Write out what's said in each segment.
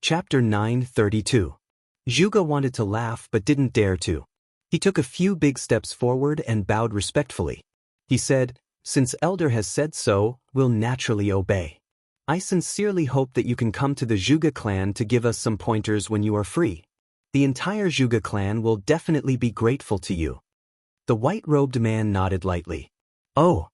Chapter 932. Zhuge wanted to laugh but didn't dare to. He took a few big steps forward and bowed respectfully. He said, "Since Elder has said so, we'll naturally obey. I sincerely hope that you can come to the Zhuge clan to give us some pointers when you are free. The entire Zhuge clan will definitely be grateful to you." The white-robed man nodded lightly. "Oh."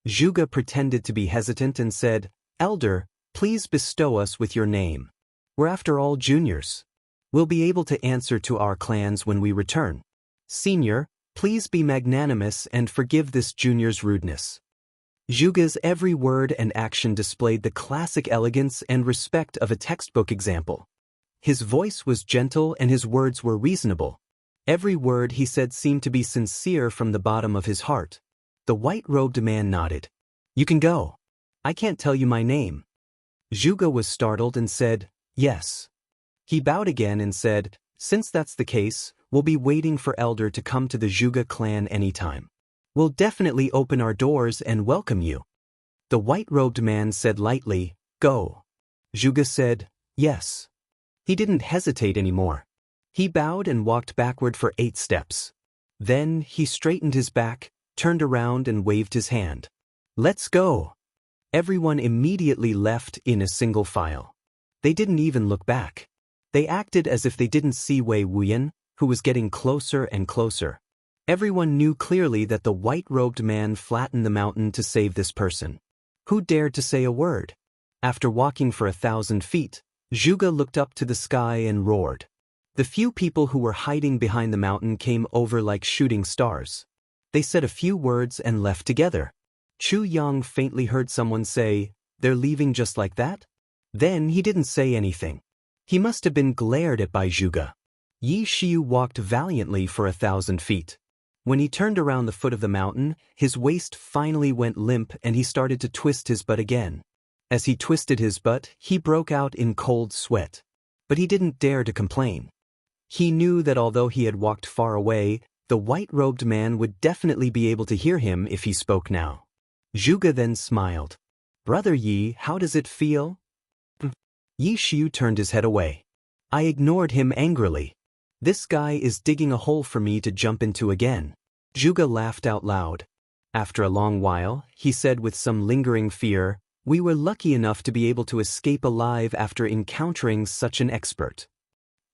Zhuge pretended to be hesitant and said, "Elder, please bestow us with your name. We're after all juniors. We'll be able to answer to our clans when we return. Senior, please be magnanimous and forgive this junior's rudeness." Zhuge's every word and action displayed the classic elegance and respect of a textbook example. His voice was gentle and his words were reasonable. Every word he said seemed to be sincere from the bottom of his heart. The white-robed man nodded. "You can go. I can't tell you my name." Zhuge was startled and said, "Yes." He bowed again and said, "Since that's the case, we'll be waiting for Elder to come to the Zhuge clan anytime. We'll definitely open our doors and welcome you." The white-robed man said lightly, "Go." Zhuge said, "Yes." He didn't hesitate anymore. He bowed and walked backward for 8 steps. Then he straightened his back, turned around and waved his hand. "Let's go." Everyone immediately left in a single file. They didn't even look back. They acted as if they didn't see Wei Wuyan, who was getting closer and closer. Everyone knew clearly that the white-robed man flattened the mountain to save this person. Who dared to say a word? After walking for 1,000 feet, Zhuge looked up to the sky and roared. The few people who were hiding behind the mountain came over like shooting stars. They said a few words and left together. Chu Yang faintly heard someone say, "They're leaving just like that?" Then he didn't say anything. He must have been glared at by Zhuge. Yi Xiu walked valiantly for 1,000 feet. When he turned around the foot of the mountain, his waist finally went limp and he started to twist his butt again. As he twisted his butt, he broke out in cold sweat. But he didn't dare to complain. He knew that although he had walked far away, the white-robed man would definitely be able to hear him if he spoke now. Zhuge then smiled. "Brother Yi, how does it feel?" Yi Xiu turned his head away. I ignored him angrily. "This guy is digging a hole for me to jump into again." Zhuge laughed out loud. After a long while, he said with some lingering fear, "We were lucky enough to be able to escape alive after encountering such an expert."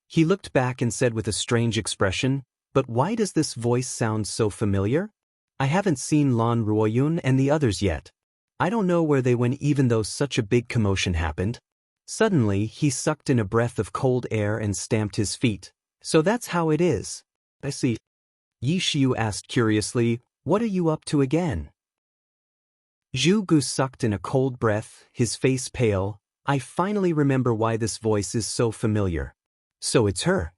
He looked back and said with a strange expression, "But why does this voice sound so familiar? I haven't seen Lan Ruoyun and the others yet. I don't know where they went even though such a big commotion happened." Suddenly, he sucked in a breath of cold air and stamped his feet. "So that's how it is. I see." Yi Xiu asked curiously, "What are you up to again?" Zhu Gu sucked in a cold breath, his face pale. "I finally remember why this voice is so familiar. So it's her.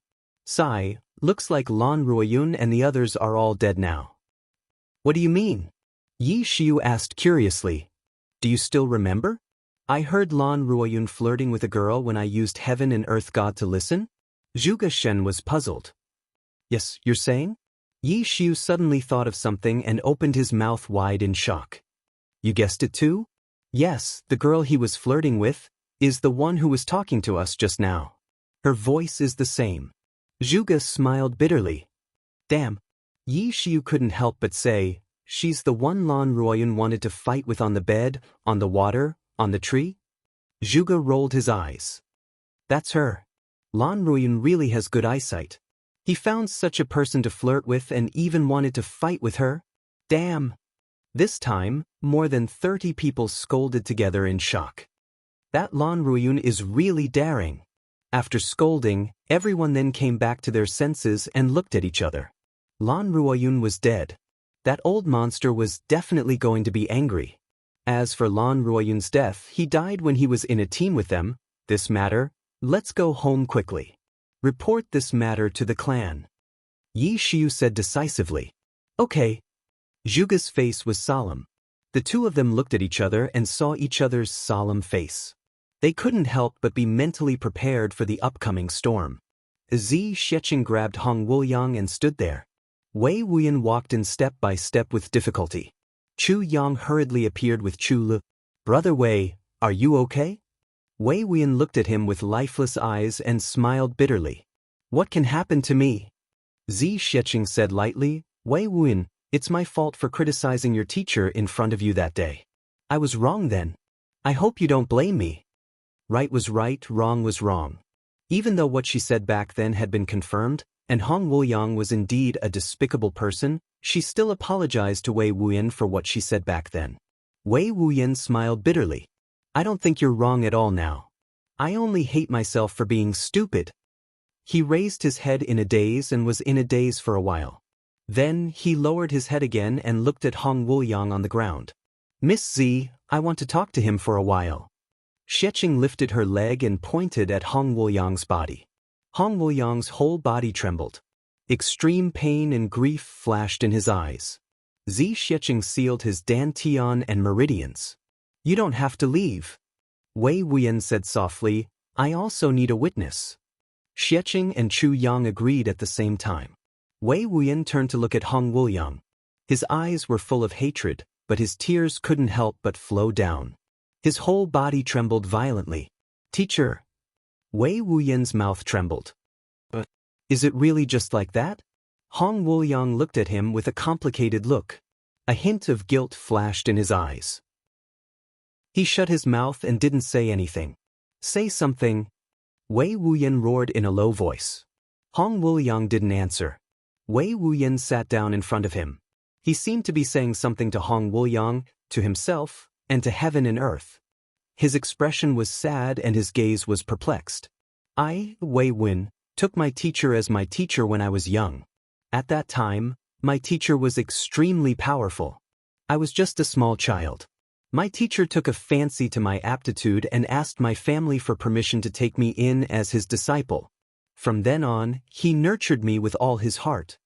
Sigh, looks like Lan Ruoyun and the others are all dead now." "What do you mean?" Yi Xiu asked curiously. "Do you still remember? I heard Lan Ruoyun flirting with a girl when I used Heaven and Earth God to listen?" Zhuge Shen was puzzled. "Yes, you're saying?" Yi Xiu suddenly thought of something and opened his mouth wide in shock. "You guessed it too? Yes, the girl he was flirting with is the one who was talking to us just now. Her voice is the same." Zhuge smiled bitterly. "Damn." Yi Xiu couldn't help but say, "She's the one Lan Ruoyun wanted to fight with on the bed, on the water, on the tree?" Zhuge rolled his eyes. "That's her. Lan Ruoyun really has good eyesight. He found such a person to flirt with and even wanted to fight with her? Damn." This time, more than 30 people scolded together in shock. "That Lan Ruoyun is really daring." After scolding, everyone then came back to their senses and looked at each other. Lan Ruoyun was dead. That old monster was definitely going to be angry. As for Lan Ruoyun's death, he died when he was in a team with them. This matter, let's go home quickly. Report this matter to the clan. Yi Xiu said decisively. "Okay." Zhuge's face was solemn. The two of them looked at each other and saw each other's solemn face. They couldn't help but be mentally prepared for the upcoming storm. Zi Sheqing grabbed Hong Wuliang and stood there. Wei Wuyan walked in step by step with difficulty. Chu Yang hurriedly appeared with Chu Lu. "Brother Wei, are you okay?" Wei Wuyan looked at him with lifeless eyes and smiled bitterly. What can happen to me? Zi Xiecheng said lightly, Wei Wuyan, it's my fault for criticizing your teacher in front of you that day. I was wrong then. I hope you don't blame me. Right was right, wrong was wrong. Even though what she said back then had been confirmed, and Hong Wuliang was indeed a despicable person, she still apologized to Wei Wuyan for what she said back then. Wei Wuyan smiled bitterly. I don't think you're wrong at all now. I only hate myself for being stupid. He raised his head in a daze and was in a daze for a while. Then he lowered his head again and looked at Hong Wuliang on the ground. Miss Z, I want to talk to him for a while. Xiecheng lifted her leg and pointed at Hong Wuliang's body. Hong Wuliang's whole body trembled. Extreme pain and grief flashed in his eyes. Zi Xiecheng sealed his dantian and meridians. You don't have to leave. Wei Wuyan said softly, I also need a witness. Xiecheng and Chu Yang agreed at the same time. Wei Wuyan turned to look at Hong Wuliang. His eyes were full of hatred, but his tears couldn't help but flow down. His whole body trembled violently. Teacher. Wei Wuyan's mouth trembled. But is it really just like that? Hong Wuliang looked at him with a complicated look. A hint of guilt flashed in his eyes. He shut his mouth and didn't say anything. Say something. Wei Wuyan roared in a low voice. Hong Wuliang didn't answer. Wei Wuyan sat down in front of him. He seemed to be saying something to Hong Wuliang, to himself, and to heaven and earth. His expression was sad and his gaze was perplexed. I, Wei Wuyan, took my teacher as my teacher when I was young. At that time, my teacher was extremely powerful. I was just a small child. My teacher took a fancy to my aptitude and asked my family for permission to take me in as his disciple. From then on, he nurtured me with all his heart.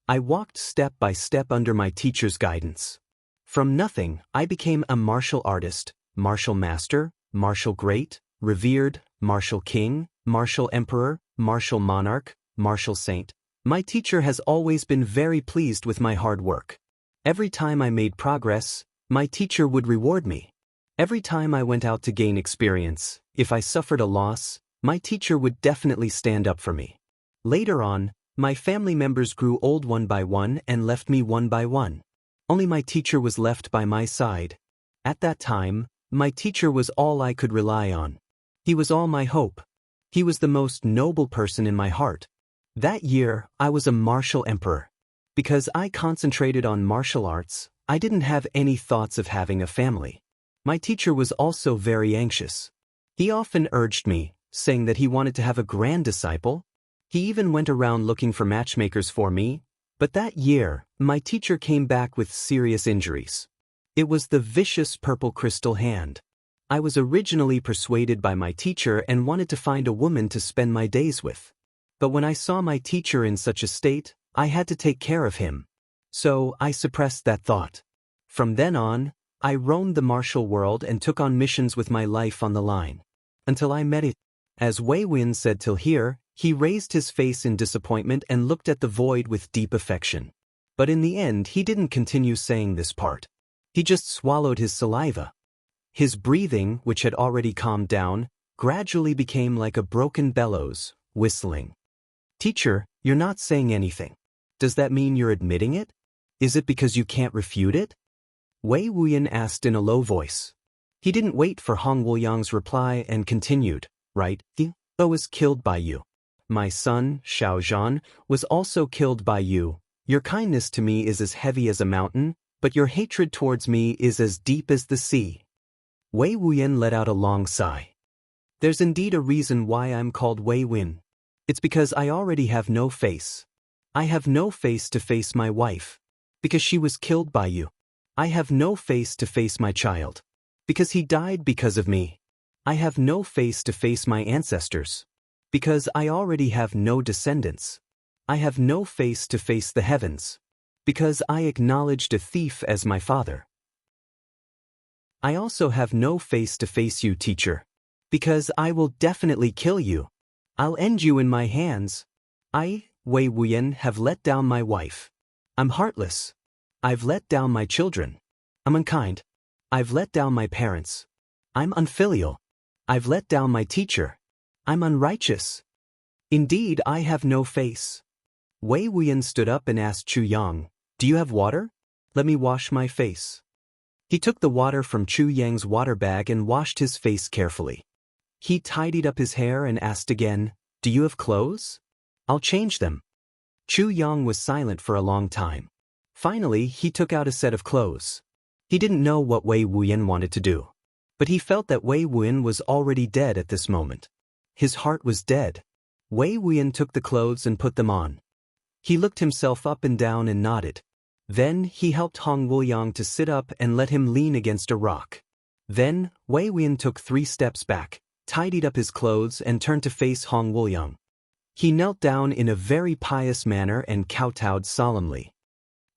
I walked step by step under my teacher's guidance. From nothing, I became a martial artist, martial master, martial great, revered, martial king, martial emperor, martial monarch, martial saint. My teacher has always been very pleased with my hard work. Every time I made progress, my teacher would reward me. Every time I went out to gain experience, if I suffered a loss, my teacher would definitely stand up for me. Later on, my family members grew old one by one and left me one by one. Only my teacher was left by my side. At that time, my teacher was all I could rely on. He was all my hope. He was the most noble person in my heart. That year, I was a martial emperor. Because I concentrated on martial arts, I didn't have any thoughts of having a family. My teacher was also very anxious. He often urged me, saying that he wanted to have a grand disciple. He even went around looking for matchmakers for me. But that year, my teacher came back with serious injuries. It was the vicious purple crystal hand. I was originally persuaded by my teacher and wanted to find a woman to spend my days with. But when I saw my teacher in such a state, I had to take care of him. So I suppressed that thought. From then on, I roamed the martial world and took on missions with my life on the line. Until I met it. As Wei Wuyan said till here, he raised his face in disappointment and looked at the void with deep affection. But in the end he didn't continue saying this part. He just swallowed his saliva. His breathing, which had already calmed down, gradually became like a broken bellows, whistling. Teacher, you're not saying anything. Does that mean you're admitting it? Is it because you can't refute it? Wei Wuyan asked in a low voice. He didn't wait for Hong Wuliang's reply and continued, right? I was killed by you. My son, Xiaozhan, was also killed by you. Your kindness to me is as heavy as a mountain, but your hatred towards me is as deep as the sea. Wei Wuyan let out a long sigh. There's indeed a reason why I'm called Wei Wuyan. It's because I already have no face. I have no face to face my wife. Because she was killed by you. I have no face to face my child. Because he died because of me. I have no face to face my ancestors. Because I already have no descendants. I have no face to face the heavens. Because I acknowledged a thief as my father. I also have no face to face you, teacher. Because I will definitely kill you. I'll end you in my hands. I, Wei Wuyan, have let down my wife. I'm heartless. I've let down my children. I'm unkind. I've let down my parents. I'm unfilial. I've let down my teacher. I'm unrighteous. Indeed, I have no face. Wei Wuyan stood up and asked Chu Yang, do you have water? Let me wash my face. He took the water from Chu Yang's water bag and washed his face carefully. He tidied up his hair and asked again, do you have clothes? I'll change them. Chu Yang was silent for a long time. Finally, he took out a set of clothes. He didn't know what Wei Wuyan wanted to do. But he felt that Wei Wuyan was already dead at this moment. His heart was dead. Wei Wuyan took the clothes and put them on. He looked himself up and down and nodded. Then he helped Hong Wuliang to sit up and let him lean against a rock. Then Wei Wuyan took 3 steps back, tidied up his clothes and turned to face Hong Wuliang. He knelt down in a very pious manner and kowtowed solemnly.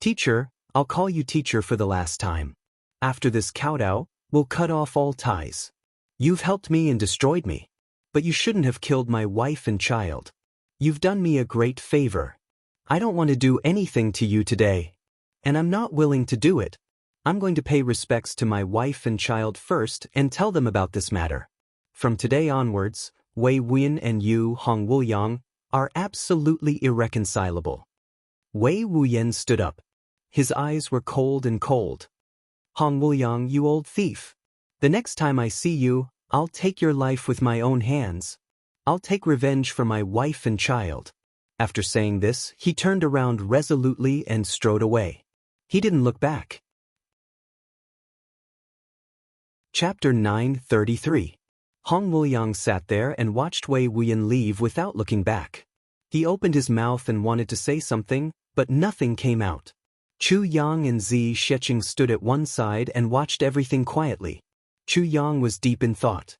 Teacher, I'll call you teacher for the last time. After this kowtow, we'll cut off all ties. You've helped me and destroyed me. But you shouldn't have killed my wife and child. You've done me a great favor. I don't want to do anything to you today. And I'm not willing to do it. I'm going to pay respects to my wife and child first and tell them about this matter. From today onwards, Wei Wuyan and you, Hong Wuliang, are absolutely irreconcilable. Wei Wuyan stood up. His eyes were cold and cold. Hong Wuliang, you old thief. The next time I see you, I'll take your life with my own hands. I'll take revenge for my wife and child. After saying this, he turned around resolutely and strode away. He didn't look back. Chapter 9:33. Hong Wuliang sat there and watched Wei Wuyan leave without looking back. He opened his mouth and wanted to say something, but nothing came out. Chu Yang and Zi Sheqing stood at one side and watched everything quietly. Chu Yang was deep in thought.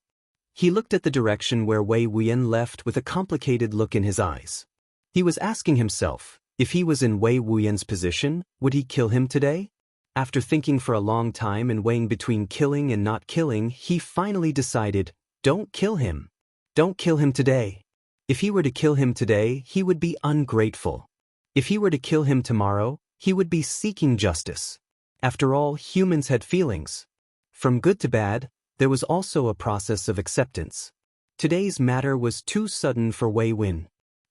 He looked at the direction where Wei Wuyan left with a complicated look in his eyes. He was asking himself, if he was in Wei Wuyan's position, would he kill him today? After thinking for a long time and weighing between killing and not killing, he finally decided, don't kill him. Don't kill him today. If he were to kill him today, he would be ungrateful. If he were to kill him tomorrow, he would be seeking justice. After all, humans had feelings. From good to bad, there was also a process of acceptance. Today's matter was too sudden for Wei Wuyan.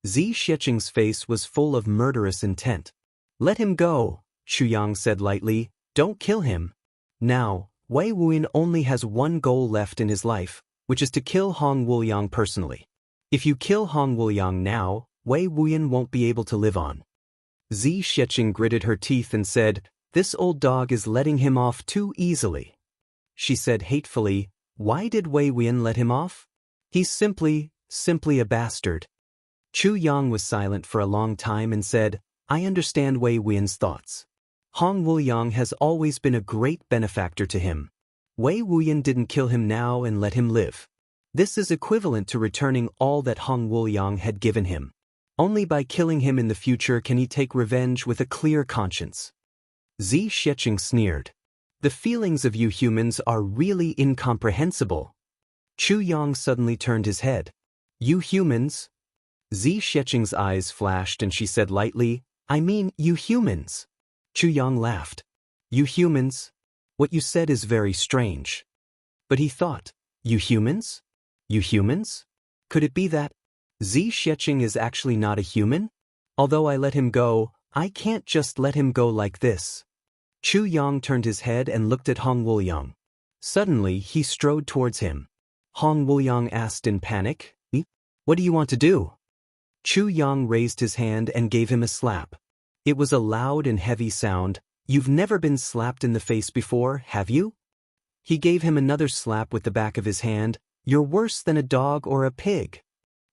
Zi Sheqing's face was full of murderous intent. Let him go, Chu Yang said lightly, don't kill him. Now, Wei Wuyan only has one goal left in his life, which is to kill Hong Wuliang personally. If you kill Hong Wuliang now, Wei Wuyan won't be able to live on. Zi Sheqing gritted her teeth and said, this old dog is letting him off too easily. She said hatefully, why did Wei Wuyan let him off? He's simply a bastard. Chu Yang was silent for a long time and said, I understand Wei Wuyan's thoughts. Hong Wuliang has always been a great benefactor to him. Wei Wuyan didn't kill him now and let him live. This is equivalent to returning all that Hong Wuliang had given him. Only by killing him in the future can he take revenge with a clear conscience. Zi Sheqing sneered. The feelings of you humans are really incomprehensible. Chu Yang suddenly turned his head. You humans? Zi Sheqing's eyes flashed and she said lightly, I mean you humans. Chu Yang laughed. You humans? What you said is very strange. But he thought, you humans? You humans? Could it be that Zi Sheqing is actually not a human? Although I let him go, I can't just let him go like this. Chu Yang turned his head and looked at Hong Wuliang. Suddenly, he strode towards him. Hong Wuliang asked in panic, what do you want to do? Chu Yang raised his hand and gave him a slap. It was a loud and heavy sound. You've never been slapped in the face before, have you? He gave him another slap with the back of his hand. You're worse than a dog or a pig.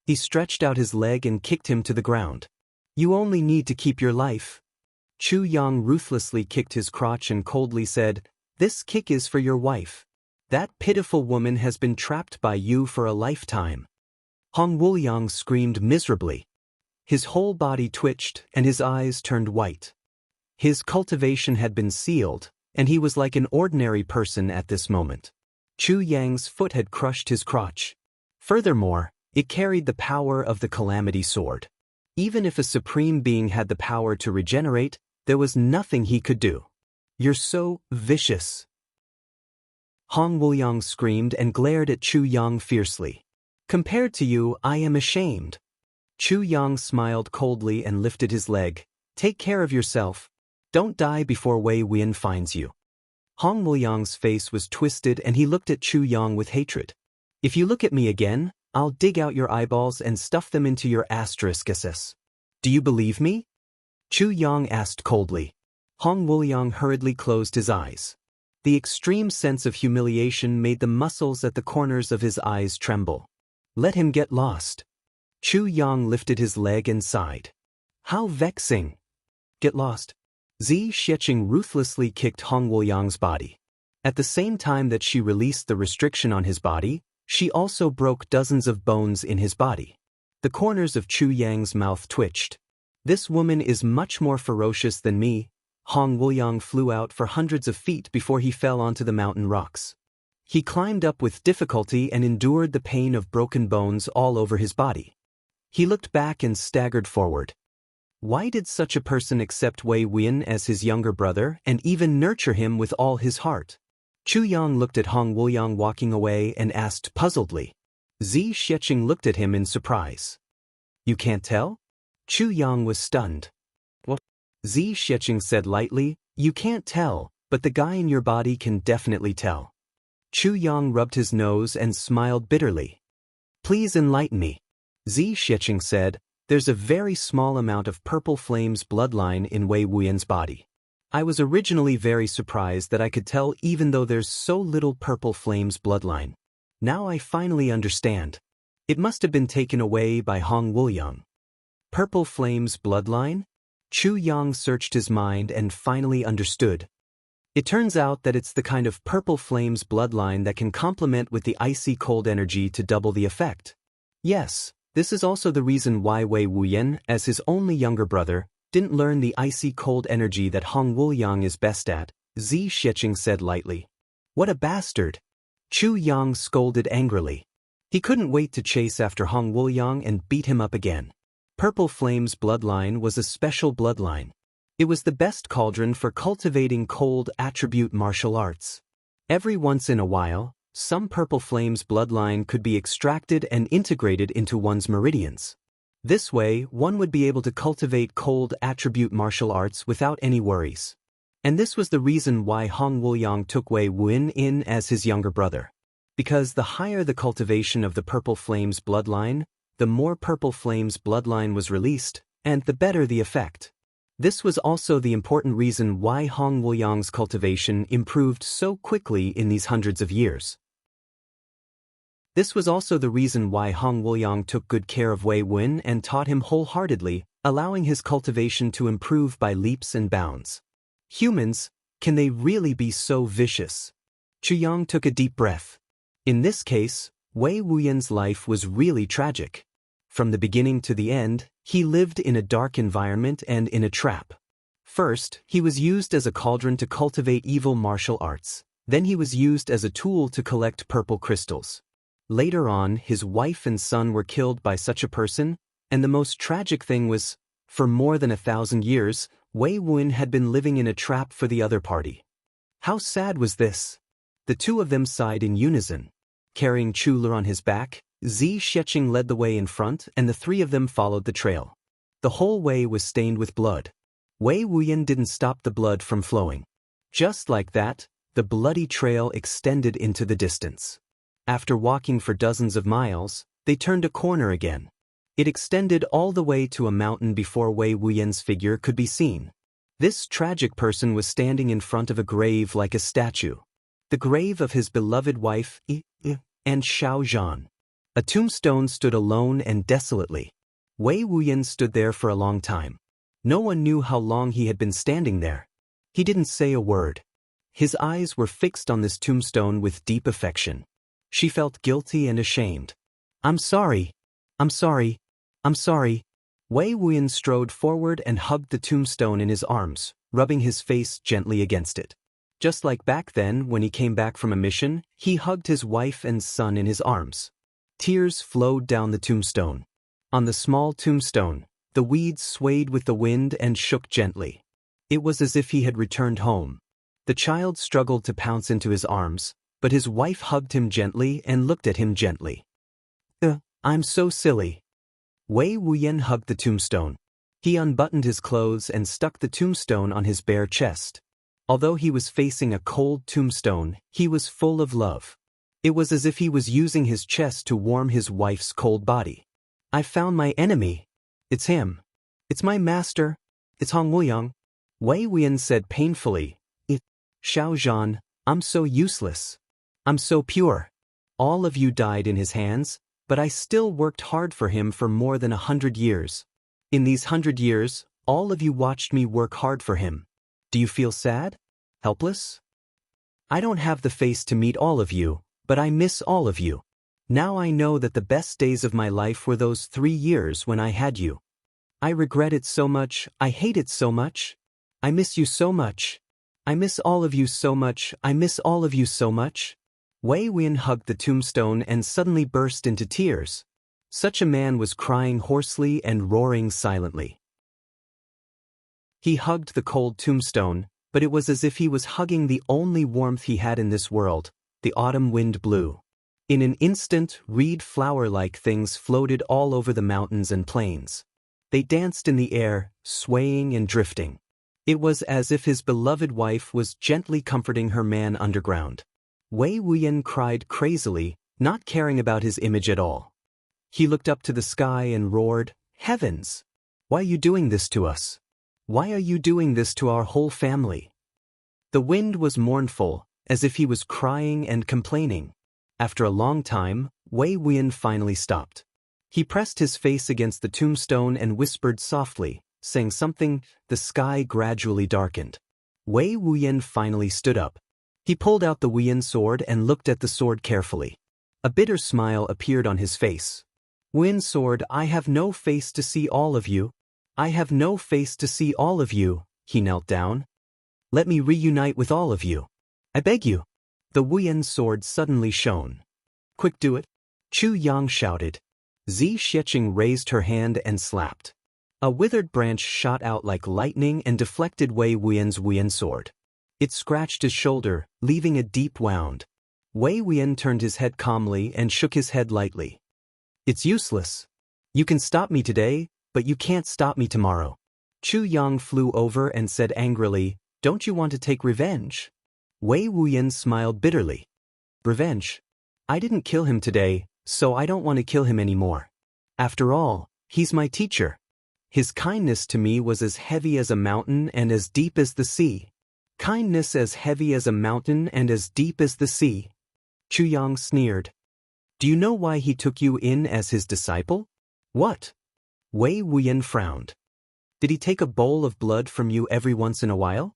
He stretched out his leg and kicked him to the ground. You only need to keep your life. Chu Yang ruthlessly kicked his crotch and coldly said, this kick is for your wife. That pitiful woman has been trapped by you for a lifetime. Hong Wuliang screamed miserably. His whole body twitched and his eyes turned white. His cultivation had been sealed, and he was like an ordinary person at this moment. Chu Yang's foot had crushed his crotch. Furthermore, it carried the power of the Calamity Sword. Even if a supreme being had the power to regenerate, there was nothing he could do. You're so vicious. Hong Wuliang screamed and glared at Chu Yang fiercely. Compared to you, I am ashamed. Chu Yang smiled coldly and lifted his leg. Take care of yourself. Don't die before Wei Wuyan finds you. Hong Wuliang's face was twisted and he looked at Chu Yang with hatred. If you look at me again, I'll dig out your eyeballs and stuff them into your asteriskses. Do you believe me? Chu Yang asked coldly. Hong Wuliang hurriedly closed his eyes. The extreme sense of humiliation made the muscles at the corners of his eyes tremble. Let him get lost. Chu Yang lifted his leg and sighed. How vexing. Get lost. Zi Xiecheng ruthlessly kicked Hong Wuliang's body. At the same time that she released the restriction on his body, she also broke dozens of bones in his body. The corners of Chu Yang's mouth twitched. This woman is much more ferocious than me. Hong Wuliang flew out for hundreds of feet before he fell onto the mountain rocks. He climbed up with difficulty and endured the pain of broken bones all over his body. He looked back and staggered forward. Why did such a person accept Wei Wuyan as his younger brother and even nurture him with all his heart? Chu Yang looked at Hong Wuliang walking away and asked puzzledly. Zi Xiecheng looked at him in surprise. You can't tell? Chu Yang was stunned. What? Zi Xiecheng said lightly, you can't tell, but the guy in your body can definitely tell. Chu Yang rubbed his nose and smiled bitterly. Please enlighten me. Zi Xiecheng said, there's a very small amount of Purple Flame's bloodline in Wei Wuyan's body. I was originally very surprised that I could tell even though there's so little Purple Flame's bloodline. Now I finally understand. It must have been taken away by Hong Wuliang. Purple Flame's bloodline? Chu Yang searched his mind and finally understood. It turns out that it's the kind of Purple Flame's bloodline that can complement with the icy cold energy to double the effect. Yes. This is also the reason why Wei Wuyan, as his only younger brother, didn't learn the icy cold energy that Hong Wuliang is best at, Zi Xiecheng said lightly. What a bastard! Chu Yang scolded angrily. He couldn't wait to chase after Hong Wuliang and beat him up again. Purple Flame's bloodline was a special bloodline. It was the best cauldron for cultivating cold attribute martial arts. Every once in a while, some Purple Flame's bloodline could be extracted and integrated into one's meridians. This way, one would be able to cultivate cold attribute martial arts without any worries. And this was the reason why Hong Wuliang took Wei Wuyan in as his younger brother. Because the higher the cultivation of the Purple Flame's bloodline, the more Purple Flame's bloodline was released, and the better the effect. This was also the important reason why Hong Wuliang's cultivation improved so quickly in these hundreds of years. This was also the reason why Hong Wuliang took good care of Wei Wuyan and taught him wholeheartedly, allowing his cultivation to improve by leaps and bounds. Humans, can they really be so vicious? Chu Yang took a deep breath. In this case, Wei Wuyan's life was really tragic. From the beginning to the end, he lived in a dark environment and in a trap. First, he was used as a cauldron to cultivate evil martial arts. Then he was used as a tool to collect purple crystals. Later on, his wife and son were killed by such a person, and the most tragic thing was, for more than 1,000 years, Wei Wuyan had been living in a trap for the other party. How sad was this? The two of them sighed in unison. Carrying Chu Lur on his back, Zi Xiecheng led the way in front and the three of them followed the trail. The whole way was stained with blood. Wei Wuyan didn't stop the blood from flowing. Just like that, the bloody trail extended into the distance. After walking for dozens of miles, they turned a corner again. It extended all the way to a mountain before Wei Wuyan's figure could be seen. This tragic person was standing in front of a grave like a statue. The grave of his beloved wife, and Xiao Zhan. A tombstone stood alone and desolately. Wei Wuyan stood there for a long time. No one knew how long he had been standing there. He didn't say a word. His eyes were fixed on this tombstone with deep affection. She felt guilty and ashamed. I'm sorry. I'm sorry. I'm sorry. Wei Wuyan strode forward and hugged the tombstone in his arms, rubbing his face gently against it. Just like back then when he came back from a mission, he hugged his wife and son in his arms. Tears flowed down the tombstone. On the small tombstone, the weeds swayed with the wind and shook gently. It was as if he had returned home. The child struggled to pounce into his arms, but his wife hugged him gently and looked at him gently. I'm so silly. Wei Wuyan hugged the tombstone. He unbuttoned his clothes and stuck the tombstone on his bare chest. Although he was facing a cold tombstone, he was full of love. It was as if he was using his chest to warm his wife's cold body. I found my enemy. It's him. It's my master. It's Hong Wuyang. Wei Wuyan said painfully. Xiao Zhan, I'm so useless. I'm so pure. All of you died in his hands, but I still worked hard for him for more than 100 years. In these 100 years, all of you watched me work hard for him. Do you feel sad? Helpless? I don't have the face to meet all of you, but I miss all of you. Now I know that the best days of my life were those 3 years when I had you. I regret it so much, I hate it so much. I miss you so much. I miss all of you so much, I miss all of you so much. Wei Wuyan hugged the tombstone and suddenly burst into tears. Such a man was crying hoarsely and roaring silently. He hugged the cold tombstone, but it was as if he was hugging the only warmth he had in this world. The autumn wind blew. In an instant, reed flower-like things floated all over the mountains and plains. They danced in the air, swaying and drifting. It was as if his beloved wife was gently comforting her man underground. Wei Wuyan cried crazily, not caring about his image at all. He looked up to the sky and roared, "Heavens! Why are you doing this to us? Why are you doing this to our whole family?" The wind was mournful, as if he was crying and complaining. After a long time, Wei Wuyan finally stopped. He pressed his face against the tombstone and whispered softly, saying something. The sky gradually darkened. Wei Wuyan finally stood up. He pulled out the Wuyan sword and looked at the sword carefully. A bitter smile appeared on his face. "Wuyan sword, I have no face to see all of you. I have no face to see all of you." He knelt down. "Let me reunite with all of you. I beg you." The Wuyan sword suddenly shone. "Quick, do it." Chu Yang shouted. Zi Xiecheng raised her hand and slapped. A withered branch shot out like lightning and deflected Wei Wuyan's Wuyan sword. It scratched his shoulder, leaving a deep wound. Wei Wuyan turned his head calmly and shook his head lightly. "It's useless. You can stop me today, but you can't stop me tomorrow." Chu Yang flew over and said angrily, "Don't you want to take revenge?" Wei Wuyan smiled bitterly. "Revenge? I didn't kill him today, so I don't want to kill him anymore. After all, he's my teacher. His kindness to me was as heavy as a mountain and as deep as the sea. Kindness as heavy as a mountain and as deep as the sea." Chu Yang sneered. "Do you know why he took you in as his disciple?" "What?" Wei Wuyan frowned. "Did he take a bowl of blood from you every once in a while?"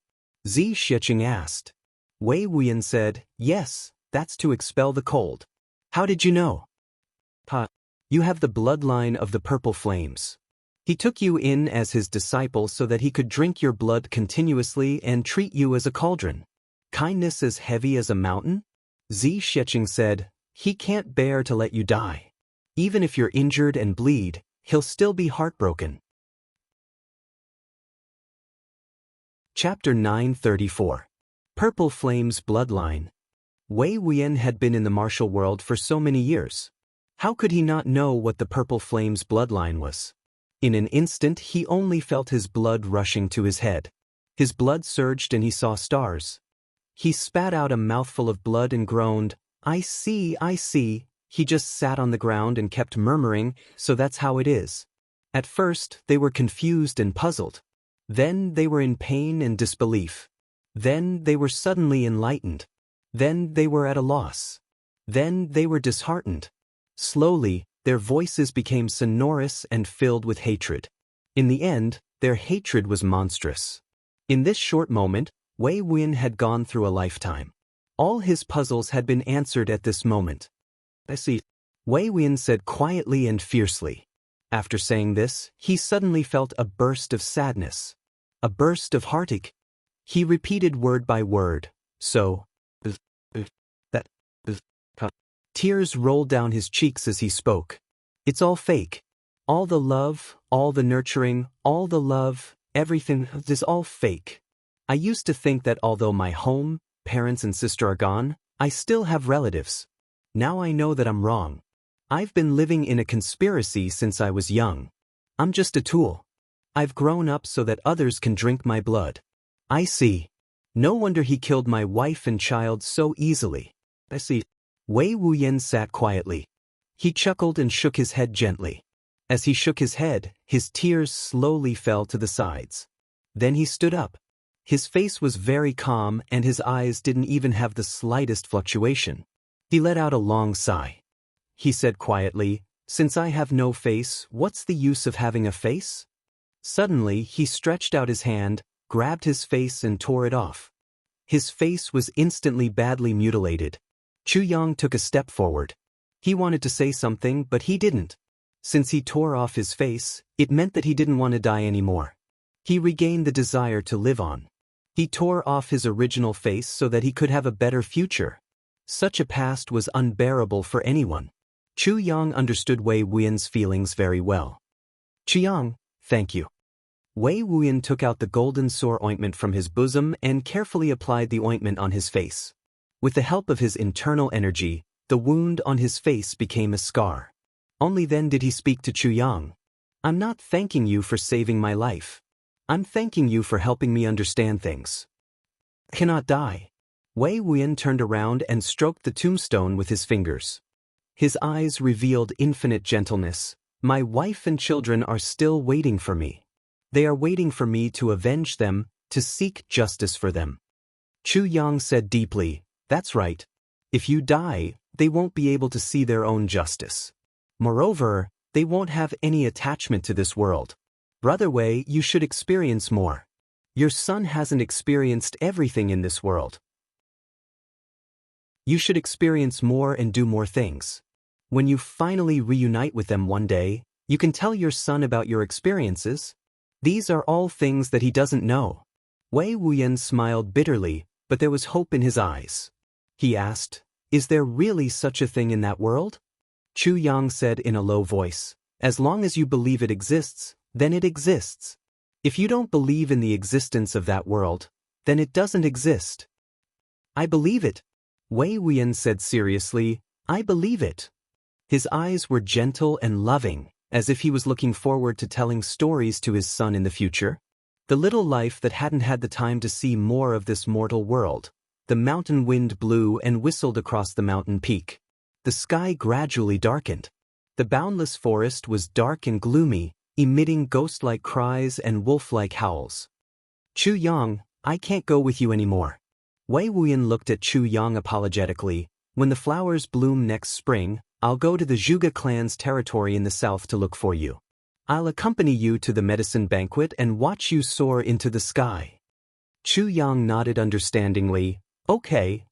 Zi Xiecheng asked. Wei Wuyan said, "Yes, that's to expel the cold." "How did you know?" "Pa, you have the bloodline of the purple flames. He took you in as his disciple so that he could drink your blood continuously and treat you as a cauldron." "Kindness as heavy as a mountain?" Zi Xiecheng said, "He can't bear to let you die. Even if you're injured and bleed, he'll still be heartbroken." Chapter 934. Purple Flame's Bloodline. Wei Wuyan had been in the martial world for so many years. How could he not know what the Purple Flame's bloodline was? In an instant he only felt his blood rushing to his head. His blood surged and he saw stars. He spat out a mouthful of blood and groaned, I see, I see." He just sat on the ground and kept murmuring, "So that's how it is." At first they were confused and puzzled. Then they were in pain and disbelief. Then they were suddenly enlightened. Then they were at a loss. Then they were disheartened. Slowly, their voices became sonorous and filled with hatred. In the end, their hatred was monstrous. In this short moment, Wei Wuyan had gone through a lifetime. All his puzzles had been answered at this moment. "I see," Wei Wuyan said quietly and fiercely. After saying this, he suddenly felt a burst of sadness. A burst of heartache. He repeated word by word, "So, that, tears rolled down his cheeks as he spoke. "It's all fake. All the love, all the nurturing, all the love, everything is all fake. I used to think that although my home, parents and sister are gone, I still have relatives. Now I know that I'm wrong. I've been living in a conspiracy since I was young. I'm just a tool. I've grown up so that others can drink my blood. I see. No wonder he killed my wife and child so easily. I see. Wei Wuyan sat quietly. He chuckled and shook his head gently. As he shook his head, his tears slowly fell to the sides. Then he stood up. His face was very calm and his eyes didn't even have the slightest fluctuation. He let out a long sigh. He said quietly, "Since I have no face, what's the use of having a face?" Suddenly, he stretched out his hand, grabbed his face and tore it off. His face was instantly badly mutilated. Chu Yang took a step forward. He wanted to say something, but he didn't. Since he tore off his face, it meant that he didn't want to die anymore. He regained the desire to live on. He tore off his original face so that he could have a better future. Such a past was unbearable for anyone. Chu Yang understood Wei Wuyan's feelings very well. "Chu Yang, thank you." Wei Wuyan took out the golden sore ointment from his bosom and carefully applied the ointment on his face. With the help of his internal energy, the wound on his face became a scar. Only then did he speak to Chu Yang. "I'm not thanking you for saving my life. I'm thanking you for helping me understand things. I cannot die." Wei Wuyan turned around and stroked the tombstone with his fingers. His eyes revealed infinite gentleness. "My wife and children are still waiting for me. They are waiting for me to avenge them, to seek justice for them." Chu Yang said deeply, "That's right. If you die, they won't be able to see their own justice. Moreover, they won't have any attachment to this world. Brother Wei, you should experience more. Your son hasn't experienced everything in this world. You should experience more and do more things. When you finally reunite with them one day, you can tell your son about your experiences. These are all things that he doesn't know." Wei Wuyan smiled bitterly, but there was hope in his eyes. He asked, "Is there really such a thing in that world?" Chu Yang said in a low voice, "As long as you believe it exists, then it exists. If you don't believe in the existence of that world, then it doesn't exist." "I believe it." Wei Wuyan said seriously, "I believe it." His eyes were gentle and loving, as if he was looking forward to telling stories to his son in the future. The little life that hadn't had the time to see more of this mortal world. The mountain wind blew and whistled across the mountain peak. The sky gradually darkened. The boundless forest was dark and gloomy, emitting ghost-like cries and wolf-like howls. "Chu Yang, I can't go with you anymore." Wei Wuyan looked at Chu Yang apologetically. "When the flowers bloom next spring, I'll go to the Zhuge clan's territory in the south to look for you. I'll accompany you to the medicine banquet and watch you soar into the sky." Chu Yang nodded understandingly. "Okay.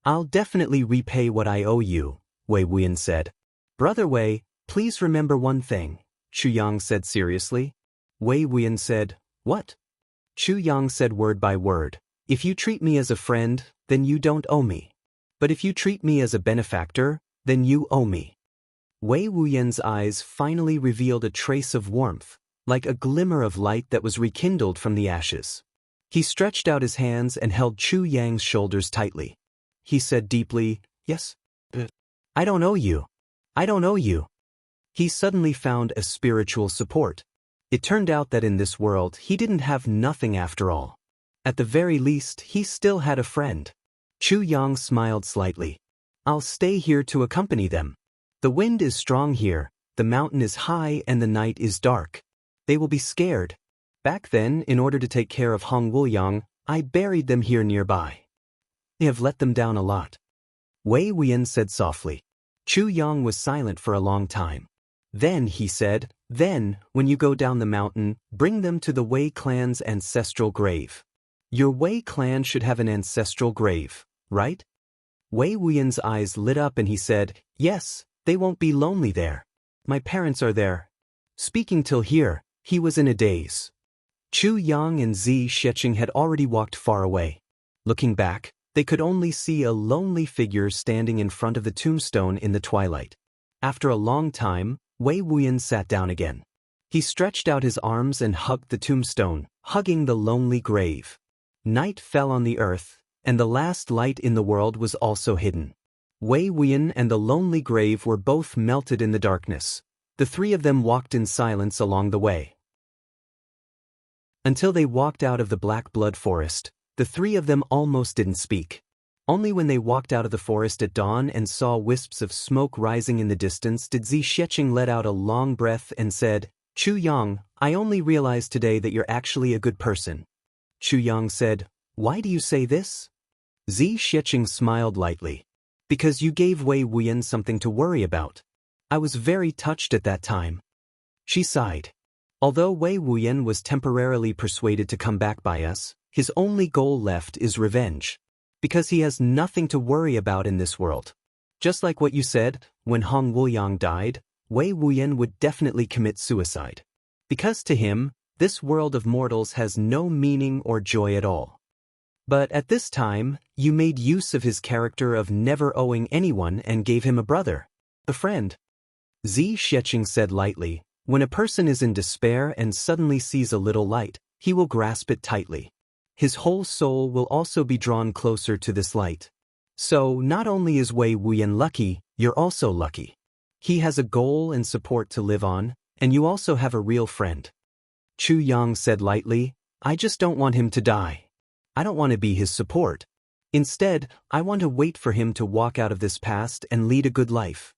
I'll definitely repay what I owe you," Wei Wuyan said. "Brother Wei, please remember one thing," Chu Yang said seriously. Wei Wuyan said, "What?" Chu Yang said word by word, "If you treat me as a friend, then you don't owe me. But if you treat me as a benefactor, then you owe me." Wei Wuyan's eyes finally revealed a trace of warmth, like a glimmer of light that was rekindled from the ashes. He stretched out his hands and held Chu Yang's shoulders tightly. He said deeply, "Yes, but I don't owe you. I don't owe you." He suddenly found a spiritual support. It turned out that in this world he didn't have nothing after all. At the very least, he still had a friend. Chu Yang smiled slightly. "I'll stay here to accompany them. The wind is strong here, the mountain is high and the night is dark. They will be scared. Back then, in order to take care of Hong Wuliang, I buried them here nearby. I have let them down a lot." Wei Wuyan said softly. Chu Yang was silent for a long time. Then he said, "Then, when you go down the mountain, bring them to the Wei clan's ancestral grave. Your Wei clan should have an ancestral grave, right?" Wei Wuyan's eyes lit up and he said, "Yes, they won't be lonely there. My parents are there." Speaking till here, he was in a daze. Chu Yang and Zi Sheqing had already walked far away. Looking back, they could only see a lonely figure standing in front of the tombstone in the twilight. After a long time, Wei Wuyan sat down again. He stretched out his arms and hugged the tombstone, hugging the lonely grave. Night fell on the earth, and the last light in the world was also hidden. Wei Wuyan and the lonely grave were both melted in the darkness. The three of them walked in silence along the way. Until they walked out of the black blood forest, the three of them almost didn't speak. Only when they walked out of the forest at dawn and saw wisps of smoke rising in the distance did Zi Sheqing let out a long breath and said, "Chu Yang, I only realized today that you're actually a good person." Chu Yang said, "Why do you say this?" Zi Sheqing smiled lightly. "Because you gave Wei Wuyan something to worry about. I was very touched at that time." She sighed. Although Wei Wuyan was temporarily persuaded to come back by us, his only goal left is revenge. Because he has nothing to worry about in this world. Just like what you said, when Hong Wuyang died, Wei Wuyan would definitely commit suicide. Because to him, this world of mortals has no meaning or joy at all. But at this time, you made use of his character of never owing anyone and gave him a brother, a friend. Zi Sheqing said lightly, "When a person is in despair and suddenly sees a little light, he will grasp it tightly. His whole soul will also be drawn closer to this light. So not only is Wei Wuyan lucky, you're also lucky. He has a goal and support to live on, and you also have a real friend." Chu Yang said lightly, "I just don't want him to die. I don't want to be his support. Instead, I want to wait for him to walk out of this past and lead a good life."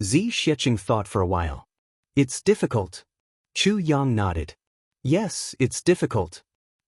Zi Sheqing thought for a while. "It's difficult." Chu Yang nodded. "Yes, it's difficult."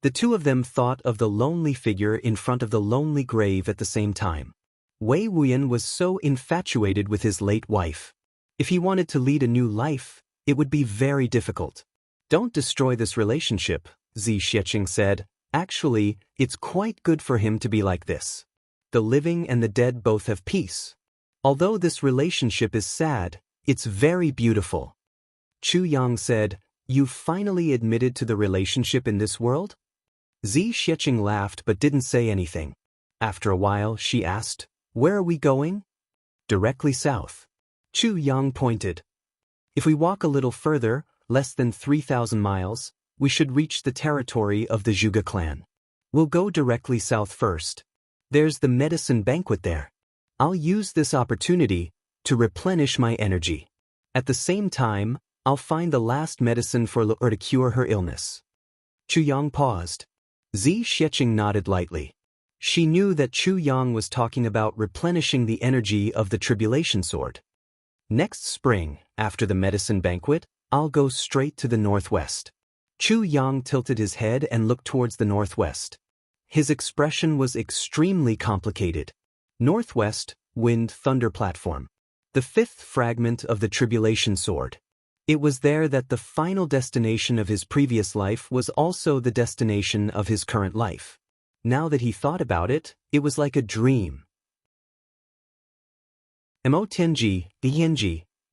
The two of them thought of the lonely figure in front of the lonely grave at the same time. Wei Wuyan was so infatuated with his late wife. If he wanted to lead a new life, it would be very difficult. "Don't destroy this relationship," Zi Sheqing said. "Actually, it's quite good for him to be like this. The living and the dead both have peace. Although this relationship is sad, it's very beautiful." Chu Yang said, "You've finally admitted to the relationship in this world?" Zi Sheqing laughed but didn't say anything. After a while, she asked, "Where are we going?" "Directly south." Chu Yang pointed. "If we walk a little further, less than 3,000 miles, we should reach the territory of the Zhuge clan. We'll go directly south first. There's the medicine banquet there. I'll use this opportunity to replenish my energy. At the same time, I'll find the last medicine for Lu'er to cure her illness." Chu Yang paused. Zi Sheqing nodded lightly. She knew that Chu Yang was talking about replenishing the energy of the tribulation sword. "Next spring, after the medicine banquet, I'll go straight to the northwest." Chu Yang tilted his head and looked towards the northwest. His expression was extremely complicated. Northwest, wind, thunder platform. The fifth fragment of the tribulation sword. It was there that the final destination of his previous life was also the destination of his current life. Now that he thought about it, it was like a dream. Motenji,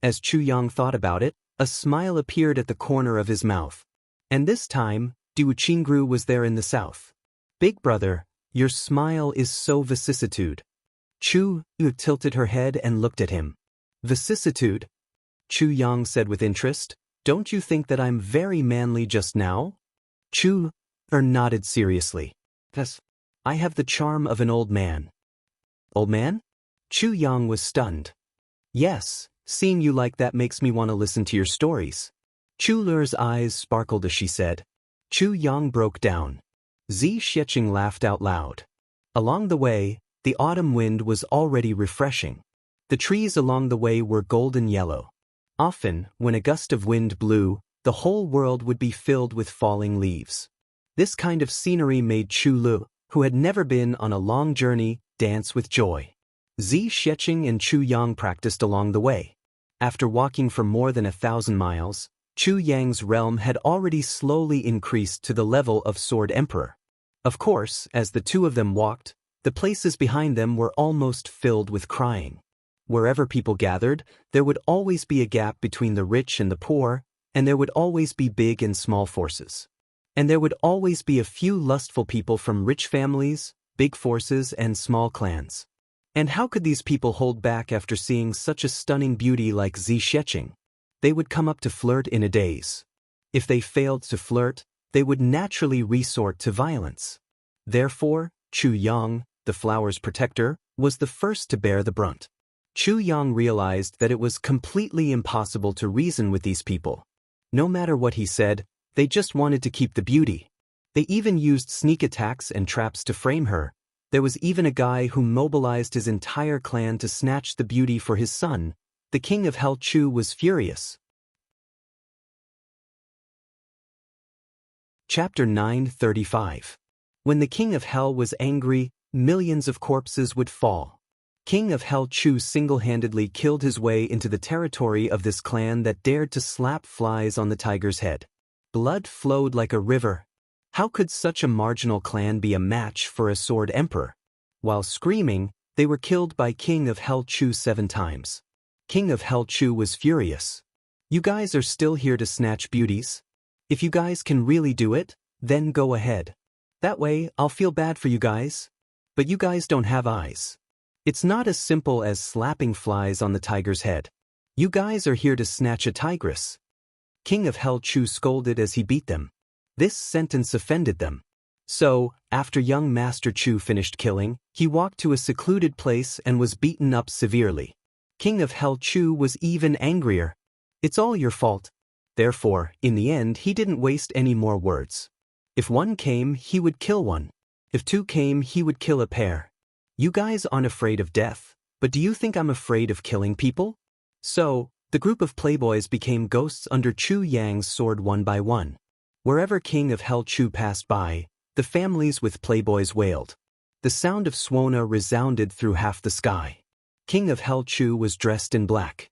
as Chu Yang thought about it, a smile appeared at the corner of his mouth. And this time, Jianghu was there in the south. "Big brother, your smile is so vicissitude." Chu Yu tilted her head and looked at him. "Vicissitude?" Chu Yang said with interest. "Don't you think that I'm very manly just now?" Chu nodded seriously. "Yes. I have the charm of an old man." "Old man?" Chu Yang was stunned. "Yes, seeing you like that makes me want to listen to your stories." Chu Lu's eyes sparkled as she said. Chu Yang broke down. Zi Sheqing laughed out loud. Along the way, the autumn wind was already refreshing. The trees along the way were golden yellow. Often, when a gust of wind blew, the whole world would be filled with falling leaves. This kind of scenery made Chu Lu, who had never been on a long journey, dance with joy. Zi Sheqing and Chu Yang practiced along the way. After walking for more than 1,000 miles, Chu Yang's realm had already slowly increased to the level of Sword Emperor. Of course, as the two of them walked, the places behind them were almost filled with crying. Wherever people gathered, there would always be a gap between the rich and the poor, and there would always be big and small forces. And there would always be a few lustful people from rich families, big forces, and small clans. And how could these people hold back after seeing such a stunning beauty like Zi Sheqing? They would come up to flirt in a daze. If they failed to flirt, they would naturally resort to violence. Therefore, Chu Yang, the flower's protector, was the first to bear the brunt. Chu Yang realized that it was completely impossible to reason with these people. No matter what he said, they just wanted to keep the beauty. They even used sneak attacks and traps to frame her. There was even a guy who mobilized his entire clan to snatch the beauty for his son. The king of Hell Chu was furious. Chapter 9:35. When the king of Hell was angry, millions of corpses would fall. King of Hell Chu single-handedly killed his way into the territory of this clan that dared to slap flies on the tiger's head. Blood flowed like a river. How could such a marginal clan be a match for a sword emperor? While screaming, they were killed by King of Hell Chu 7 times. King of Hell Chu was furious. You guys are still here to snatch beauties? If you guys can really do it, then go ahead. That way, I'll feel bad for you guys. But you guys don't have eyes. It's not as simple as slapping flies on the tiger's head. You guys are here to snatch a tigress. King of Hell Chu scolded as he beat them. This sentence offended them. So, after young Master Chu finished killing, he walked to a secluded place and was beaten up severely. King of Hell Chu was even angrier. It's all your fault. Therefore, in the end, he didn't waste any more words. If one came, he would kill one. If 2 came, he would kill a pair. You guys aren't afraid of death, but do you think I'm afraid of killing people? So, the group of playboys became ghosts under Chu Yang's sword one by one. Wherever King of Hell Chu passed by, the families with playboys wailed. The sound of Swona resounded through half the sky. King of Hell Chu was dressed in black.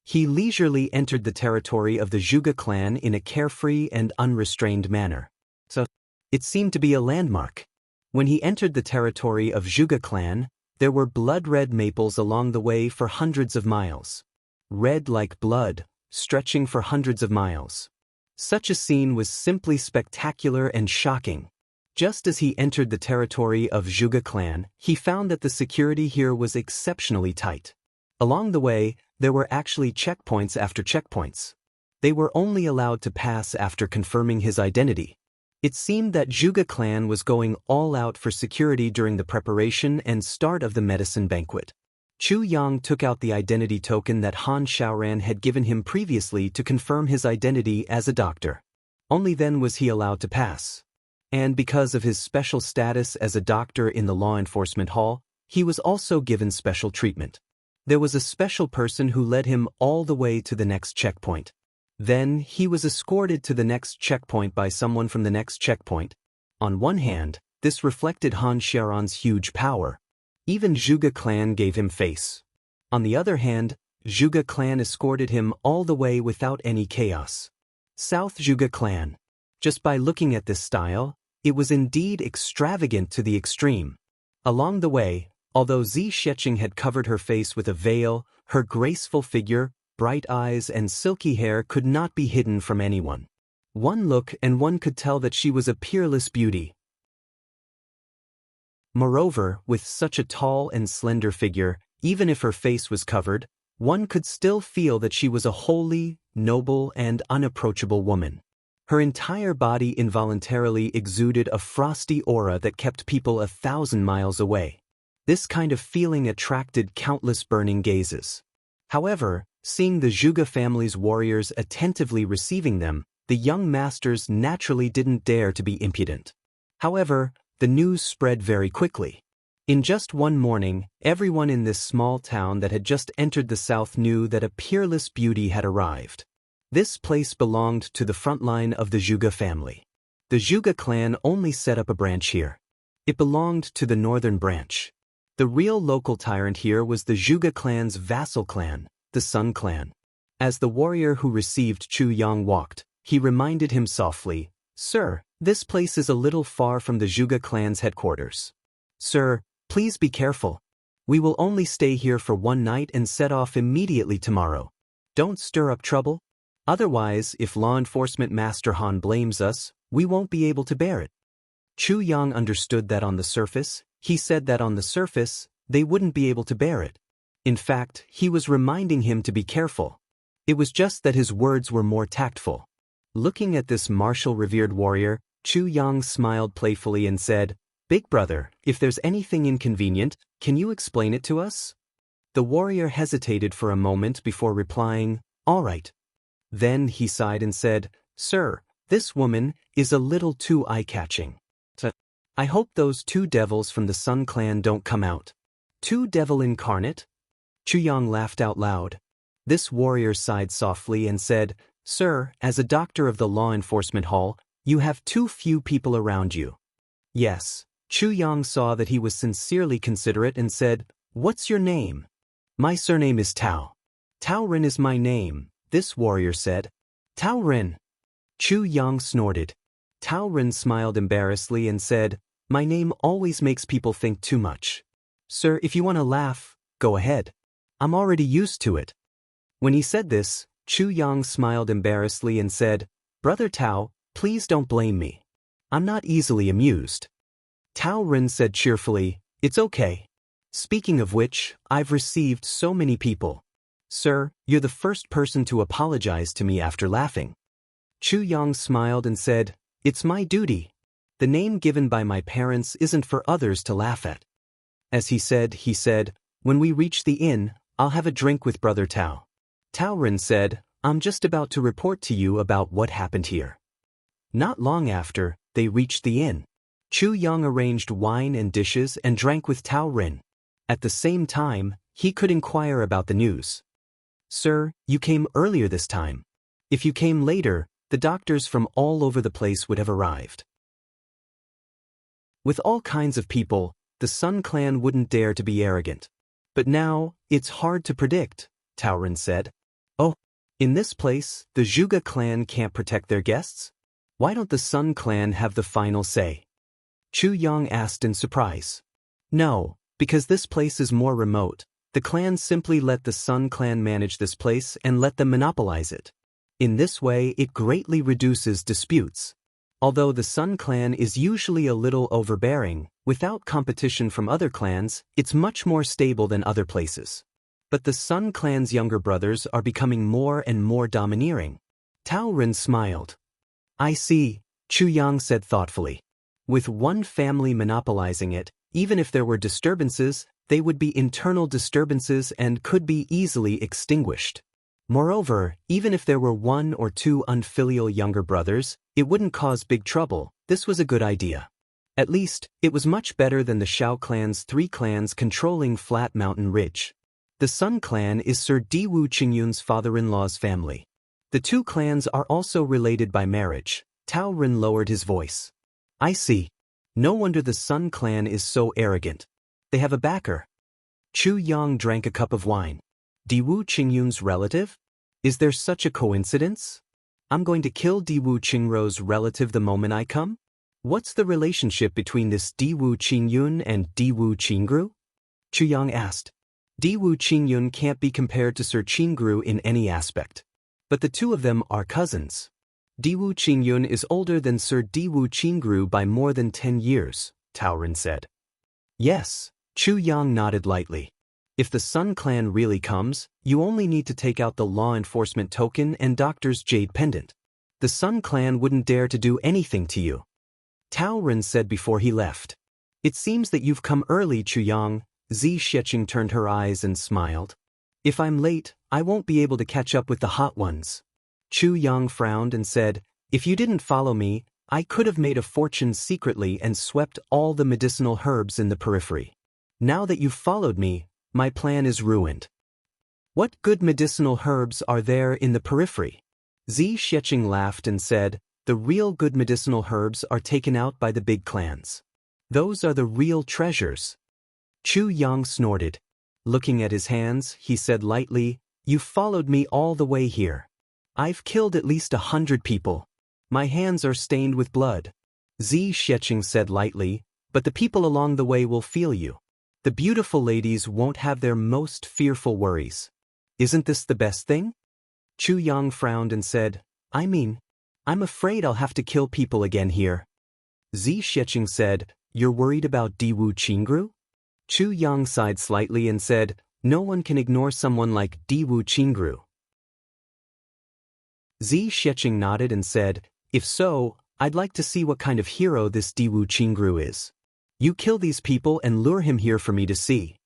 He leisurely entered the territory of the Zhuge clan in a carefree and unrestrained manner. So, it seemed to be a landmark. When he entered the territory of Zhuge clan, there were blood-red maples along the way for hundreds of miles. Red like blood, stretching for hundreds of miles. Such a scene was simply spectacular and shocking. Just as he entered the territory of Zhuge clan, he found that the security here was exceptionally tight. Along the way, there were actually checkpoints after checkpoints. They were only allowed to pass after confirming his identity. It seemed that Zhuge clan was going all out for security during the preparation and start of the medicine banquet. Chu Yang took out the identity token that Han Xiaoran had given him previously to confirm his identity as a doctor. Only then was he allowed to pass. And because of his special status as a doctor in the law enforcement hall, he was also given special treatment. There was a special person who led him all the way to the next checkpoint. Then, he was escorted to the next checkpoint by someone from the next checkpoint. On one hand, this reflected Han Xiaoran's huge power. Even Zhuge clan gave him face. On the other hand, Zhuge clan escorted him all the way without any chaos. South Zhuge clan. Just by looking at this style, it was indeed extravagant to the extreme. Along the way, although Zi Sheqing had covered her face with a veil, her graceful figure, bright eyes and silky hair could not be hidden from anyone. One look and one could tell that she was a peerless beauty. Moreover, with such a tall and slender figure, even if her face was covered, one could still feel that she was a holy, noble and unapproachable woman. Her entire body involuntarily exuded a frosty aura that kept people 1,000 miles away. This kind of feeling attracted countless burning gazes. However, seeing the Zhuge family's warriors attentively receiving them, the young masters naturally didn't dare to be impudent. However, the news spread very quickly. In just one morning, everyone in this small town that had just entered the south knew that a peerless beauty had arrived. This place belonged to the front line of the Zhuge family. The Zhuge clan only set up a branch here. It belonged to the northern branch. The real local tyrant here was the Zhuge clan's vassal clan, the Sun clan. As the warrior who received Chu Yang walked, he reminded him softly, "Sir, this place is a little far from the Zhuge clan's headquarters. Sir, please be careful. We will only stay here for one night and set off immediately tomorrow. Don't stir up trouble. Otherwise, if law enforcement Master Han blames us, we won't be able to bear it." Chu Yang understood that on the surface, he said that on the surface, they wouldn't be able to bear it. In fact, he was reminding him to be careful. It was just that his words were more tactful. Looking at this martial revered warrior, Chu Yang smiled playfully and said, Big brother, if there's anything inconvenient, can you explain it to us? The warrior hesitated for a moment before replying, all right. Then he sighed and said, Sir, this woman is a little too eye-catching. I hope those two devils from the Sun clan don't come out. Two devil incarnate? Chuyang laughed out loud. This warrior sighed softly and said, Sir, as a doctor of the law enforcement hall, you have too few people around you. Yes. Chuyang saw that he was sincerely considerate and said, What's your name? My surname is Tao. Tao Rin is my name, this warrior said. Tao Rin. Chuyang snorted. Tao Rin smiled embarrassedly and said, My name always makes people think too much. Sir, if you want to laugh, go ahead. I'm already used to it. When he said this, Chuyang smiled embarrassedly and said, Brother Tao, please don't blame me. I'm not easily amused. Tao Rin said cheerfully, It's okay. Speaking of which, I've received so many people. Sir, you're the first person to apologize to me after laughing. Chuyang smiled and said, It's my duty. The name given by my parents isn't for others to laugh at. As he said, When we reach the inn, I'll have a drink with Brother Tao. Tao Rin said, I'm just about to report to you about what happened here. Not long after, they reached the inn. Chuyang arranged wine and dishes and drank with Tao Rin. At the same time, he could inquire about the news. Sir, you came earlier this time. If you came later, the doctors from all over the place would have arrived. With all kinds of people, the Sun clan wouldn't dare to be arrogant. But now, it's hard to predict, Tao Rin said. Oh, in this place, the Zhuge clan can't protect their guests? Why don't the Sun clan have the final say? Chuyang asked in surprise. No, because this place is more remote. The clan simply let the Sun clan manage this place and let them monopolize it. In this way, it greatly reduces disputes. Although the Sun clan is usually a little overbearing, without competition from other clans, it's much more stable than other places. But the Sun clan's younger brothers are becoming more and more domineering. Tao Rin smiled. I see, Chuyang said thoughtfully. With one family monopolizing it, even if there were disturbances, they would be internal disturbances and could be easily extinguished. Moreover, even if there were one or two unfilial younger brothers, it wouldn't cause big trouble. This was a good idea. At least, it was much better than the Shao clan's three clans controlling Flat Mountain Ridge. The Sun clan is Sir Diwu Qingyun's father-in-law's family. The two clans are also related by marriage. Tao Rin lowered his voice. I see. No wonder the Sun clan is so arrogant. They have a backer. Chuyang drank a cup of wine. Diwu Qingyun's relative? Is there such a coincidence? I'm going to kill Diwu Qingrou's relative the moment I come? What's the relationship between this Diwu Qingyun and Diwu Qingru? Chuyang asked. Diwu Qingyun can't be compared to Sir Qingru in any aspect. But the two of them are cousins. Diwu Qingyun is older than Sir Diwu Qingru by more than 10 years, Tao Rin said. Yes, Chuyang nodded lightly. If the Sun clan really comes, you only need to take out the law enforcement token and Doctor's Jade pendant. The Sun clan wouldn't dare to do anything to you. Tao Rin said before he left. It seems that you've come early, Chuyang. Zi Sheqing turned her eyes and smiled. If I'm late, I won't be able to catch up with the hot ones. Chuyang frowned and said, If you didn't follow me, I could have made a fortune secretly and swept all the medicinal herbs in the periphery. Now that you've followed me, my plan is ruined. What good medicinal herbs are there in the periphery? Zi Sheqing laughed and said, The real good medicinal herbs are taken out by the big clans. Those are the real treasures. Chuyang snorted. Looking at his hands, he said lightly, You followed me all the way here. I've killed at least 100 people. My hands are stained with blood. Zi Sheqing said lightly, But the people along the way will feel you. The beautiful ladies won't have their most fearful worries. Isn't this the best thing? Chuyang frowned and said, I'm afraid I'll have to kill people again here. Zi Sheqing said, You're worried about Diwu Qingru? Chuyang sighed slightly and said, No one can ignore someone like Diwu Qingru. Zi Sheqing nodded and said, If so, I'd like to see what kind of hero this Diwu Qingru is. You kill these people and lure him here for me to see.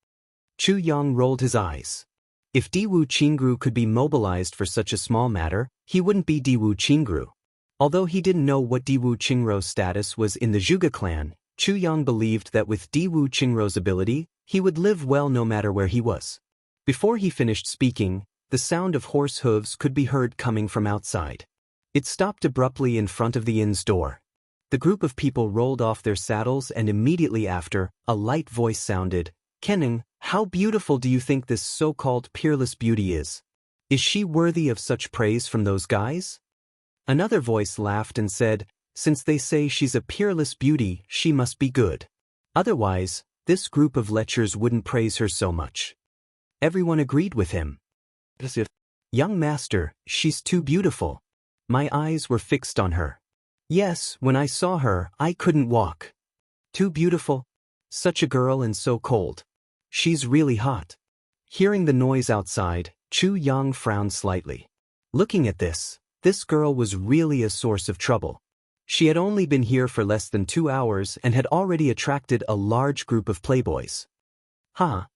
Chu Yang rolled his eyes. If Diwu Qingru could be mobilized for such a small matter, he wouldn't be Diwu Qingru. Although he didn't know what Diwu Qingru's status was in the Zhuge clan, Chu Yang believed that with Diwu Qingru's ability, he would live well no matter where he was. Before he finished speaking, the sound of horse hooves could be heard coming from outside. It stopped abruptly in front of the inn's door. The group of people rolled off their saddles and immediately after, a light voice sounded, "Kenning, how beautiful do you think this so-called peerless beauty is? Is she worthy of such praise from those guys?" Another voice laughed and said, "Since they say she's a peerless beauty, she must be good. Otherwise, this group of lechers wouldn't praise her so much." Everyone agreed with him. "Young master, she's too beautiful. My eyes were fixed on her. Yes, when I saw her, I couldn't walk. Too beautiful? Such a girl and so cold. She's really hot." Hearing the noise outside, Chu Yang frowned slightly. Looking at this girl was really a source of trouble. She had only been here for less than 2 hours and had already attracted a large group of playboys.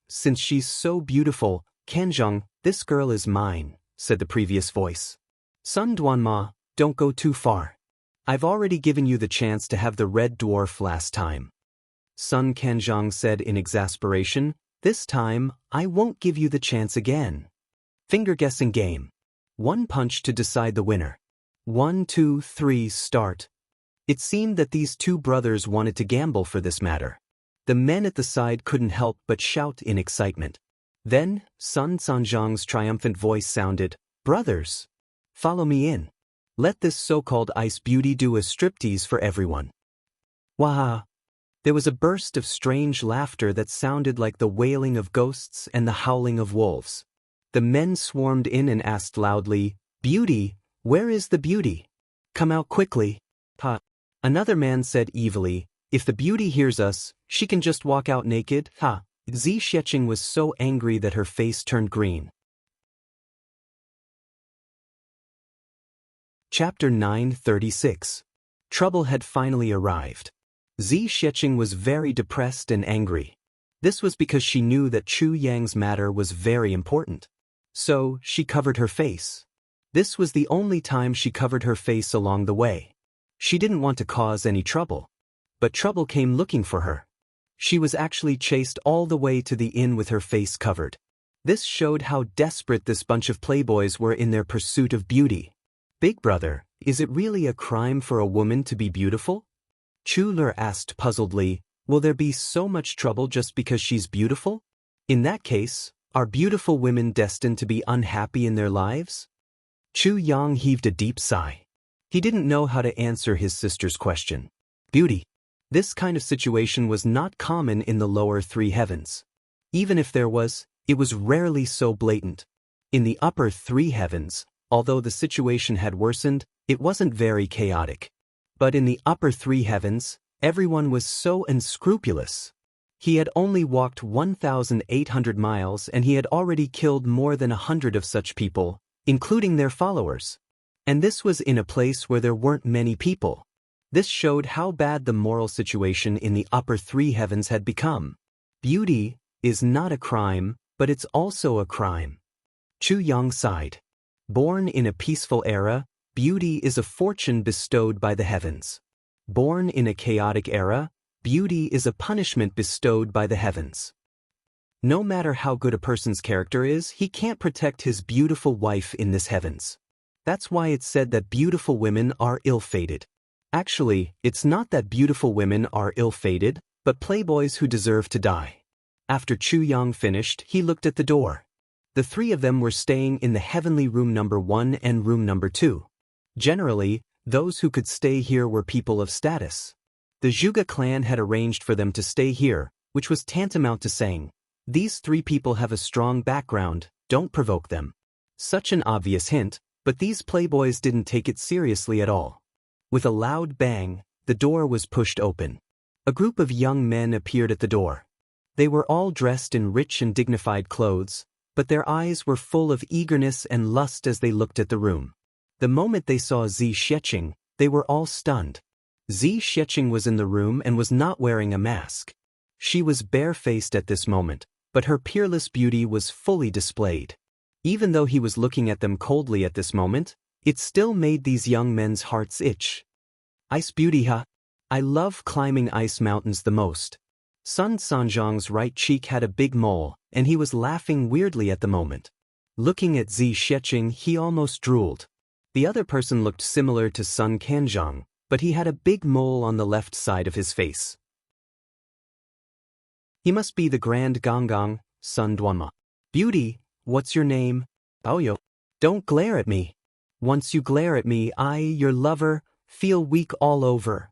Since she's so beautiful, Kanzhong, this girl is mine," said the previous voice. "Sun Duanma, don't go too far. I've already given you the chance to have the red dwarf last time." Sun Kanzhong said in exasperation, "This time, I won't give you the chance again. Finger-guessing game. 1 punch to decide the winner. 1, 2, 3, start." It seemed that these two brothers wanted to gamble for this matter. The men at the side couldn't help but shout in excitement. Then, Sun Sanzhang's triumphant voice sounded, "Brothers, follow me in. Let this so-called ice beauty do a striptease for everyone." Wah! There was a burst of strange laughter that sounded like the wailing of ghosts and the howling of wolves. The men swarmed in and asked loudly, "Beauty, where is the beauty? Come out quickly." Another man said evilly, "If the beauty hears us, she can just walk out naked." Zi Xiecheng was so angry that her face turned green. Chapter 936. Trouble had finally arrived. Zi Xiecheng was very depressed and angry. This was because she knew that Chu Yang's matter was very important. So, she covered her face. This was the only time she covered her face along the way. She didn't want to cause any trouble. But trouble came looking for her. She was actually chased all the way to the inn with her face covered. This showed how desperate this bunch of playboys were in their pursuit of beauty. "Big brother, is it really a crime for a woman to be beautiful?" Chu Le asked puzzledly, "Will there be so much trouble just because she's beautiful? In that case, are beautiful women destined to be unhappy in their lives?" Chu Yang heaved a deep sigh. He didn't know how to answer his sister's question. Beauty. This kind of situation was not common in the lower 3 heavens. Even if there was, it was rarely so blatant. In the upper 3 heavens, although the situation had worsened, it wasn't very chaotic. But in the upper 3 heavens, everyone was so unscrupulous. He had only walked 1,800 miles and he had already killed more than 100 of such people, including their followers. And this was in a place where there weren't many people. This showed how bad the moral situation in the upper 3 heavens had become. Beauty is not a crime, but it's also a crime. Chu Yang sighed. Born in a peaceful era, beauty is a fortune bestowed by the heavens. Born in a chaotic era, beauty is a punishment bestowed by the heavens. No matter how good a person's character is, he can't protect his beautiful wife in this heavens. That's why it's said that beautiful women are ill-fated. Actually, it's not that beautiful women are ill-fated, but playboys who deserve to die. After Chu Yang finished, he looked at the door. The 3 of them were staying in the heavenly room number 1 and room number 2. Generally, those who could stay here were people of status. The Zhuge clan had arranged for them to stay here, which was tantamount to saying, "These 3 people have a strong background, don't provoke them." Such an obvious hint, but these playboys didn't take it seriously at all. With a loud bang, the door was pushed open. A group of young men appeared at the door. They were all dressed in rich and dignified clothes, but their eyes were full of eagerness and lust as they looked at the room. The moment they saw Zi Xiecheng, they were all stunned. Zi Sheqing was in the room and was not wearing a mask. She was barefaced at this moment, but her peerless beauty was fully displayed. Even though he was looking at them coldly at this moment, it still made these young men's hearts itch. Ice beauty, huh? I love climbing ice mountains the most. Sun Sanzhong's right cheek had a big mole, and he was laughing weirdly at the moment. Looking at Zi Sheqing, he almost drooled. The other person looked similar to Sun Canzhong, but he had a big mole on the left side of his face. He must be the Grand Gonggong, Sun Duanma. Beauty, what's your name? Baoyo. Don't glare at me. Once you glare at me, I, your lover, feel weak all over.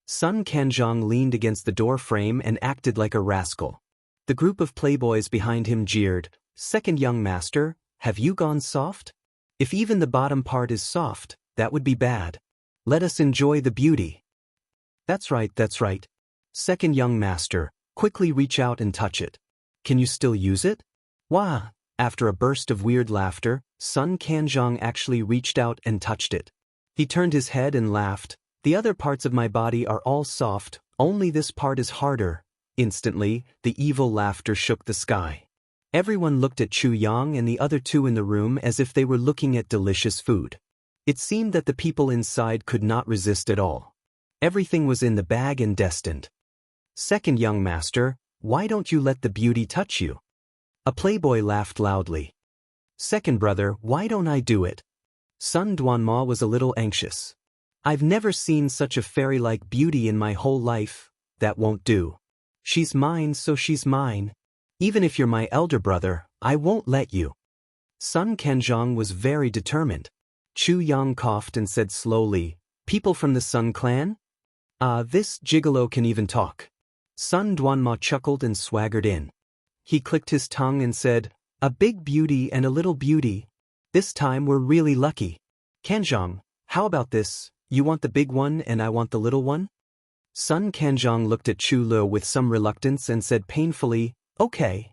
Sun Canzhong leaned against the door frame and acted like a rascal. The group of playboys behind him jeered, "Second young master, have you gone soft? If even the bottom part is soft, that would be bad. Let us enjoy the beauty." That's right, that's right. Second young master, quickly reach out and touch it. Can you still use it? Wah! After a burst of weird laughter, Sun Canzhong actually reached out and touched it. He turned his head and laughed. The other parts of my body are all soft, only this part is harder. Instantly, the evil laughter shook the sky. Everyone looked at Chu Yang and the other two in the room as if they were looking at delicious food. It seemed that the people inside could not resist at all. Everything was in the bag and destined. Second young master, why don't you let the beauty touch you? A playboy laughed loudly. Second brother, why don't I do it? Sun Duanma was a little anxious. I've never seen such a fairy-like beauty in my whole life. That won't do. She's mine, so she's mine. Even if you're my elder brother, I won't let you. Sun Canzhong was very determined. Chu Yang coughed and said slowly, "People from the Sun clan? This gigolo can even talk." Sun Duanma chuckled and swaggered in. He clicked his tongue and said, "A big beauty and a little beauty. This time we're really lucky. Canzhong, how about this? You want the big one and I want the little one?" Sun Canzhong looked at Chu Lu with some reluctance and said painfully, "Okay."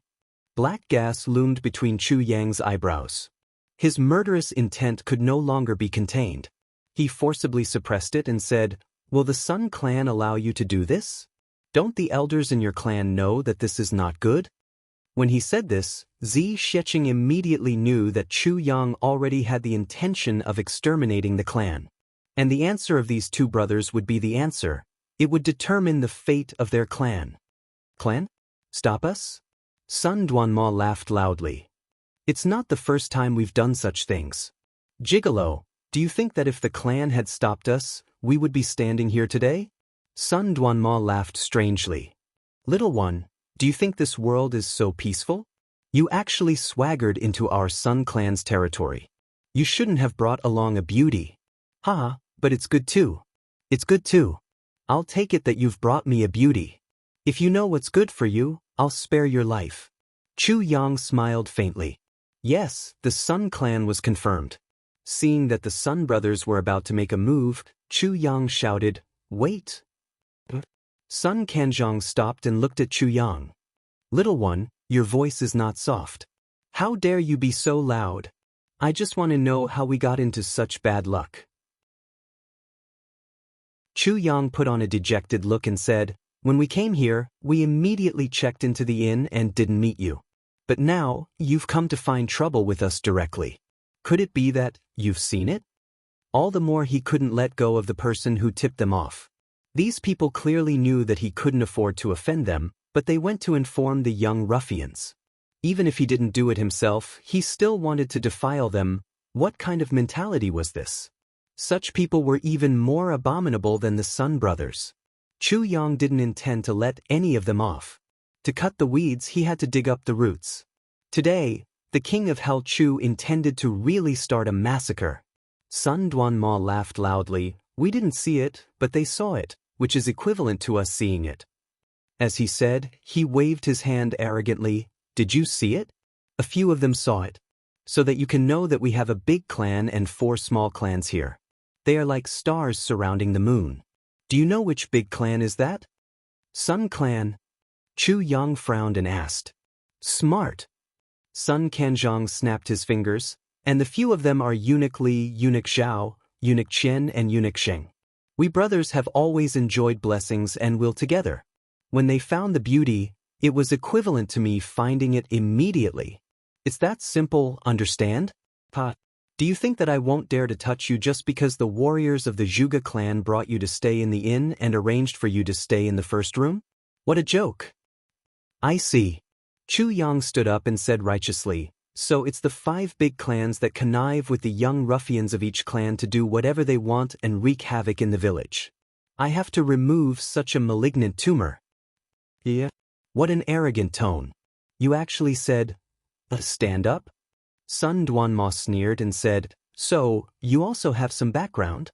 Black gas loomed between Chu Yang's eyebrows. His murderous intent could no longer be contained. He forcibly suppressed it and said, "Will the Sun clan allow you to do this? Don't the elders in your clan know that this is not good?" When he said this, Zi Sheqing immediately knew that Chu Yang already had the intention of exterminating the clan. And the answer of these two brothers would be the answer. It would determine the fate of their clan. Clan? Stop us? Sun Duanma laughed loudly. It's not the first time we've done such things. Gigolo, do you think that if the clan had stopped us, we would be standing here today? Sun Duanma laughed strangely. Little one, do you think this world is so peaceful? You actually swaggered into our Sun clan's territory. You shouldn't have brought along a beauty. Ha, but it's good too. It's good too. I'll take it that you've brought me a beauty. If you know what's good for you, I'll spare your life. Chu Yang smiled faintly. Yes, the Sun clan was confirmed. Seeing that the Sun brothers were about to make a move, Chu Yang shouted, "Wait!" Sun Canzhong stopped and looked at Chu Yang. Little one, your voice is not soft. How dare you be so loud? I just want to know how we got into such bad luck. Chu Yang put on a dejected look and said, "When we came here, we immediately checked into the inn and didn't meet you. But now, you've come to find trouble with us directly. Could it be that you've seen it?" All the more he couldn't let go of the person who tipped them off. These people clearly knew that he couldn't afford to offend them, but they went to inform the young ruffians. Even if he didn't do it himself, he still wanted to defile them. What kind of mentality was this? Such people were even more abominable than the Sun brothers. Chu Yang didn't intend to let any of them off. To cut the weeds, he had to dig up the roots. Today, the king of Hell Chu intended to really start a massacre. Sun Duanma laughed loudly. We didn't see it, but they saw it, which is equivalent to us seeing it. As he said, he waved his hand arrogantly. Did you see it? A few of them saw it. So that you can know that we have a big clan and 4 small clans here. They are like stars surrounding the moon. Do you know which big clan is that? Sun clan. Chu Yang frowned and asked. Smart. Sun Canzhong snapped his fingers, and the few of them are Eunuch Li, Eunuch Zhao, Eunuch Chen and Eunuch Sheng. We brothers have always enjoyed blessings and will together. When they found the beauty, it was equivalent to me finding it immediately. It's that simple, understand? Pa, do you think that I won't dare to touch you just because the warriors of the Zhuge clan brought you to stay in the inn and arranged for you to stay in the first room? What a joke. I see. Chu Yang stood up and said righteously, so it's the 5 big clans that connive with the young ruffians of each clan to do whatever they want and wreak havoc in the village. I have to remove such a malignant tumor. Yeah. What an arrogant tone. You actually said, stand up? Sun Duanma sneered and said, so, you also have some background?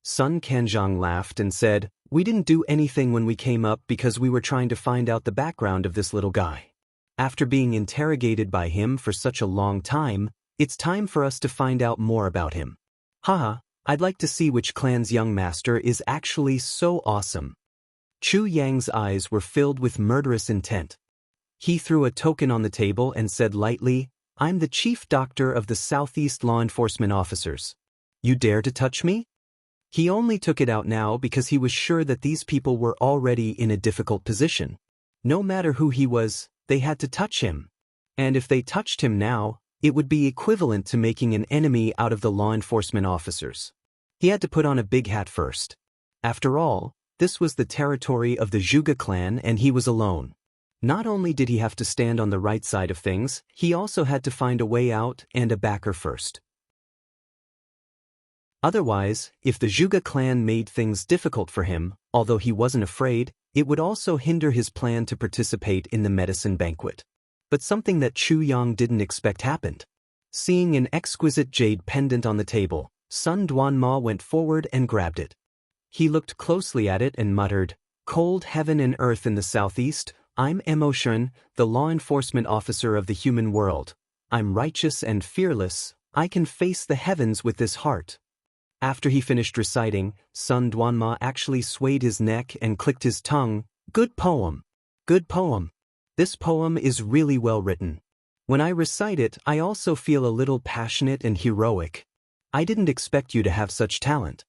Sun Canzhong laughed and said, we didn't do anything when we came up because we were trying to find out the background of this little guy. After being interrogated by him for such a long time, it's time for us to find out more about him. Haha, I'd like to see which clan's young master is actually so awesome. Chu Yang's eyes were filled with murderous intent. He threw a token on the table and said lightly, I'm the chief doctor of the Southeast Law Enforcement Officers. You dare to touch me? He only took it out now because he was sure that these people were already in a difficult position. No matter who he was, they had to touch him. And if they touched him now, it would be equivalent to making an enemy out of the law enforcement officers. He had to put on a big hat first. After all, this was the territory of the Zhuge clan and he was alone. Not only did he have to stand on the right side of things, he also had to find a way out and a backer first. Otherwise, if the Zhuge clan made things difficult for him, although he wasn't afraid, it would also hinder his plan to participate in the medicine banquet. But something that Chu Yang didn't expect happened. Seeing an exquisite jade pendant on the table, Sun Duanma went forward and grabbed it. He looked closely at it and muttered, Cold heaven and earth in the southeast, I'm Emotion, the law enforcement officer of the human world. I'm righteous and fearless, I can face the heavens with this heart. After he finished reciting, Sun Duanma actually swayed his neck and clicked his tongue. Good poem. Good poem. This poem is really well written. When I recite it, I also feel a little passionate and heroic. I didn't expect you to have such talent.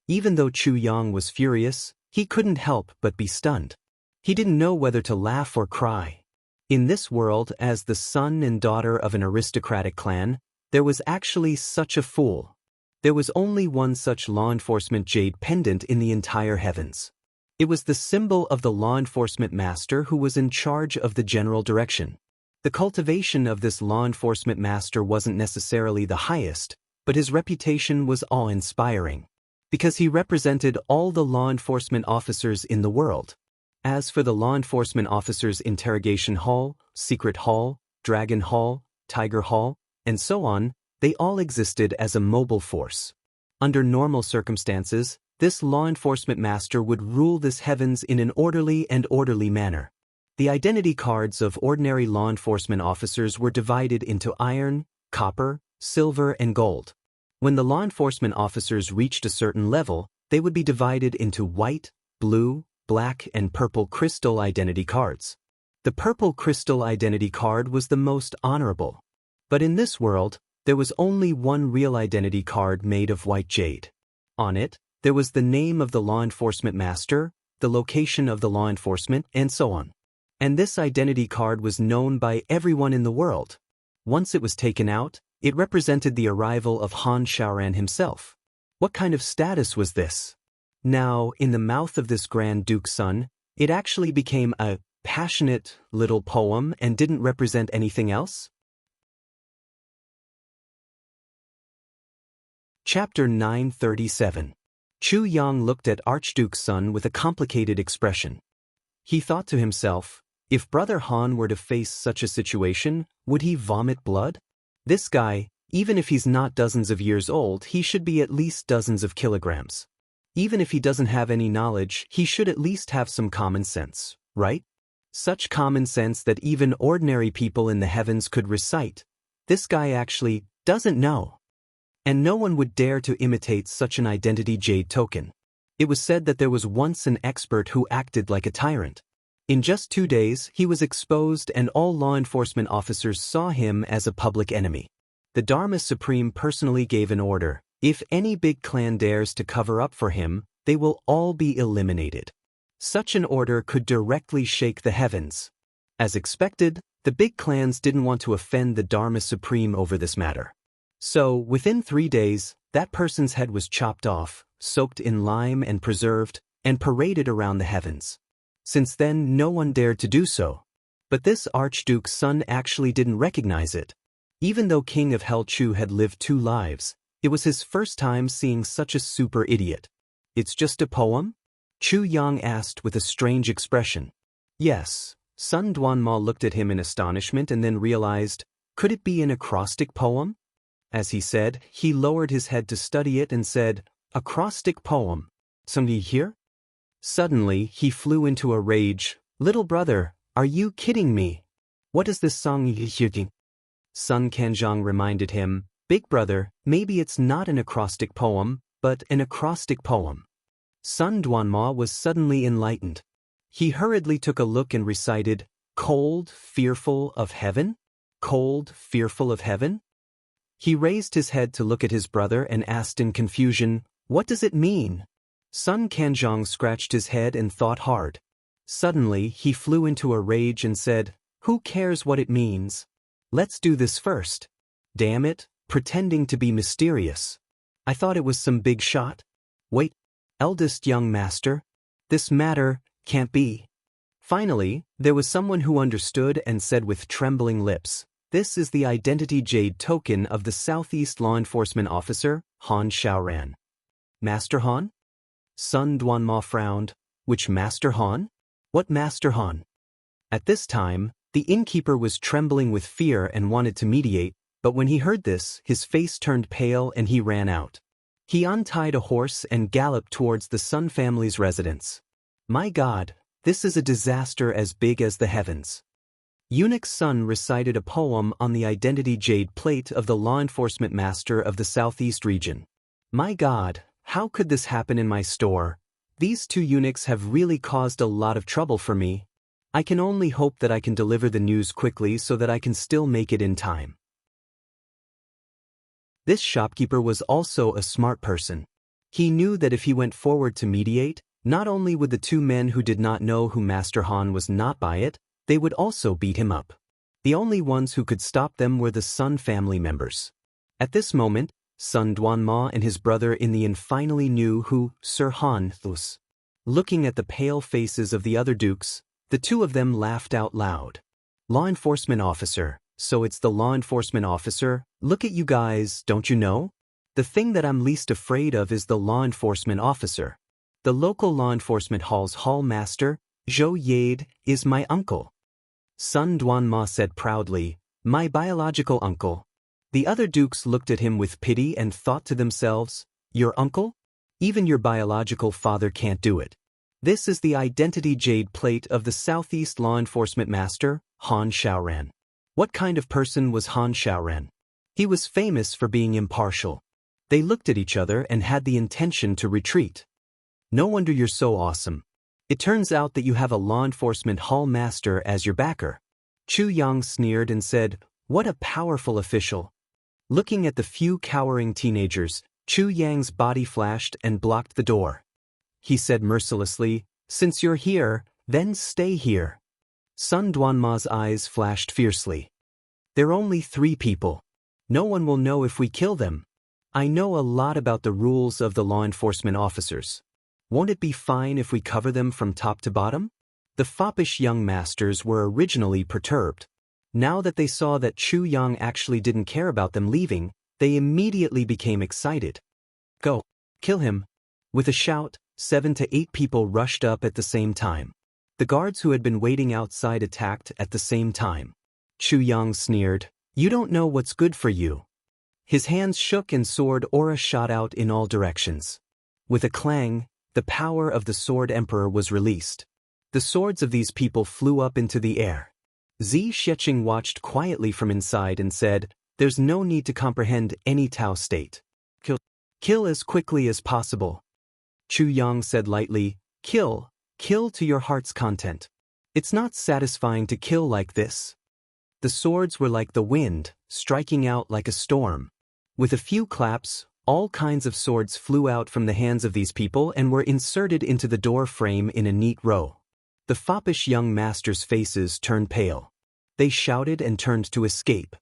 Even though Chu Yang was furious, he couldn't help but be stunned. He didn't know whether to laugh or cry. In this world, as the son and daughter of an aristocratic clan, there was actually such a fool. There was only one such law enforcement jade pendant in the entire heavens. It was the symbol of the law enforcement master who was in charge of the general direction. The cultivation of this law enforcement master wasn't necessarily the highest, but his reputation was awe-inspiring, because he represented all the law enforcement officers in the world. As for the law enforcement officers' interrogation hall, secret hall, dragon hall, tiger hall, and so on, they all existed as a mobile force. Under normal circumstances, this law enforcement master would rule this heavens in an orderly manner. The identity cards of ordinary law enforcement officers were divided into iron, copper, silver, and gold. When the law enforcement officers reached a certain level, they would be divided into white, blue, black, and purple crystal identity cards. The purple crystal identity card was the most honorable. But in this world, there was only one real identity card made of white jade. On it, there was the name of the law enforcement master, the location of the law enforcement, and so on. And this identity card was known by everyone in the world. Once it was taken out, it represented the arrival of Han Shaoran himself. What kind of status was this? Now, in the mouth of this Grand Duke's son, it actually became a passionate little poem and didn't represent anything else? Chapter 937. Chu Yang looked at Archduke's son with a complicated expression. He thought to himself, if Brother Han were to face such a situation, would he vomit blood? This guy, even if he's not dozens of years old, he should be at least dozens of kilograms. Even if he doesn't have any knowledge, he should at least have some common sense, right? Such common sense that even ordinary people in the heavens could recite. This guy actually doesn't know. And no one would dare to imitate such an identity jade token. It was said that there was once an expert who acted like a tyrant. In just 2 days, he was exposed and all law enforcement officers saw him as a public enemy. The Dharma Supreme personally gave an order. If any big clan dares to cover up for him, they will all be eliminated. Such an order could directly shake the heavens. As expected, the big clans didn't want to offend the Dharma Supreme over this matter. So, within 3 days, that person's head was chopped off, soaked in lime and preserved, and paraded around the heavens. Since then, no one dared to do so. But this Archduke's son actually didn't recognize it. Even though King of Hell Chu had lived 2 lives, it was his first time seeing such a super idiot. It's just a poem? Chu Yang asked with a strange expression. Yes. Sun Duanma looked at him in astonishment and then realized, could it be an acrostic poem? As he said, he lowered his head to study it and said, acrostic poem. Somebody here? Suddenly, he flew into a rage. Little brother, are you kidding me? What is this song you're hearing? Sun Kanzhong reminded him, big brother, maybe it's not an acrostic poem, but an acrostic poem. Sun Duanma was suddenly enlightened. He hurriedly took a look and recited, cold, fearful of heaven? Cold, fearful of heaven? He raised his head to look at his brother and asked in confusion, what does it mean? Sun Kanzhong scratched his head and thought hard. Suddenly, he flew into a rage and said, who cares what it means? Let's do this first. Damn it, pretending to be mysterious. I thought it was some big shot. Wait, eldest young master, this matter can't be. Finally, there was someone who understood and said with trembling lips, this is the identity jade token of the Southeast Law Enforcement Officer, Han Xiaoran. Master Han? Sun Duanma frowned. Which Master Han? What Master Han? At this time, the innkeeper was trembling with fear and wanted to mediate, but when he heard this, his face turned pale and he ran out. He untied a horse and galloped towards the Sun family's residence. My God, this is a disaster as big as the heavens. Eunuch's son recited a poem on the identity jade plate of the law enforcement master of the Southeast region. My God, how could this happen in my store? These 2 eunuchs have really caused a lot of trouble for me. I can only hope that I can deliver the news quickly so that I can still make it in time. This shopkeeper was also a smart person. He knew that if he went forward to mediate, not only would the 2 men who did not know who Master Han was not by it, they would also beat him up. The only ones who could stop them were the Sun family members. At this moment, Sun Duanma and his brother in the inn finally knew who Sir Han was. Looking at the pale faces of the other dukes, the 2 of them laughed out loud. Law enforcement officer, so it's the law enforcement officer, look at you guys, don't you know? The thing that I'm least afraid of is the law enforcement officer. The local law enforcement hall's hall master, Zhou Yade, is my uncle. Sun Duanma said proudly, my biological uncle. The other dukes looked at him with pity and thought to themselves, your uncle? Even your biological father can't do it. This is the identity jade plate of the Southeast Law Enforcement Master, Han Xiaoran. What kind of person was Han Xiaoran? He was famous for being impartial. They looked at each other and had the intention to retreat. No wonder you're so awesome. It turns out that you have a law enforcement hall master as your backer. Chu Yang sneered and said, what a powerful official. Looking at the few cowering teenagers, Chu Yang's body flashed and blocked the door. He said mercilessly, since you're here, then stay here. Sun Duanma's eyes flashed fiercely. They're only 3 people. No one will know if we kill them. I know a lot about the rules of the law enforcement officers. Won't it be fine if we cover them from top to bottom? The foppish young masters were originally perturbed. Now that they saw that Chu Yang actually didn't care about them leaving, they immediately became excited. Go! Kill him! With a shout, 7 to 8 people rushed up at the same time. The guards who had been waiting outside attacked at the same time. Chu Yang sneered, you don't know what's good for you. His hands shook and sword aura shot out in all directions. With a clang, the power of the Sword Emperor was released. The swords of these people flew up into the air. Zi Sheqing watched quietly from inside and said, there's no need to comprehend any Tao state. Kill as quickly as possible. Chu Yang said lightly, kill to your heart's content. It's not satisfying to kill like this. The swords were like the wind, striking out like a storm. With a few claps, All kinds of swords flew out from the hands of these people and were inserted into the door frame in a neat row. The foppish young masters' faces turned pale. They shouted and turned to escape.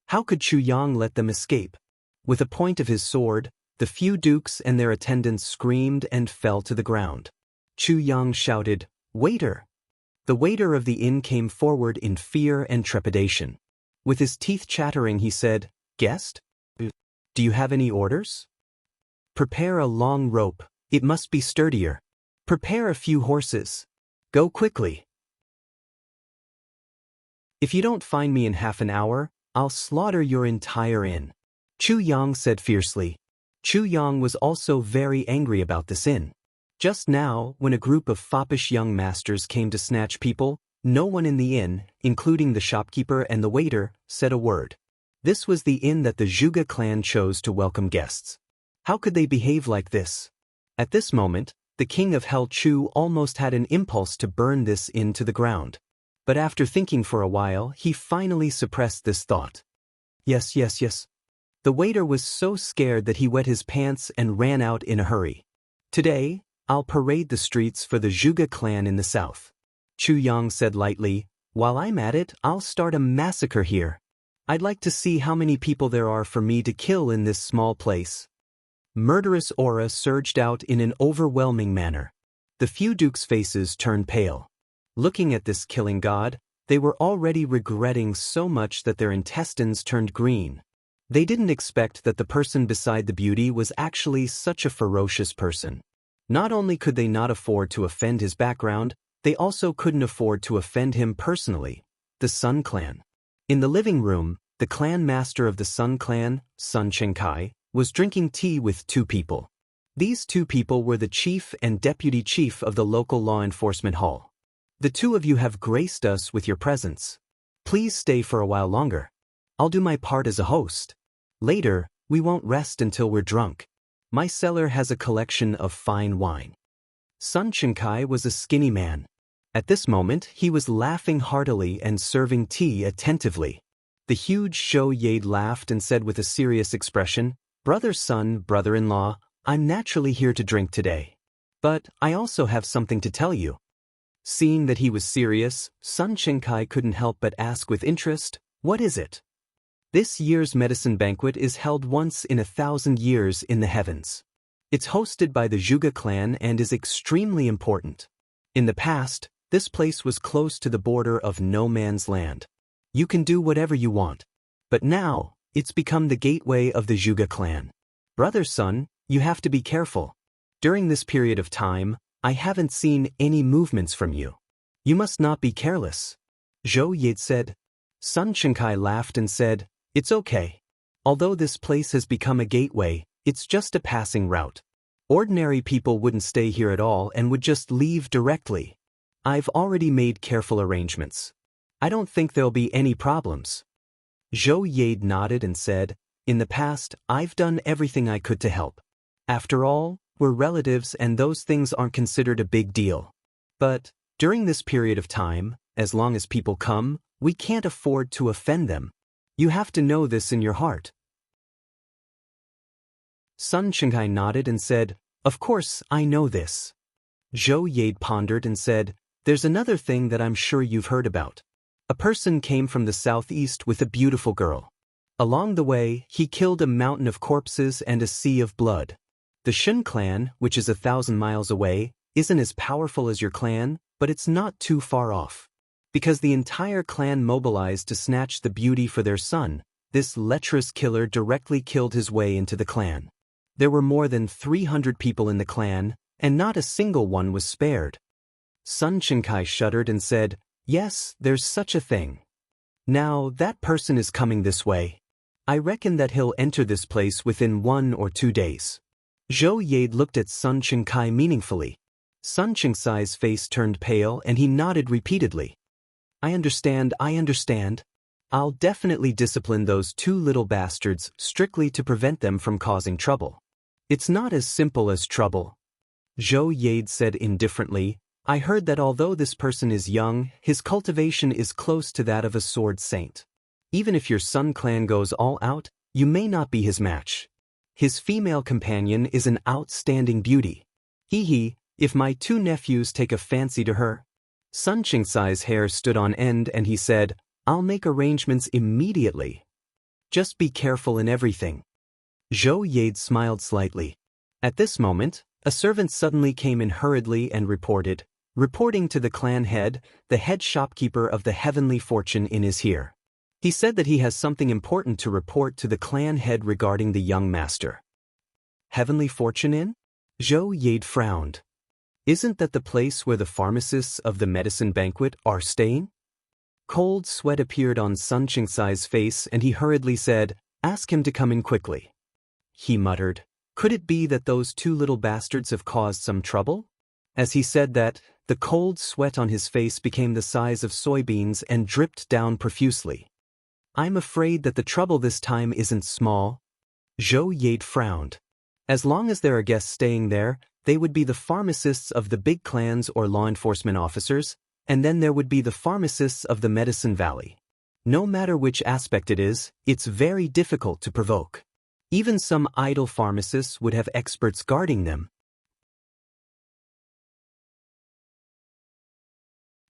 How could Chu Yang let them escape? With a point of his sword, the few dukes and their attendants screamed and fell to the ground. Chu Yang shouted, "Waiter!" The waiter of the inn came forward in fear and trepidation. With his teeth chattering, he said, "Guest? Do you have any orders? Prepare a long rope, it must be sturdier. Prepare a few horses. Go quickly. If you don't find me in half an hour, I'll slaughter your entire inn." Chu Yang said fiercely. Chu Yang was also very angry about this inn. Just now, when a group of foppish young masters came to snatch people, no one in the inn, including the shopkeeper and the waiter, said a word. This was the inn that the Zhuge clan chose to welcome guests. How could they behave like this? At this moment, the king of Hell Chu almost had an impulse to burn this inn to the ground. But after thinking for a while, he finally suppressed this thought. Yes. The waiter was so scared that he wet his pants and ran out in a hurry. Today, I'll parade the streets for the Zhuge clan in the south. Chu Yang said lightly, "While I'm at it, I'll start a massacre here. I'd like to see how many people there are for me to kill in this small place." Murderous aura surged out in an overwhelming manner. The few dukes' faces turned pale. Looking at this killing god, they were already regretting so much that their intestines turned green. They didn't expect that the person beside the beauty was actually such a ferocious person. Not only could they not afford to offend his background, they also couldn't afford to offend him personally, the Sun clan. In the living room, the clan master of the Sun clan, Sun Chengkai, was drinking tea with two people. These two people were the chief and deputy chief of the local law enforcement hall. "The two of you have graced us with your presence. Please stay for a while longer. I'll do my part as a host. Later, we won't rest until we're drunk. My cellar has a collection of fine wine." Sun Chengkai was a skinny man. At this moment, he was laughing heartily and serving tea attentively. The huge Zhou Yade laughed and said with a serious expression, "Brother Sun, brother-in-law, I'm naturally here to drink today. But I also have something to tell you." Seeing that he was serious, Sun Chengkai couldn't help but ask with interest, "What is it?" "This year's medicine banquet is held once in 1,000 years in the heavens. It's hosted by the Zhuge clan and is extremely important. In the past, this place was close to the border of no man's land. You can do whatever you want. But now, it's become the gateway of the Zhuge clan. Brother Sun, you have to be careful. During this period of time, I haven't seen any movements from you. You must not be careless." Zhou Yade said. Sun Chengkai laughed and said, "It's okay. Although this place has become a gateway, it's just a passing route. Ordinary people wouldn't stay here at all and would just leave directly. I've already made careful arrangements. I don't think there'll be any problems." Zhou Yade nodded and said, "In the past, I've done everything I could to help. After all, we're relatives and those things aren't considered a big deal. But, during this period of time, as long as people come, we can't afford to offend them. You have to know this in your heart." Sun Chengkai nodded and said, "Of course, I know this." Zhou Yade pondered and said, "There's another thing that I'm sure you've heard about. A person came from the southeast with a beautiful girl. Along the way, he killed a mountain of corpses and a sea of blood. The Shun clan, which is 1,000 miles away, isn't as powerful as your clan, but it's not too far off. Because the entire clan mobilized to snatch the beauty for their son, this lecherous killer directly killed his way into the clan. There were more than 300 people in the clan, and not a single one was spared." Sun Chengkai shuddered and said, "Yes, there's such a thing. Now, that person is coming this way. I reckon that he'll enter this place within 1 or 2 days." Zhou Yade looked at Sun Chengkai meaningfully. Sun Chengkai's face turned pale and he nodded repeatedly. I understand. I'll definitely discipline those 2 little bastards strictly to prevent them from causing trouble." "It's not as simple as trouble," Zhou Yade said indifferently. "I heard that although this person is young, his cultivation is close to that of a sword saint. Even if your Sun clan goes all out, you may not be his match. His female companion is an outstanding beauty. Hee, if my two nephews take a fancy to her. Sun Qingsai's hair stood on end and he said, I'll make arrangements immediately. Just be careful in everything. Zhou Yade smiled slightly. At this moment, a servant suddenly came in hurriedly and reporting to the clan head, the head shopkeeper of the Heavenly Fortune Inn is here. He said that he has something important to report to the clan head regarding the young master. Heavenly Fortune Inn? Zhou Yade frowned. Isn't that the place where the pharmacists of the medicine banquet are staying? Cold sweat appeared on Sun Qingsai's face and he hurriedly said, Ask him to come in quickly. He muttered, Could it be that those two little bastards have caused some trouble? As he said that, the cold sweat on his face became the size of soybeans and dripped down profusely. I'm afraid that the trouble this time isn't small. Zhou Yade frowned. As long as there are guests staying there, they would be the pharmacists of the big clans or law enforcement officers, and then there would be the pharmacists of the Medicine Valley. No matter which aspect it is, it's very difficult to provoke. Even some idle pharmacists would have experts guarding them.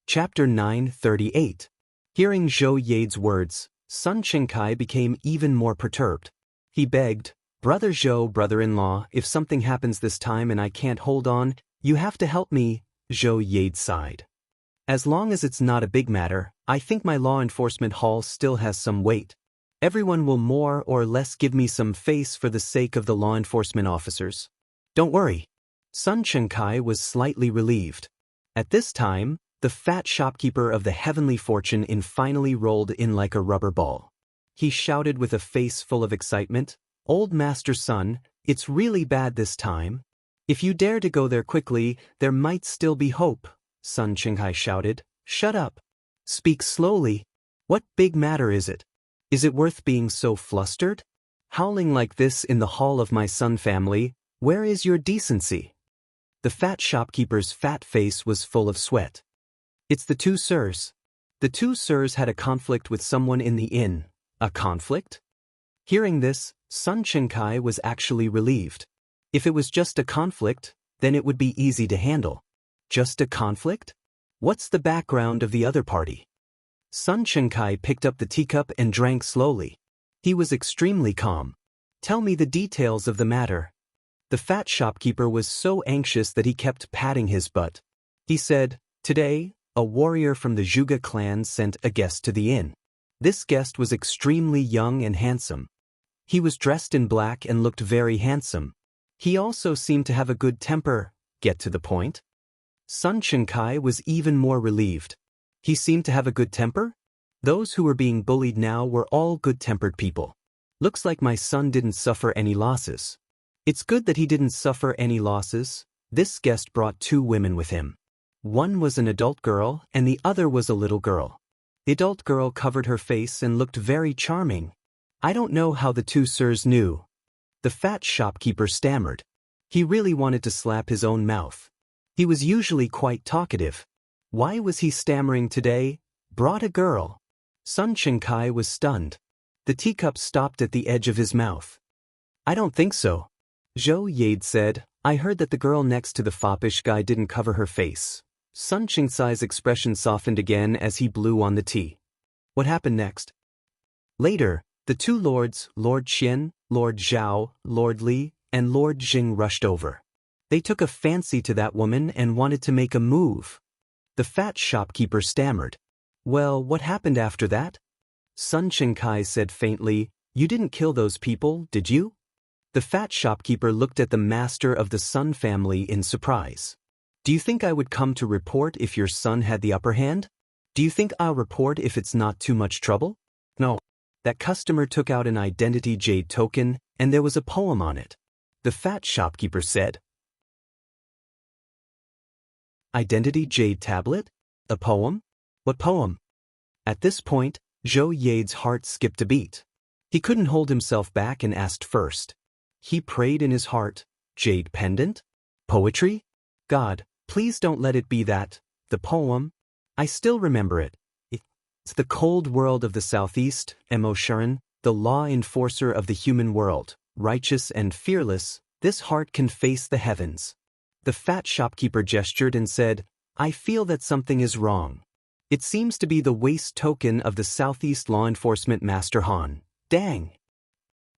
Chapter 938. Hearing Zhou Yade's words, Sun Qingsai became even more perturbed. He begged, Brother Zhou, brother-in-law, if something happens this time and I can't hold on, you have to help me. Zhou Yade sighed. As long as it's not a big matter, I think my law enforcement haul still has some weight. Everyone will more or less give me some face for the sake of the law enforcement officers. Don't worry. Sun Qingsai was slightly relieved. At this time, the fat shopkeeper of the Heavenly Fortune Inn finally rolled in like a rubber ball. He shouted with a face full of excitement, Old Master Sun, it's really bad this time. If you dare to go there quickly, there might still be hope. Sun Qingsai shouted, Shut up. Speak slowly. What big matter is it? Is it worth being so flustered? Howling like this in the hall of my Sun family, where is your decency? The fat shopkeeper's fat face was full of sweat. It's the two sirs. The two sirs had a conflict with someone in the inn. A conflict? Hearing this, Sun Qingsai was actually relieved. If it was just a conflict, then it would be easy to handle. Just a conflict? What's the background of the other party? Sun Qingsai picked up the teacup and drank slowly. He was extremely calm. Tell me the details of the matter. The fat shopkeeper was so anxious that he kept patting his butt. He said, Today, a warrior from the Zhuge clan sent a guest to the inn. This guest was extremely young and handsome. He was dressed in black and looked very handsome. He also seemed to have a good temper. Get to the point. Sun Qingsai was even more relieved. He seemed to have a good temper? Those who were being bullied now were all good-tempered people. Looks like my son didn't suffer any losses. It's good that he didn't suffer any losses. This guest brought two women with him. One was an adult girl and the other was a little girl. The adult girl covered her face and looked very charming. I don't know how the two sirs knew. The fat shopkeeper stammered. He really wanted to slap his own mouth. He was usually quite talkative. Why was he stammering today? Brought a girl. Sun Qingsai was stunned. The teacup stopped at the edge of his mouth. I don't think so. Zhou Yade said, I heard that the girl next to the foppish guy didn't cover her face. Sun Qingsai's expression softened again as he blew on the tea. What happened next? Later, the two lords, Lord Qian, Lord Zhao, Lord Li, and Lord Jing rushed over. They took a fancy to that woman and wanted to make a move. The fat shopkeeper stammered. Well, what happened after that? Sun Qingsai said faintly, You didn't kill those people, did you? The fat shopkeeper looked at the master of the Sun family in surprise. Do you think I would come to report if your son had the upper hand? Do you think I'll report if it's not too much trouble? No. That customer took out an identity jade token, and there was a poem on it. The fat shopkeeper said. Identity jade tablet? A poem? What poem? At this point, Zhou Yade's heart skipped a beat. He couldn't hold himself back and asked first. He prayed in his heart, Jade pendant? Poetry? God, please don't let it be that. The poem? I still remember it. It's the cold world of the southeast, Emo Shuren, the law enforcer of the human world. righteous and fearless, this heart can face the heavens. The fat shopkeeper gestured and said, I feel that something is wrong. It seems to be the waist token of the Southeast Law Enforcement Master Han. Dang.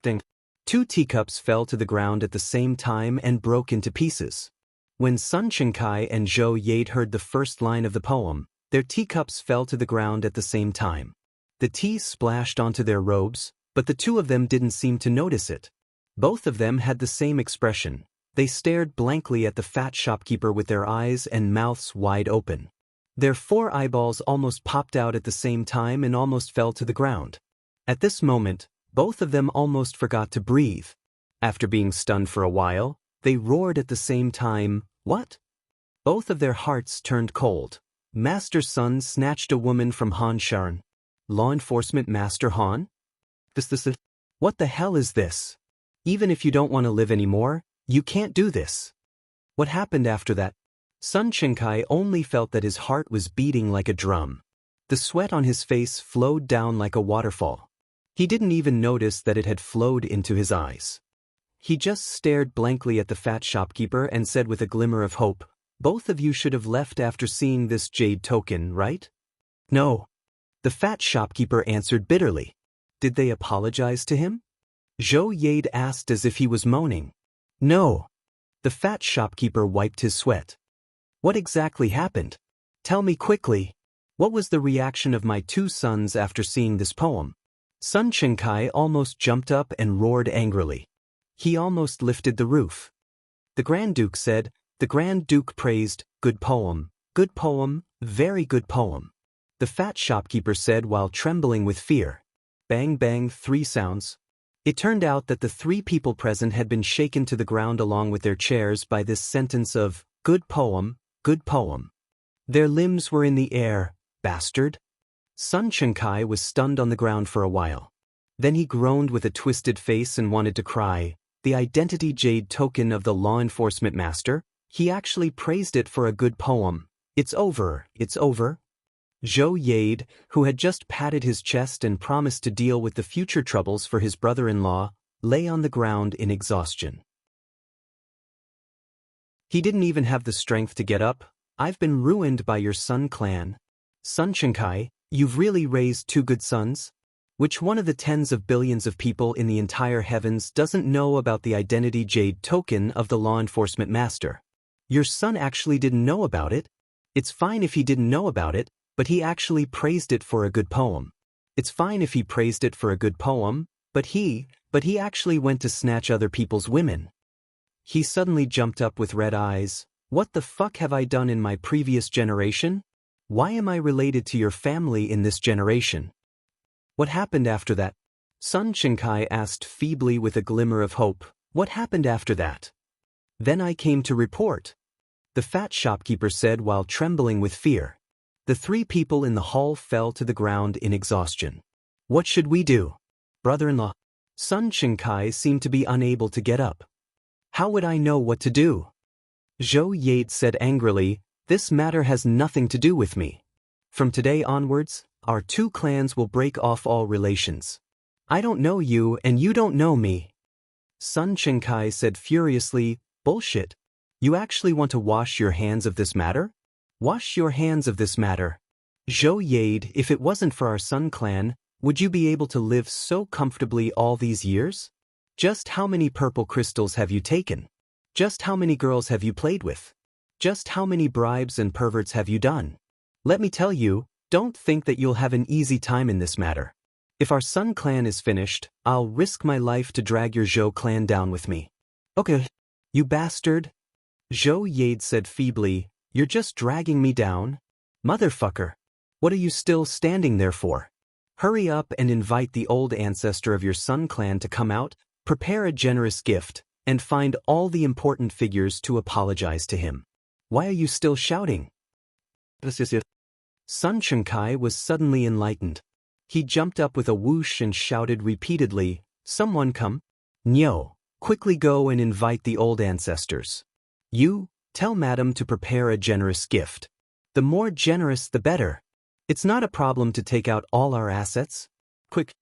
Dang. 2 teacups fell to the ground at the same time and broke into pieces. When Sun Chenkai and Zhou Yade heard the first line of the poem, their teacups fell to the ground at the same time. The tea splashed onto their robes, but the 2 of them didn't seem to notice it. Both of them had the same expression. They stared blankly at the fat shopkeeper with their eyes and mouths wide open. Their 4 eyeballs almost popped out at the same time and almost fell to the ground. At this moment, both of them almost forgot to breathe. After being stunned for a while, they roared at the same time, What? Both of their hearts turned cold. Master Sun snatched a woman from Han Sharon. Law Enforcement Master Han? What the hell is this? Even if you don't want to live anymore, you can't do this. What happened after that? Sun Chenkai only felt that his heart was beating like a drum. The sweat on his face flowed down like a waterfall. He didn't even notice that it had flowed into his eyes. He just stared blankly at the fat shopkeeper and said with a glimmer of hope, Both of you should have left after seeing this jade token, right? No. The fat shopkeeper answered bitterly. Did they apologize to him? Zhou Yade asked as if he was moaning. No. The fat shopkeeper wiped his sweat. What exactly happened? Tell me quickly. What was the reaction of my 2 sons after seeing this poem? Sun Chenkai almost jumped up and roared angrily. He almost lifted the roof. The Grand Duke said, The Grand Duke praised, good poem, very good poem. The fat shopkeeper said while trembling with fear. Bang bang 3 sounds. It turned out that the 3 people present had been shaken to the ground along with their chairs by this sentence of, Good poem, good poem. Their limbs were in the air, bastard. Sun Chenkai was stunned on the ground for a while. Then he groaned with a twisted face and wanted to cry. The identity jade token of the law enforcement master? He actually praised it for a good poem. It's over, it's over. Zhou Yade, who had just patted his chest and promised to deal with the future troubles for his brother-in-law, lay on the ground in exhaustion. He didn't even have the strength to get up. I've been ruined by your Sun clan. Sun Chenkai, you've really raised 2 good sons? Which one of the tens of billions of people in the entire heavens doesn't know about the identity jade token of the law enforcement master? Your son actually didn't know about it? It's fine if he didn't know about it, but he actually praised it for a good poem. It's fine if he praised it for a good poem, but he actually went to snatch other people's women. He suddenly jumped up with red eyes. What the fuck have I done in my previous generation? Why am I related to your family in this generation? What happened after that? Sun Chenkai asked feebly with a glimmer of hope. What happened after that? Then I came to report. The fat shopkeeper said while trembling with fear. The 3 people in the hall fell to the ground in exhaustion. What should we do? Brother-in-law. Sun Chenkai seemed to be unable to get up. How would I know what to do? Zhou Yade said angrily, This matter has nothing to do with me. From today onwards, our 2 clans will break off all relations. I don't know you and you don't know me. Sun Chenkai said furiously, Bullshit. You actually want to wash your hands of this matter? Wash your hands of this matter. Zhou Yade, if it wasn't for our Sun clan, would you be able to live so comfortably all these years? Just how many purple crystals have you taken? Just how many girls have you played with? Just how many bribes and perverts have you done? Let me tell you, don't think that you'll have an easy time in this matter. If our Sun clan is finished, I'll risk my life to drag your Zhou clan down with me. Okay, you bastard. Zhou Yade said feebly, You're just dragging me down? Motherfucker. What are you still standing there for? Hurry up and invite the old ancestor of your Sun clan to come out, prepare a generous gift, and find all the important figures to apologize to him. Why are you still shouting? Sun Chenkai was suddenly enlightened. He jumped up with a whoosh and shouted repeatedly, Someone come. Nyo, quickly go and invite the old ancestors. You, tell Madam to prepare a generous gift. The more generous the better. It's not a problem to take out all our assets. Quick.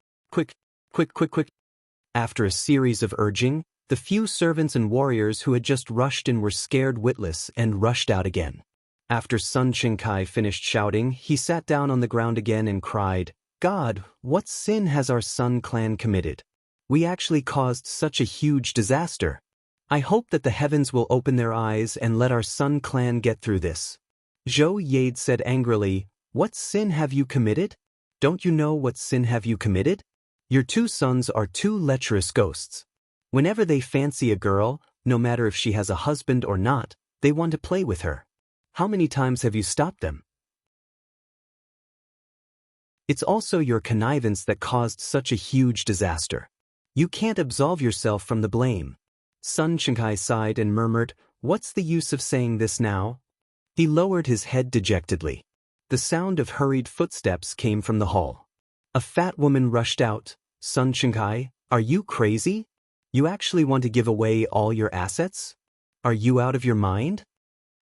After a series of urging, the few servants and warriors who had just rushed in were scared witless and rushed out again. After Sun Qingkai finished shouting, he sat down on the ground again and cried, "God, what sin has our Sun clan committed? We actually caused such a huge disaster. I hope that the heavens will open their eyes and let our Sun clan get through this." Zhou Yade said angrily, "What sin have you committed? Don't you know what sin have you committed? Your two sons are two lecherous ghosts. Whenever they fancy a girl, no matter if she has a husband or not, they want to play with her. How many times have you stopped them? It's also your connivance that caused such a huge disaster. You can't absolve yourself from the blame." Sun Qingkai sighed and murmured, "What's the use of saying this now?" He lowered his head dejectedly. The sound of hurried footsteps came from the hall. A fat woman rushed out. "Sun Qingkai, are you crazy? You actually want to give away all your assets? Are you out of your mind?"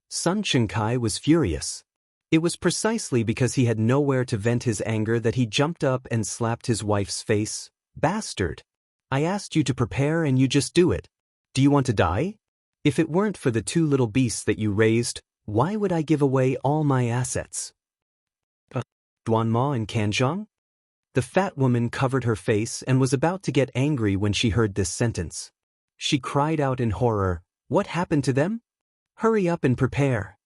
Sun Qingkai was furious. It was precisely because he had nowhere to vent his anger that he jumped up and slapped his wife's face. "Bastard! I asked you to prepare and you just do it. Do you want to die? If it weren't for the two little beasts that you raised, why would I give away all my assets?" Duanma and Kanzhong? The fat woman covered her face and was about to get angry when she heard this sentence. She cried out in horror, "What happened to them? Hurry up and prepare."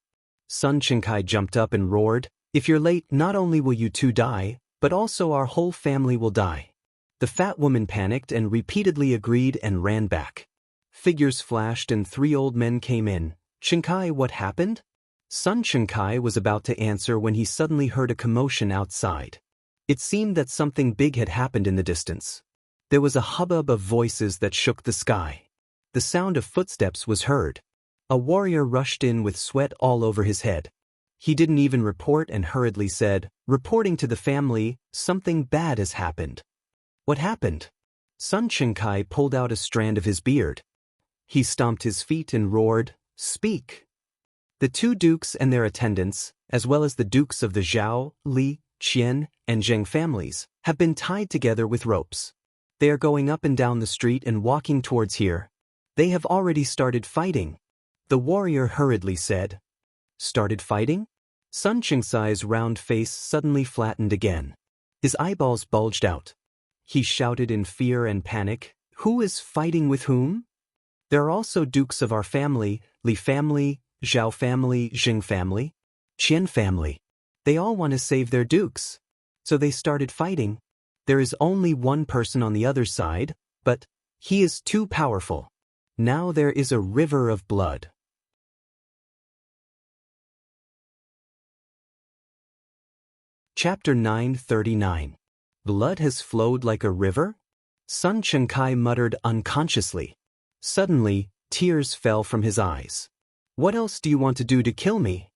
Sun Qingkai jumped up and roared, "If you're late, not only will you two die, but also our whole family will die." The fat woman panicked and repeatedly agreed and ran back. Figures flashed and 3 old men came in. "Qingkai, what happened?" Sun Qingkai was about to answer when he suddenly heard a commotion outside. It seemed that something big had happened in the distance. There was a hubbub of voices that shook the sky. The sound of footsteps was heard. A warrior rushed in with sweat all over his head. He didn't even report and hurriedly said, "Reporting to the family, something bad has happened." "What happened?" Sun Qingkai pulled out a strand of his beard. He stomped his feet and roared, "Speak." The 2 dukes and their attendants, as well as the dukes of the Zhao, Li, Qian, and Zheng families, have been tied together with ropes. They are going up and down the street and walking towards here. They have already started fighting. The warrior hurriedly said. "Started fighting?" Sun Qingcai's round face suddenly flattened again. His eyeballs bulged out. He shouted in fear and panic, "Who is fighting with whom? There are also dukes of our family, Li family, Zhao family, Jing family, Qian family. They all want to save their dukes. So they started fighting. There is only one person on the other side, but he is too powerful. Now there is a river of blood." Chapter 939. Blood has flowed like a river? Sun Qingkai muttered unconsciously. Suddenly, tears fell from his eyes. "What else do you want to do to kill me?"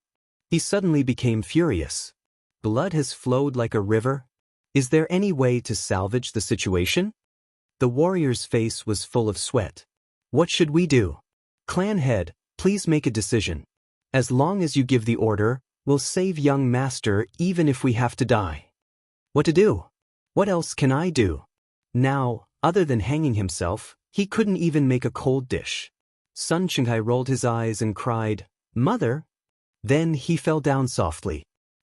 He suddenly became furious. Blood has flowed like a river? Is there any way to salvage the situation? The warrior's face was full of sweat. "What should we do? Clan head, please make a decision. As long as you give the order, we'll save young master even if we have to die." What to do? What else can I do? Now, other than hanging himself, he couldn't even make a cold dish. Sun Qingkai rolled his eyes and cried, "Mother?" Then he fell down softly.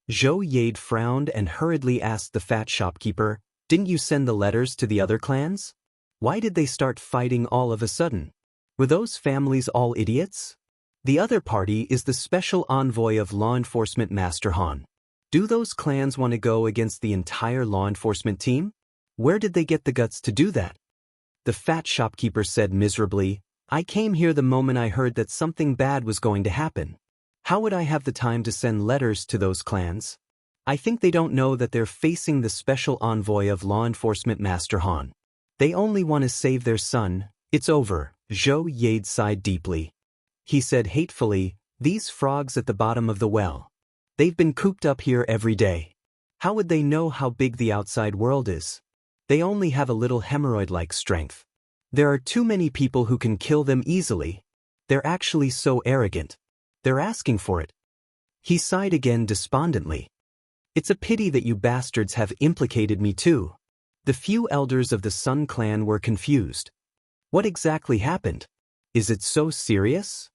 Zhou Yade frowned and hurriedly asked the fat shopkeeper, "Didn't you send the letters to the other clans? Why did they start fighting all of a sudden? Were those families all idiots? The other party is the special envoy of law enforcement Master Han. Do those clans want to go against the entire law enforcement team? Where did they get the guts to do that?" The fat shopkeeper said miserably, "I came here the moment I heard that something bad was going to happen. How would I have the time to send letters to those clans? I think they don't know that they're facing the special envoy of law enforcement Master Han. They only want to save their son. It's over." Zhou Yade sighed deeply. He said hatefully, "These frogs at the bottom of the well. They've been cooped up here every day. How would they know how big the outside world is? They only have a little hemorrhoid-like strength. There are too many people who can kill them easily. They're actually so arrogant. They're asking for it." He sighed again despondently. "It's a pity that you bastards have implicated me too. The few elders of the Sun clan were confused. What exactly happened? Is it so serious?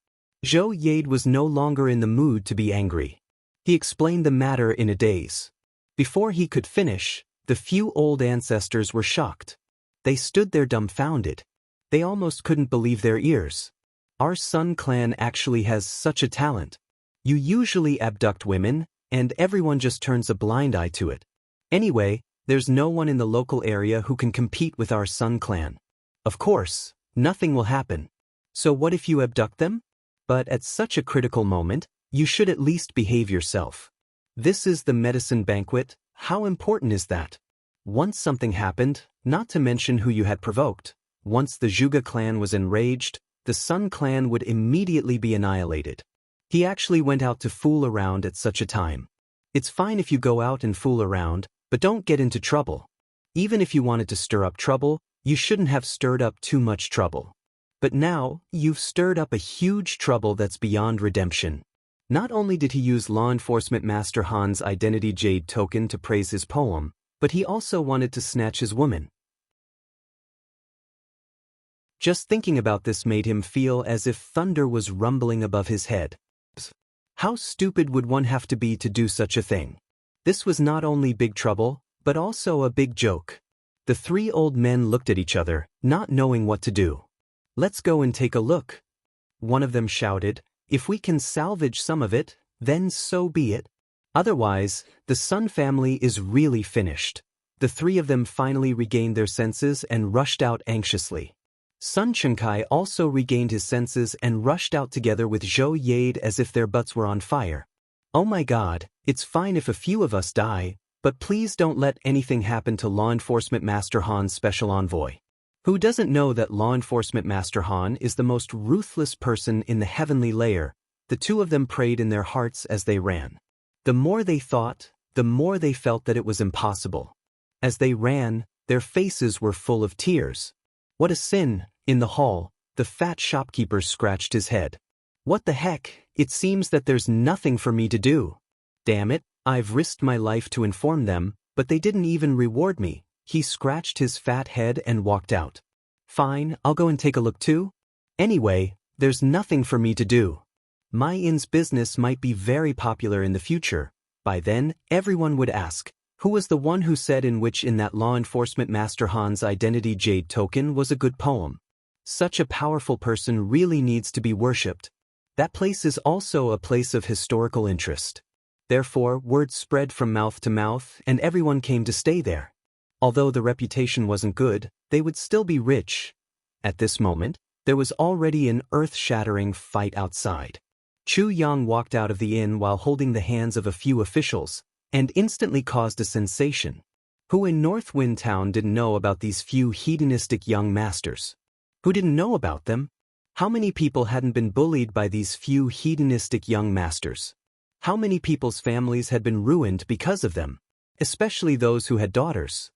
Zhou Yade was no longer in the mood to be angry. He explained the matter in a daze. Before he could finish, the few old ancestors were shocked. They stood there dumbfounded. They almost couldn't believe their ears. Our Sun clan actually has such a talent. You usually abduct women, and everyone just turns a blind eye to it. Anyway, there's no one in the local area who can compete with our Sun clan. Of course, nothing will happen. So what if you abduct them? But at such a critical moment, you should at least behave yourself. This is the medicine banquet. How important is that? Once something happened, not to mention who you had provoked, once the Zhuge clan was enraged, the Sun clan would immediately be annihilated. He actually went out to fool around at such a time. It's fine if you go out and fool around, but don't get into trouble. Even if you wanted to stir up trouble, you shouldn't have stirred up too much trouble. But now, you've stirred up a huge trouble that's beyond redemption. Not only did he use Law Enforcement Master Han's identity jade token to praise his poem, but he also wanted to snatch his woman. Just thinking about this made him feel as if thunder was rumbling above his head. How stupid would one have to be to do such a thing? This was not only big trouble, but also a big joke. The three old men looked at each other, not knowing what to do. Let's go and take a look. One of them shouted, if we can salvage some of it, then so be it. Otherwise, the Sun family is really finished. The three of them finally regained their senses and rushed out anxiously. Sun Chengkai also regained his senses and rushed out together with Zhou Yade as if their butts were on fire. Oh my God, it's fine if a few of us die, but please don't let anything happen to Law Enforcement Master Han's special envoy. Who doesn't know that Law Enforcement Master Han is the most ruthless person in the heavenly layer? The two of them prayed in their hearts as they ran. The more they thought, the more they felt that it was impossible. As they ran, their faces were full of tears. What a sin! In the hall, the fat shopkeeper scratched his head. What the heck, it seems that there's nothing for me to do. Damn it, I've risked my life to inform them, but they didn't even reward me. He scratched his fat head and walked out. Fine, I'll go and take a look too. Anyway, there's nothing for me to do. My inn's business might be very popular in the future. By then, everyone would ask, who was the one who said in that Law Enforcement Master Han's identity jade token was a good poem? Such a powerful person really needs to be worshipped. That place is also a place of historical interest. Therefore, word spread from mouth to mouth and everyone came to stay there. Although the reputation wasn't good, they would still be rich. At this moment, there was already an earth-shattering fight outside. Chu Yang walked out of the inn while holding the hands of a few officials, and instantly caused a sensation. Who in Northwind Town didn't know about these few hedonistic young masters? Who didn't know about them? How many people hadn't been bullied by these few hedonistic young masters? How many people's families had been ruined because of them? Especially those who had daughters.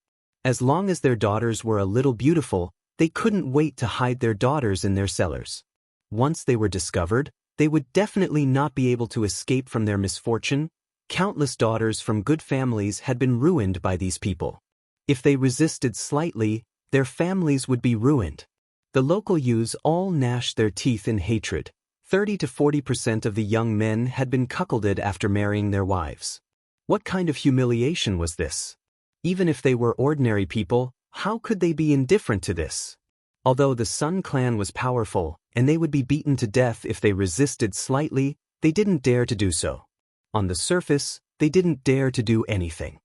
As long as their daughters were a little beautiful, they couldn't wait to hide their daughters in their cellars. Once they were discovered, they would definitely not be able to escape from their misfortune. Countless daughters from good families had been ruined by these people. If they resisted slightly, their families would be ruined. The local youths all gnashed their teeth in hatred. 30 to 40% of the young men had been cuckolded after marrying their wives. What kind of humiliation was this? Even if they were ordinary people, how could they be indifferent to this? Although the Sun clan was powerful, and they would be beaten to death if they resisted slightly, they didn't dare to do so. On the surface, they didn't dare to do anything.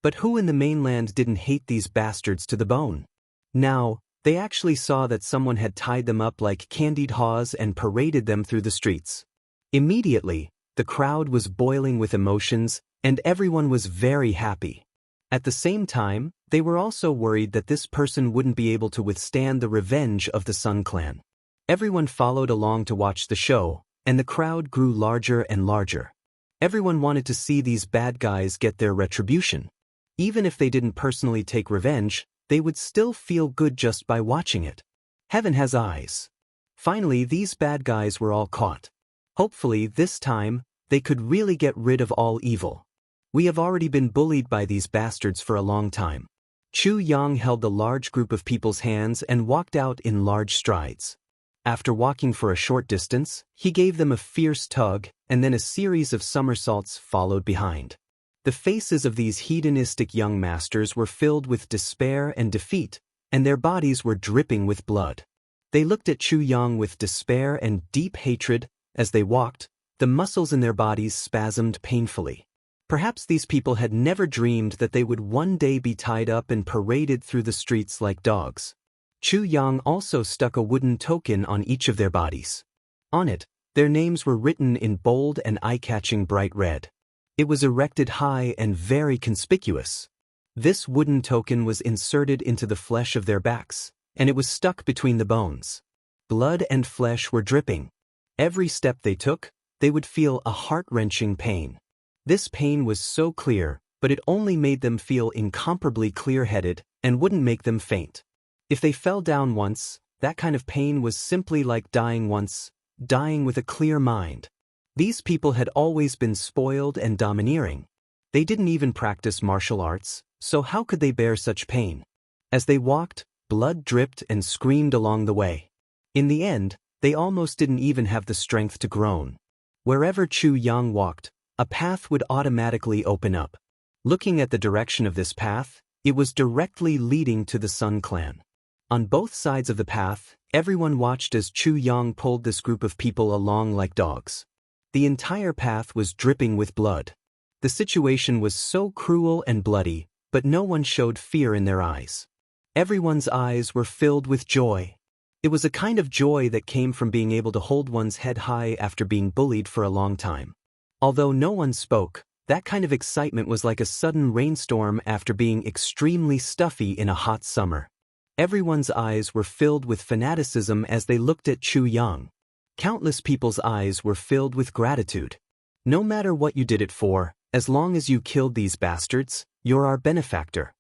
But who in the mainland didn't hate these bastards to the bone? Now, they actually saw that someone had tied them up like candied haws and paraded them through the streets. Immediately, the crowd was boiling with emotions, and everyone was very happy. At the same time, they were also worried that this person wouldn't be able to withstand the revenge of the Sun clan. Everyone followed along to watch the show, and the crowd grew larger and larger. Everyone wanted to see these bad guys get their retribution. Even if they didn't personally take revenge, they would still feel good just by watching it. Heaven has eyes. Finally, these bad guys were all caught. Hopefully, this time, they could really get rid of all evil. We have already been bullied by these bastards for a long time. Chu Yang held the large group of people's hands and walked out in large strides. After walking for a short distance, he gave them a fierce tug, and then a series of somersaults followed behind. The faces of these hedonistic young masters were filled with despair and defeat, and their bodies were dripping with blood. They looked at Chu Yang with despair and deep hatred. As they walked, the muscles in their bodies spasmed painfully. Perhaps these people had never dreamed that they would one day be tied up and paraded through the streets like dogs. Chu Yang also stuck a wooden token on each of their bodies. On it, their names were written in bold and eye-catching bright red. It was erected high and very conspicuous. This wooden token was inserted into the flesh of their backs, and it was stuck between the bones. Blood and flesh were dripping. Every step they took, they would feel a heart-wrenching pain. This pain was so clear, but it only made them feel incomparably clear-headed and wouldn't make them faint. If they fell down once, that kind of pain was simply like dying once, dying with a clear mind. These people had always been spoiled and domineering. They didn't even practice martial arts, so how could they bear such pain? As they walked, blood dripped and screamed along the way. In the end, they almost didn't even have the strength to groan. Wherever Chu Yang walked, a path would automatically open up. Looking at the direction of this path, it was directly leading to the Sun Clan. On both sides of the path, everyone watched as Chu Yang pulled this group of people along like dogs. The entire path was dripping with blood. The situation was so cruel and bloody, but no one showed fear in their eyes. Everyone's eyes were filled with joy. It was a kind of joy that came from being able to hold one's head high after being bullied for a long time. Although no one spoke, that kind of excitement was like a sudden rainstorm after being extremely stuffy in a hot summer. Everyone's eyes were filled with fanaticism as they looked at Chu Yang. Countless people's eyes were filled with gratitude. No matter what you did it for, as long as you killed these bastards, you're our benefactor.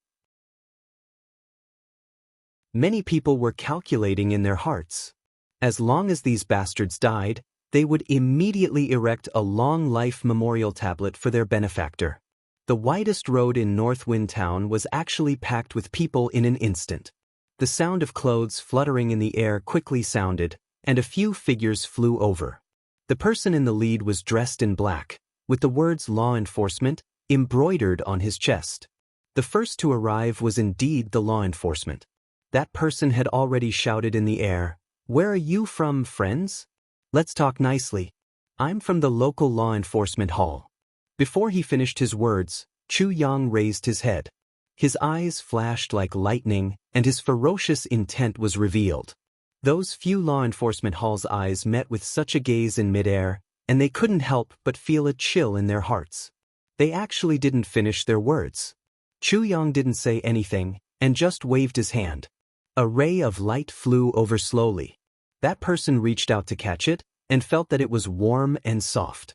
Many people were calculating in their hearts. As long as these bastards died, they would immediately erect a long life memorial tablet for their benefactor. The widest road in North Wind Town was actually packed with people in an instant. The sound of clothes fluttering in the air quickly sounded, and a few figures flew over. The person in the lead was dressed in black, with the words law enforcement embroidered on his chest. The first to arrive was indeed the law enforcement. That person had already shouted in the air, "Where are you from, friends? Let's talk nicely. I'm from the local law enforcement hall." Before he finished his words, Chu Yang raised his head. His eyes flashed like lightning, and his ferocious intent was revealed. Those few law enforcement hall's eyes met with such a gaze in midair, and they couldn't help but feel a chill in their hearts. They actually didn't finish their words. Chu Yang didn't say anything, and just waved his hand. A ray of light flew over slowly. That person reached out to catch it, and felt that it was warm and soft.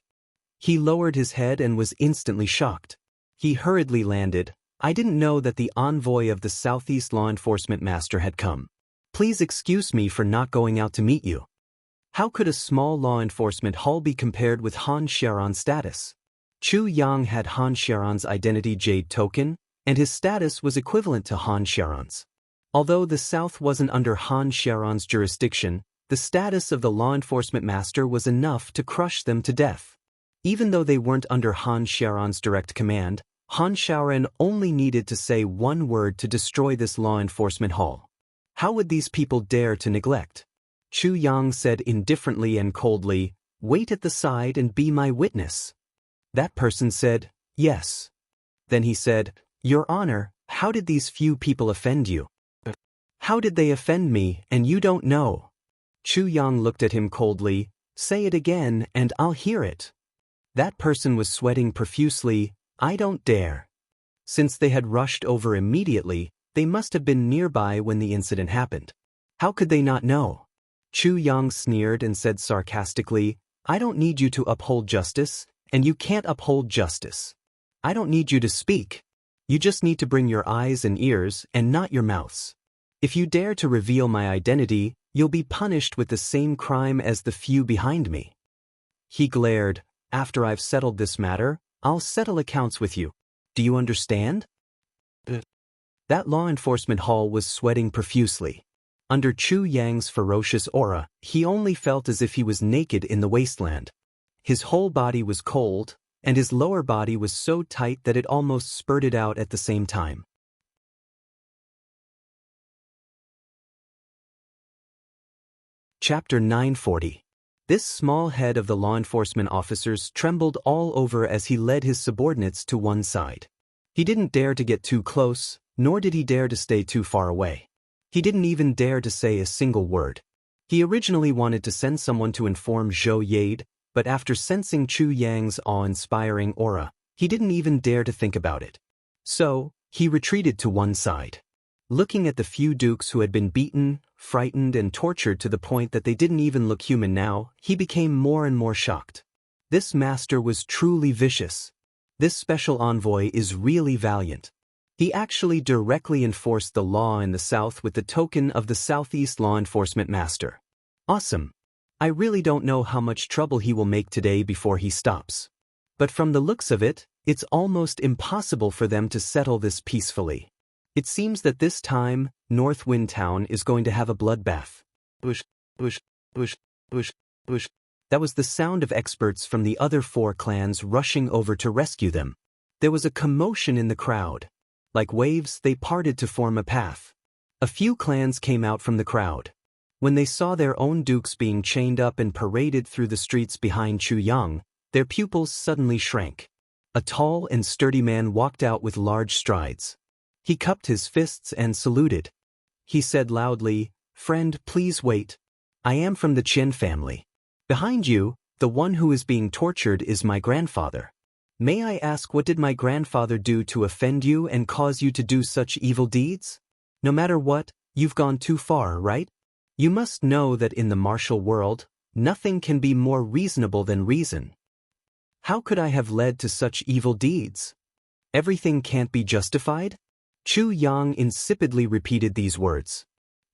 He lowered his head and was instantly shocked. He hurriedly landed. "I didn't know that the envoy of the Southeast Law Enforcement Master had come. Please excuse me for not going out to meet you." How could a small law enforcement hall be compared with Han Xiaoran's status? Chu Yang had Han Xiaoran's identity jade token, and his status was equivalent to Han Xiaoran's. Although the South wasn't under Han Xiaoran's jurisdiction, the status of the law enforcement master was enough to crush them to death. Even though they weren't under Han Xiaoran's direct command, Han Xiaoran only needed to say one word to destroy this law enforcement hall. How would these people dare to neglect? Chu Yang said indifferently and coldly, "Wait at the side and be my witness." That person said, "Yes." Then he said, "Your Honor, how did these few people offend you?" "How did they offend me, and you don't know?" Chu Yang looked at him coldly. "Say it again, and I'll hear it." That person was sweating profusely. "I don't dare." Since they had rushed over immediately, they must have been nearby when the incident happened. How could they not know? Chu Yang sneered and said sarcastically, "I don't need you to uphold justice, and you can't uphold justice. I don't need you to speak. You just need to bring your eyes and ears and not your mouths. If you dare to reveal my identity, you'll be punished with the same crime as the few behind me." He glared. "After I've settled this matter, I'll settle accounts with you. Do you understand? That law enforcement hall was sweating profusely. Under Chu Yang's ferocious aura, he only felt as if he was naked in the wasteland. His whole body was cold, and his lower body was so tight that it almost spurted out at the same time. Chapter 940. This small head of the law enforcement officers trembled all over as he led his subordinates to one side. He didn't dare to get too close, nor did he dare to stay too far away. He didn't even dare to say a single word. He originally wanted to send someone to inform Zhou Yade, but after sensing Chu Yang's awe-inspiring aura, he didn't even dare to think about it. So, he retreated to one side. Looking at the few dukes who had been beaten, frightened, and tortured to the point that they didn't even look human now, he became more and more shocked. This master was truly vicious. This special envoy is really valiant. He actually directly enforced the law in the south with the token of the Southeast Law Enforcement Master. Awesome. I really don't know how much trouble he will make today before he stops. But from the looks of it, it's almost impossible for them to settle this peacefully. It seems that this time, North Wind Town is going to have a bloodbath. Bush, bush, bush, bush, bush. That was the sound of experts from the other 4 clans rushing over to rescue them. There was a commotion in the crowd. Like waves, they parted to form a path. A few clans came out from the crowd. When they saw their own dukes being chained up and paraded through the streets behind Chu Yang, their pupils suddenly shrank. A tall and sturdy man walked out with large strides. He cupped his fists and saluted. He said loudly, "Friend, please wait. I am from the Qian family. Behind you, the one who is being tortured is my grandfather. May I ask, what did my grandfather do to offend you and cause you to do such evil deeds? No matter what, you've gone too far, right? You must know that in the martial world, nothing can be more reasonable than reason. How could I have led to such evil deeds? Everything can't be justified?" Chu Yang insipidly repeated these words.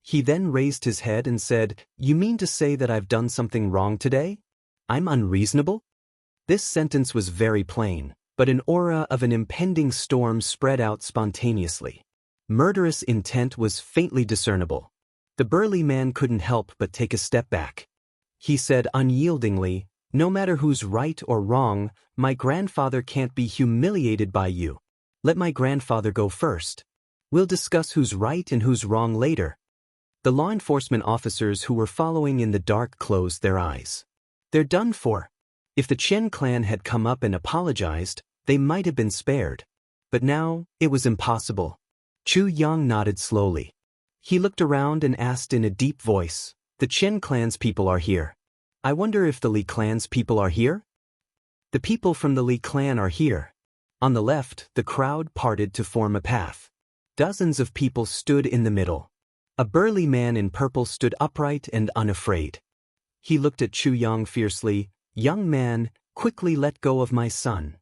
He then raised his head and said, "You mean to say that I've done something wrong today? I'm unreasonable?" This sentence was very plain, but an aura of an impending storm spread out spontaneously. Murderous intent was faintly discernible. The burly man couldn't help but take a step back. He said unyieldingly, "No matter who's right or wrong, my grandfather can't be humiliated by you. Let my grandfather go first. We'll discuss who's right and who's wrong later." The law enforcement officers who were following in the dark closed their eyes. They're done for. If the Chen clan had come up and apologized, they might have been spared. But now, it was impossible. Chu Yang nodded slowly. He looked around and asked in a deep voice, "The Chen clan's people are here. I wonder if the Li clan's people are here?" The people from the Li clan are here. On the left, the crowd parted to form a path. Dozens of people stood in the middle. A burly man in purple stood upright and unafraid. He looked at Chu Yang fiercely. "Young man, quickly let go of my son."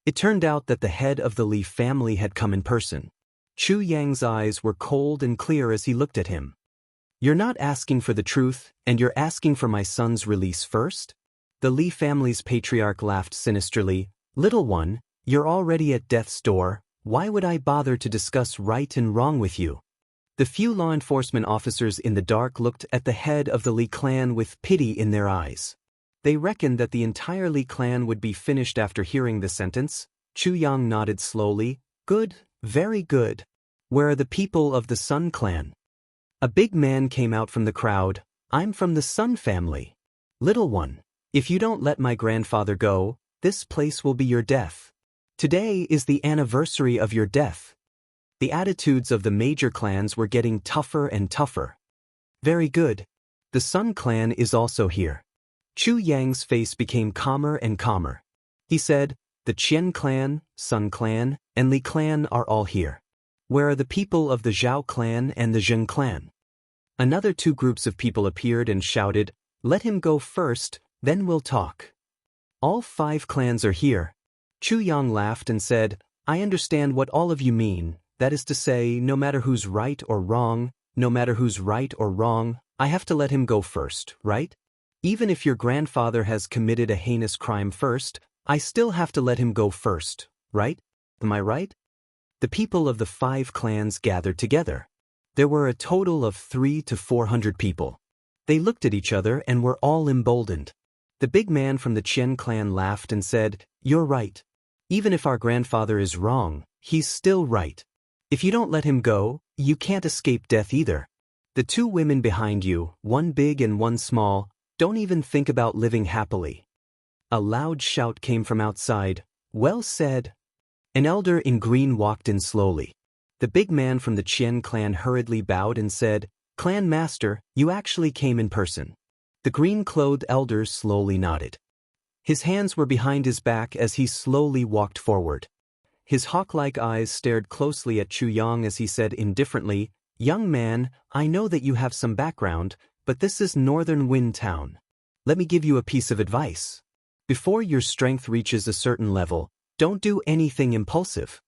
It turned out that the head of the Li family had come in person. Chu Yang's eyes were cold and clear as he looked at him. "You're not asking for the truth, and you're asking for my son's release first?" The Li family's patriarch laughed sinisterly. "Little one, you're already at death's door. Why would I bother to discuss right and wrong with you?" The few law enforcement officers in the dark looked at the head of the Li clan with pity in their eyes. They reckoned that the entire Li clan would be finished after hearing the sentence. Chu Yang nodded slowly. "Good, very good. Where are the people of the Sun clan?" A big man came out from the crowd. "I'm from the Sun family. Little one, if you don't let my grandfather go, this place will be your death. Today is the anniversary of your death." The attitudes of the major clans were getting tougher and tougher. "Very good. The Sun clan is also here." Chu Yang's face became calmer and calmer. He said, "The Qian clan, Sun clan, and Li clan are all here. Where are the people of the Zhao clan and the Zheng clan?" Another 2 groups of people appeared and shouted, "Let him go first, then we'll talk." "All 5 clans are here." Chu Yang laughed and said, "I understand what all of you mean. That is to say, no matter who's right or wrong, I have to let him go first, right?" Even if your grandfather has committed a heinous crime first, I still have to let him go first, right? Am I right? The people of the 5 clans gathered together. There were a total of 300 to 400 people. They looked at each other and were all emboldened. The big man from the Qian clan laughed and said, "You're right. Even if our grandfather is wrong, he's still right. If you don't let him go, you can't escape death either. The 2 women behind you, one big and one small, don't even think about living happily." A loud shout came from outside. "Well said." An elder in green walked in slowly. The big man from the Qian clan hurriedly bowed and said, "Clan master, you actually came in person." The green-clothed elder slowly nodded. His hands were behind his back as he slowly walked forward. His hawk-like eyes stared closely at Chu Yang as he said indifferently, "Young man, I know that you have some background, but this is Northern Wind Town. Let me give you a piece of advice. Before your strength reaches a certain level, don't do anything impulsive.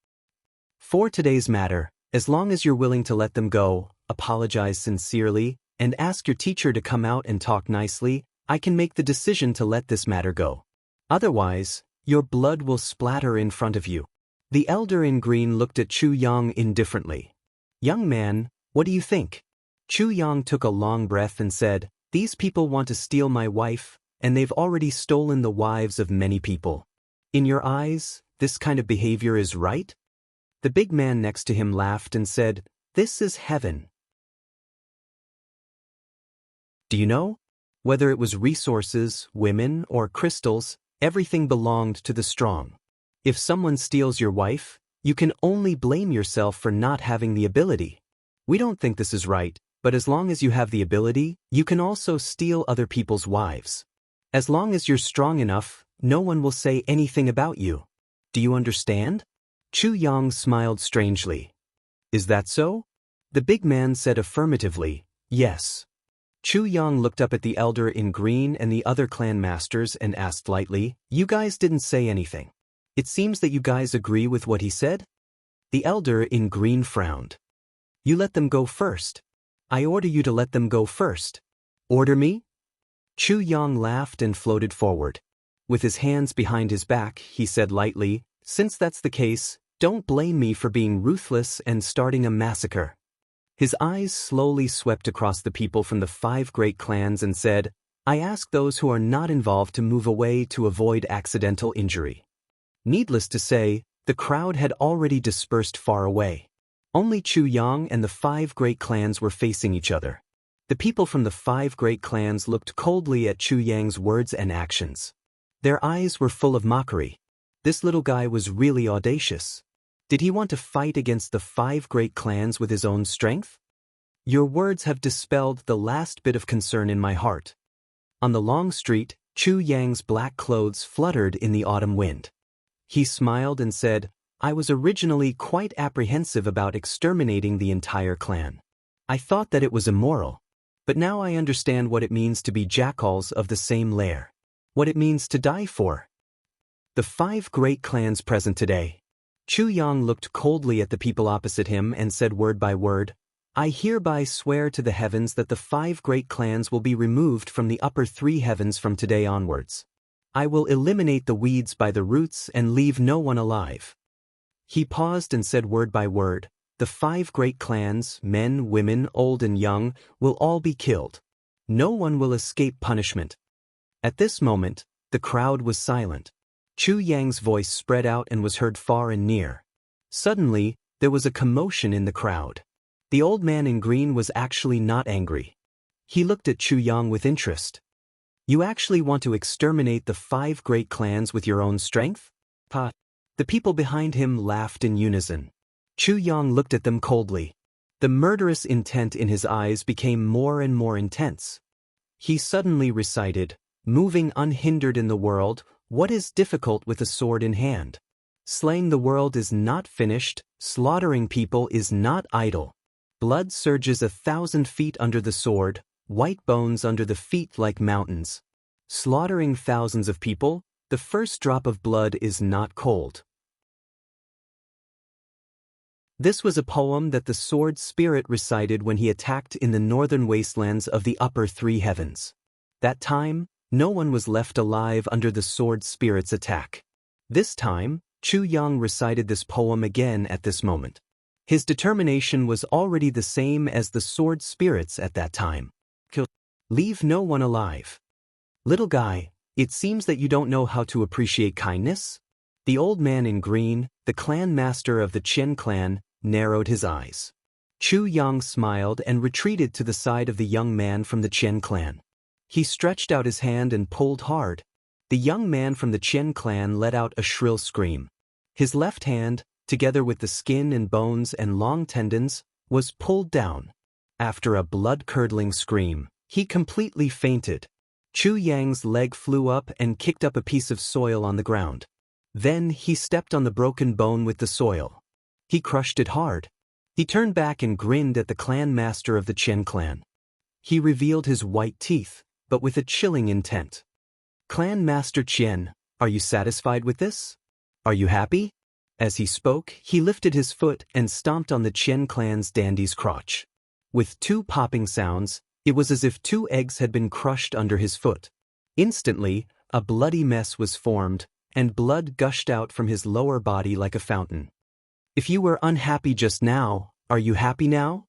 For today's matter, as long as you're willing to let them go, apologize sincerely, and ask your teacher to come out and talk nicely, I can make the decision to let this matter go. Otherwise, your blood will splatter in front of you." The elder in green looked at Chu Yang indifferently. "Young man, what do you think?" Chu Yang took a long breath and said, "These people want to steal my wife, and they've already stolen the wives of many people. In your eyes, this kind of behavior is right?" The big man next to him laughed and said, "This is heaven. Do you know? Whether it was resources, women, or crystals, everything belonged to the strong. If someone steals your wife, you can only blame yourself for not having the ability. We don't think this is right, but as long as you have the ability, you can also steal other people's wives. As long as you're strong enough, no one will say anything about you. Do you understand?" Chu Yang smiled strangely. "Is that so?" The big man said affirmatively, "Yes." Chu Yang looked up at the elder in green and the other clan masters and asked lightly, "You guys didn't say anything. It seems that you guys agree with what he said?" The elder in green frowned. "You let them go first. I order you to let them go first." "Order me?" Chu Yang laughed and floated forward. With his hands behind his back, he said lightly, "Since that's the case, don't blame me for being ruthless and starting a massacre." His eyes slowly swept across the people from the 5 great clans and said, "I ask those who are not involved to move away to avoid accidental injury." Needless to say, the crowd had already dispersed far away. Only Chu Yang and the 5 great clans were facing each other. The people from the 5 great clans looked coldly at Chu Yang's words and actions. Their eyes were full of mockery. This little guy was really audacious. Did he want to fight against the 5 great clans with his own strength? Your words have dispelled the last bit of concern in my heart. On the long street, Chu Yang's black clothes fluttered in the autumn wind. He smiled and said, "I was originally quite apprehensive about exterminating the entire clan. I thought that it was immoral. But now I understand what it means to be jackals of the same lair. What it means to die for." The 5 great clans present today. Chu Yang looked coldly at the people opposite him and said word by word, "I hereby swear to the heavens that the 5 great clans will be removed from the upper 3 heavens from today onwards. I will eliminate the weeds by the roots and leave no one alive." He paused and said word by word, "The 5 great clans, men, women, old and young, will all be killed. No one will escape punishment." At this moment, the crowd was silent. Chu Yang's voice spread out and was heard far and near. Suddenly, there was a commotion in the crowd. The old man in green was actually not angry. He looked at Chu Yang with interest. "You actually want to exterminate the 5 great clans with your own strength?" "Pa." The people behind him laughed in unison. Chu Yang looked at them coldly. The murderous intent in his eyes became more and more intense. He suddenly recited, "Moving unhindered in the world, what is difficult with a sword in hand? Slaying the world is not finished, slaughtering people is not idle. Blood surges 1,000 feet under the sword, white bones under the feet like mountains. Slaughtering thousands of people, the first drop of blood is not cold." This was a poem that the sword spirit recited when he attacked in the northern wastelands of the upper 3 heavens. That time, no one was left alive under the sword spirit's attack. This time, Chu Yang recited this poem again at this moment. His determination was already the same as the sword spirits at that time. Leave no one alive. Little guy, it seems that you don't know how to appreciate kindness? The old man in green, the clan master of the Chen clan, narrowed his eyes. Chu Yang smiled and retreated to the side of the young man from the Chen clan. He stretched out his hand and pulled hard. The young man from the Chen clan let out a shrill scream. His left hand, together with the skin and bones and long tendons, was pulled down. After a blood-curdling scream, he completely fainted. Chu Yang's leg flew up and kicked up a piece of soil on the ground. Then he stepped on the broken bone with the soil. He crushed it hard. He turned back and grinned at the clan master of the Chen clan. He revealed his white teeth, but with a chilling intent. Clan Master Chen, are you satisfied with this? Are you happy? As he spoke, he lifted his foot and stomped on the Chen clan's dandy's crotch. With two popping sounds, it was as if two eggs had been crushed under his foot. Instantly, a bloody mess was formed, and blood gushed out from his lower body like a fountain. If you were unhappy just now, are you happy now?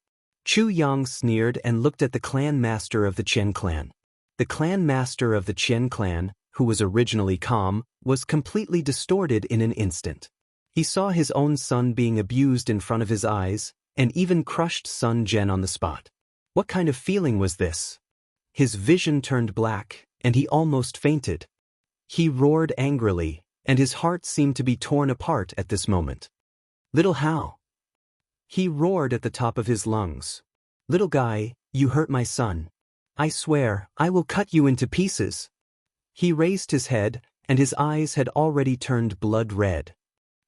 Chu Yang sneered and looked at the clan master of the Chen clan. The clan master of the Chen clan, who was originally calm, was completely distorted in an instant. He saw his own son being abused in front of his eyes, and even crushed Sun Jian on the spot. What kind of feeling was this? His vision turned black, and he almost fainted. He roared angrily, and his heart seemed to be torn apart at this moment. Little Hao. He roared at the top of his lungs. Little guy, you hurt my son. I swear, I will cut you into pieces. He raised his head, and his eyes had already turned blood red.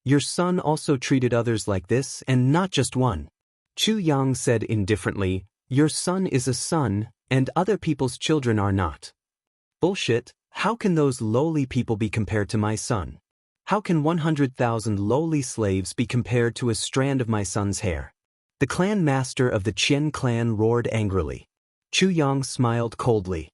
Your son also treated others like this, and not just one. Chu Yang said indifferently, your son is a son, and other people's children are not. Bullshit, how can those lowly people be compared to my son? How can 100,000 lowly slaves be compared to a strand of my son's hair? The clan master of the Chen clan roared angrily. Chu Yang smiled coldly.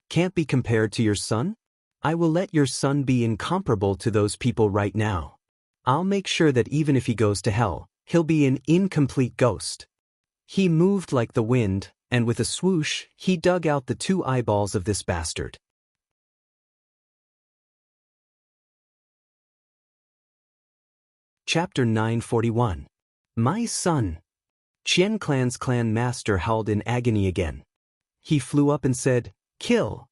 Can't be compared to your son? I will let your son be incomparable to those people right now. I'll make sure that even if he goes to hell, he'll be an incomplete ghost. He moved like the wind, and with a swoosh, he dug out the two eyeballs of this bastard. Chapter 941. My son. Chen clan's clan master howled in agony again. He flew up and said, kill.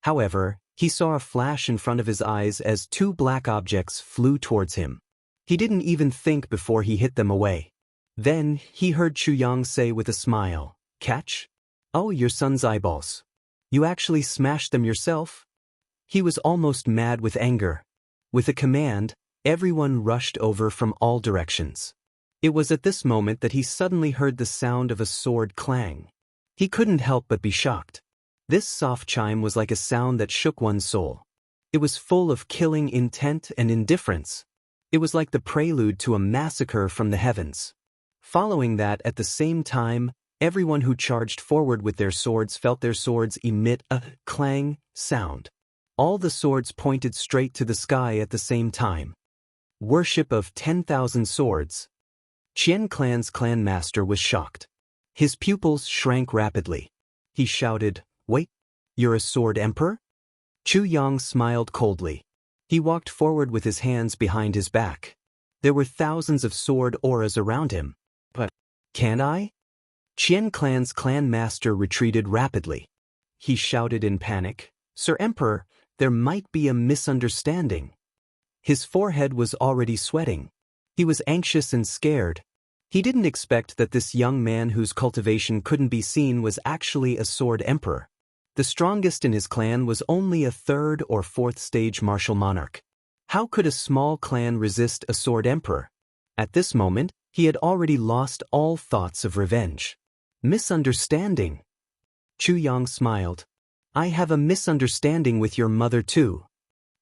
However, he saw a flash in front of his eyes as two black objects flew towards him. He didn't even think before he hit them away. Then, he heard Chu Yang say with a smile, catch? Oh, your son's eyeballs. You actually smashed them yourself? He was almost mad with anger. With a command, everyone rushed over from all directions. It was at this moment that he suddenly heard the sound of a sword clang. He couldn't help but be shocked. This soft chime was like a sound that shook one's soul. It was full of killing intent and indifference. It was like the prelude to a massacre from the heavens. Following that, at the same time, everyone who charged forward with their swords felt their swords emit a clang sound. All the swords pointed straight to the sky at the same time. Worship of 10,000 swords. Chen clan's clan master was shocked. His pupils shrank rapidly. He shouted, wait, you're a sword emperor? Chu Yang smiled coldly. He walked forward with his hands behind his back. There were thousands of sword auras around him. But, can I? Chen clan's clan master retreated rapidly. He shouted in panic, Sir Emperor, there might be a misunderstanding. His forehead was already sweating. He was anxious and scared. He didn't expect that this young man whose cultivation couldn't be seen was actually a sword emperor. The strongest in his clan was only a 3rd or 4th stage martial monarch. How could a small clan resist a sword emperor? At this moment, he had already lost all thoughts of revenge. Misunderstanding. Chu Yang smiled. I have a misunderstanding with your mother too.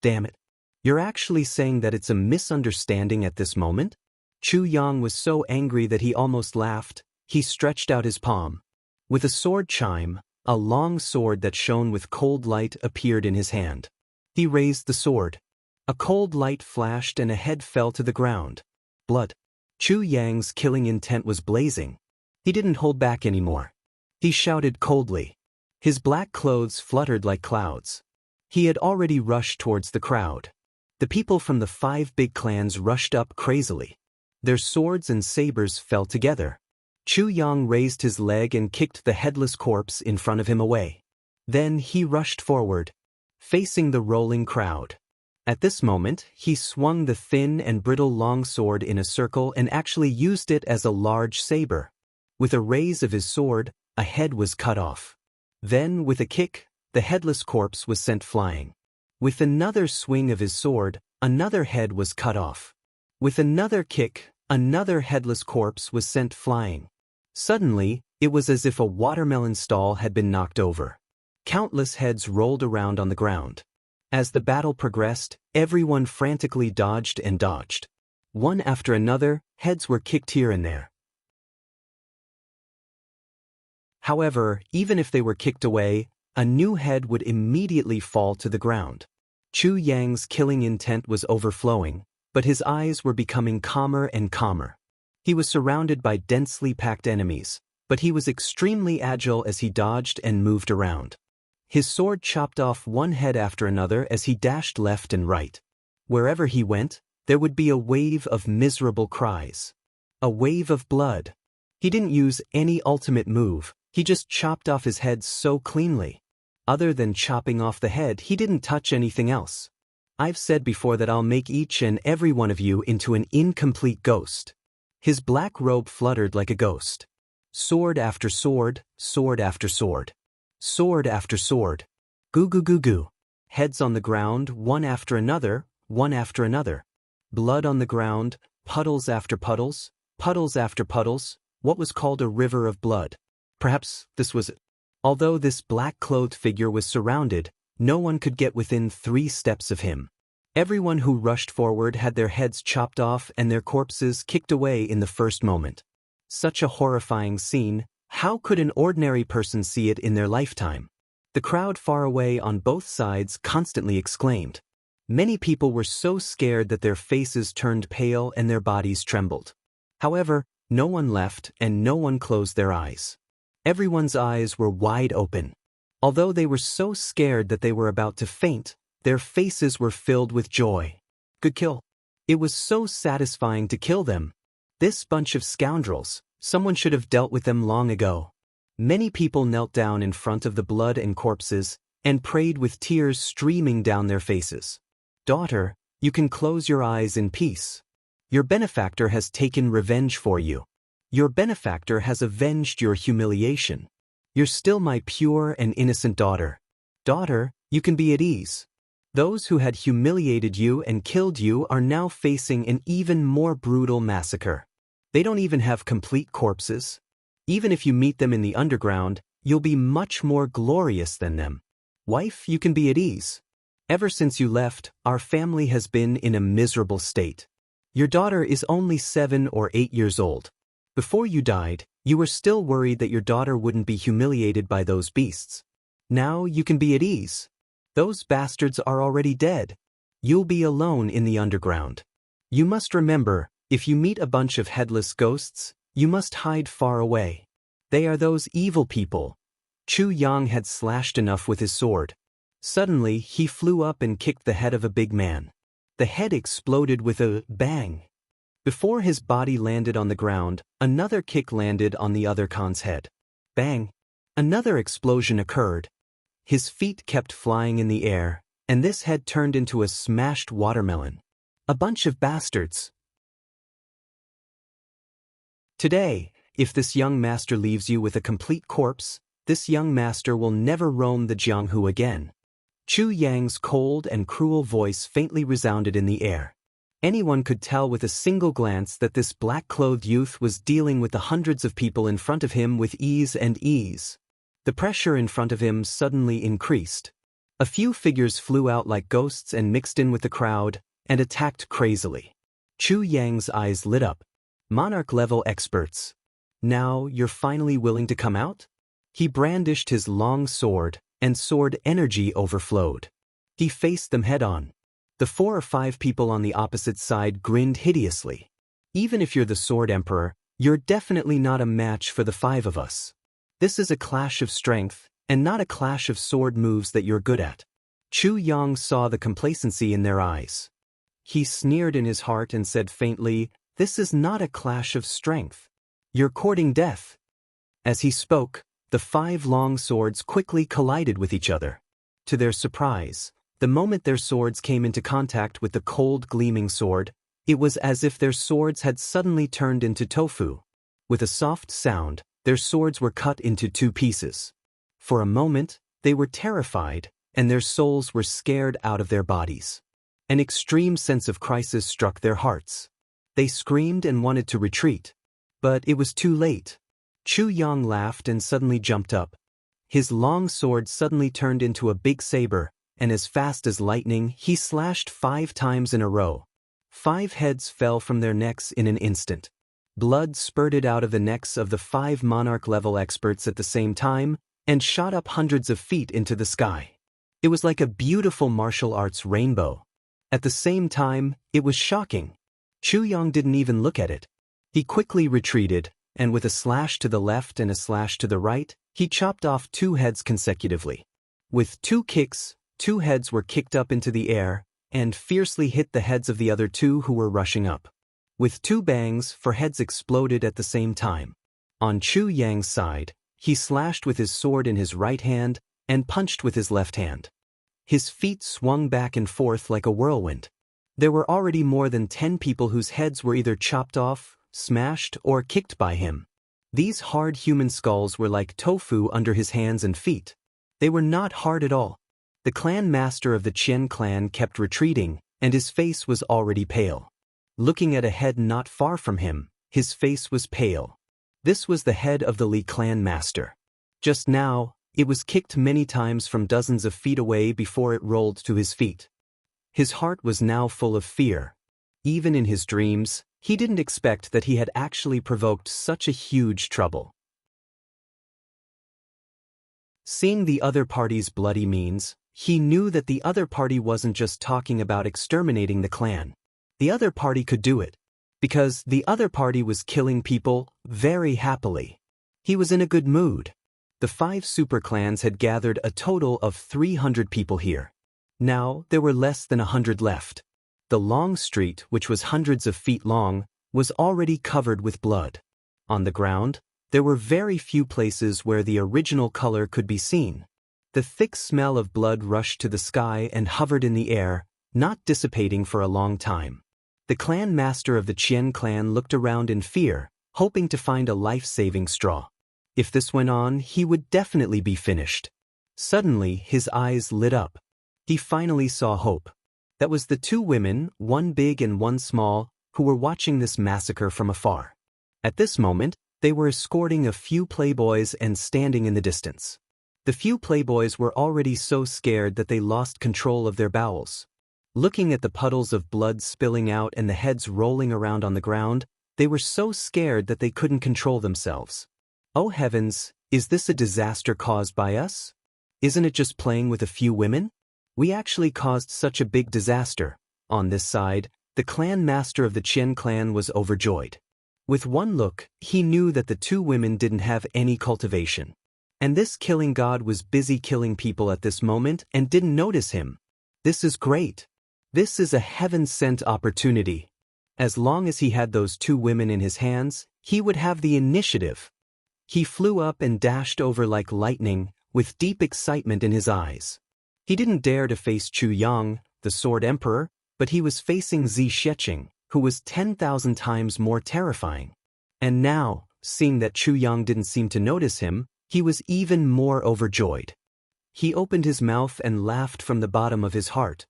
Damn it. You're actually saying that it's a misunderstanding at this moment? Chu Yang was so angry that he almost laughed. He stretched out his palm. With a sword chime, a long sword that shone with cold light appeared in his hand. He raised the sword. A cold light flashed and a head fell to the ground. Blood. Chu Yang's killing intent was blazing. He didn't hold back anymore. He shouted coldly. His black clothes fluttered like clouds. He had already rushed towards the crowd. The people from the 5 big clans rushed up crazily. Their swords and sabers fell together. Chu Yang raised his leg and kicked the headless corpse in front of him away. Then he rushed forward, facing the rolling crowd. At this moment, he swung the thin and brittle long sword in a circle and actually used it as a large saber. With a raise of his sword, a head was cut off. Then, with a kick, the headless corpse was sent flying. With another swing of his sword, another head was cut off. With another kick, another headless corpse was sent flying. Suddenly, it was as if a watermelon stall had been knocked over. Countless heads rolled around on the ground. As the battle progressed, everyone frantically dodged and dodged. One after another, heads were kicked here and there. However, even if they were kicked away, a new head would immediately fall to the ground. Chu Yang's killing intent was overflowing, but his eyes were becoming calmer and calmer. He was surrounded by densely packed enemies, but he was extremely agile as he dodged and moved around. His sword chopped off one head after another as he dashed left and right. Wherever he went, there would be a wave of miserable cries. A wave of blood. He didn't use any ultimate move, he just chopped off his head so cleanly. Other than chopping off the head, he didn't touch anything else. I've said before that I'll make each and every one of you into an incomplete ghost. His black robe fluttered like a ghost. Sword after sword, sword after sword. Sword after sword. Goo goo goo goo. Heads on the ground, one after another, one after another. Blood on the ground, puddles after puddles, puddles after puddles, what was called a river of blood. Perhaps this was it. Although this black-clothed figure was surrounded, no one could get within 3 steps of him. Everyone who rushed forward had their heads chopped off and their corpses kicked away in the first moment. Such a horrifying scene. How could an ordinary person see it in their lifetime? The crowd far away on both sides constantly exclaimed. Many people were so scared that their faces turned pale and their bodies trembled. However, no one left and no one closed their eyes. Everyone's eyes were wide open. Although they were so scared that they were about to faint, their faces were filled with joy. Good kill. It was so satisfying to kill them. This bunch of scoundrels. Someone should have dealt with them long ago. Many people knelt down in front of the blood and corpses, and prayed with tears streaming down their faces. Daughter, you can close your eyes in peace. Your benefactor has taken revenge for you. Your benefactor has avenged your humiliation. You're still my pure and innocent daughter. Daughter, you can be at ease. Those who had humiliated you and killed you are now facing an even more brutal massacre. They don't even have complete corpses. Even if you meet them in the underground, you'll be much more glorious than them. Wife, you can be at ease. Ever since you left, our family has been in a miserable state. Your daughter is only 7 or 8 years old. Before you died, you were still worried that your daughter wouldn't be humiliated by those beasts. Now you can be at ease. Those bastards are already dead. You'll be alone in the underground. You must remember, if you meet a bunch of headless ghosts, you must hide far away. They are those evil people. Chu Yang had slashed enough with his sword. Suddenly, he flew up and kicked the head of a big man. The head exploded with a bang. Before his body landed on the ground, another kick landed on the other Khan's head. Bang! Another explosion occurred. His feet kept flying in the air, and this head turned into a smashed watermelon. A bunch of bastards. Today, if this young master leaves you with a complete corpse, this young master will never roam the Jianghu again. Chu Yang's cold and cruel voice faintly resounded in the air. Anyone could tell with a single glance that this black-clothed youth was dealing with the hundreds of people in front of him with ease and ease. The pressure in front of him suddenly increased. A few figures flew out like ghosts and mixed in with the crowd, and attacked crazily. Chu Yang's eyes lit up. Monarch-level experts. Now you're finally willing to come out? He brandished his long sword, and sword energy overflowed. He faced them head-on. The 4 or 5 people on the opposite side grinned hideously. Even if you're the Sword Emperor, you're definitely not a match for the 5 of us. This is a clash of strength, and not a clash of sword moves that you're good at. Chu Yang saw the complacency in their eyes. He sneered in his heart and said faintly, "This is not a clash of strength. You're courting death." As he spoke, the 5 long swords quickly collided with each other. To their surprise, the moment their swords came into contact with the cold gleaming sword, it was as if their swords had suddenly turned into tofu. With a soft sound, their swords were cut into 2 pieces. For a moment, they were terrified, and their souls were scared out of their bodies. An extreme sense of crisis struck their hearts. They screamed and wanted to retreat. But it was too late. Chu Yang laughed and suddenly jumped up. His long sword suddenly turned into a big saber, and as fast as lightning, he slashed 5 times in a row. 5 heads fell from their necks in an instant. Blood spurted out of the necks of the 5 monarch-level experts at the same time, and shot up hundreds of feet into the sky. It was like a beautiful martial arts rainbow. At the same time, it was shocking. Chu Yang didn't even look at it. He quickly retreated, and with a slash to the left and a slash to the right, he chopped off 2 heads consecutively. With 2 kicks, 2 heads were kicked up into the air, and fiercely hit the heads of the other 2 who were rushing up. With 2 bangs, 4 heads exploded at the same time. On Chu Yang's side, he slashed with his sword in his right hand and punched with his left hand. His feet swung back and forth like a whirlwind. There were already more than 10 people whose heads were either chopped off, smashed, or kicked by him. These hard human skulls were like tofu under his hands and feet. They were not hard at all. The clan master of the Qian clan kept retreating, and his face was already pale. Looking at a head not far from him, his face was pale. This was the head of the Li clan master. Just now, it was kicked many times from dozens of feet away before it rolled to his feet. His heart was now full of fear. Even in his dreams, he didn't expect that he had actually provoked such a huge trouble. Seeing the other party's bloody means, he knew that the other party wasn't just talking about exterminating the clan. The other party could do it. Because the other party was killing people very happily. He was in a good mood. The 5 super clans had gathered a total of 300 people here. Now, there were less than 100 left. The long street, which was hundreds of feet long, was already covered with blood. On the ground, there were very few places where the original color could be seen. The thick smell of blood rushed to the sky and hovered in the air, not dissipating for a long time. The clan master of the Qian clan looked around in fear, hoping to find a life-saving straw. If this went on, he would definitely be finished. Suddenly, his eyes lit up. He finally saw hope. That was the 2 women, one big and one small, who were watching this massacre from afar. At this moment, they were escorting a few playboys and standing in the distance. The few playboys were already so scared that they lost control of their bowels. Looking at the puddles of blood spilling out and the heads rolling around on the ground, they were so scared that they couldn't control themselves. Oh heavens, is this a disaster caused by us? Isn't it just playing with a few women? We actually caused such a big disaster. On this side, the clan master of the Qian clan was overjoyed. With one look, he knew that the 2 women didn't have any cultivation. And this killing god was busy killing people at this moment and didn't notice him. This is great. This is a heaven-sent opportunity. As long as he had those 2 women in his hands, he would have the initiative. He flew up and dashed over like lightning, with deep excitement in his eyes. He didn't dare to face Chu Yang, the Sword Emperor, but he was facing Zi Sheqing, who was 10,000 times more terrifying. And now, seeing that Chu Yang didn't seem to notice him, he was even more overjoyed. He opened his mouth and laughed from the bottom of his heart.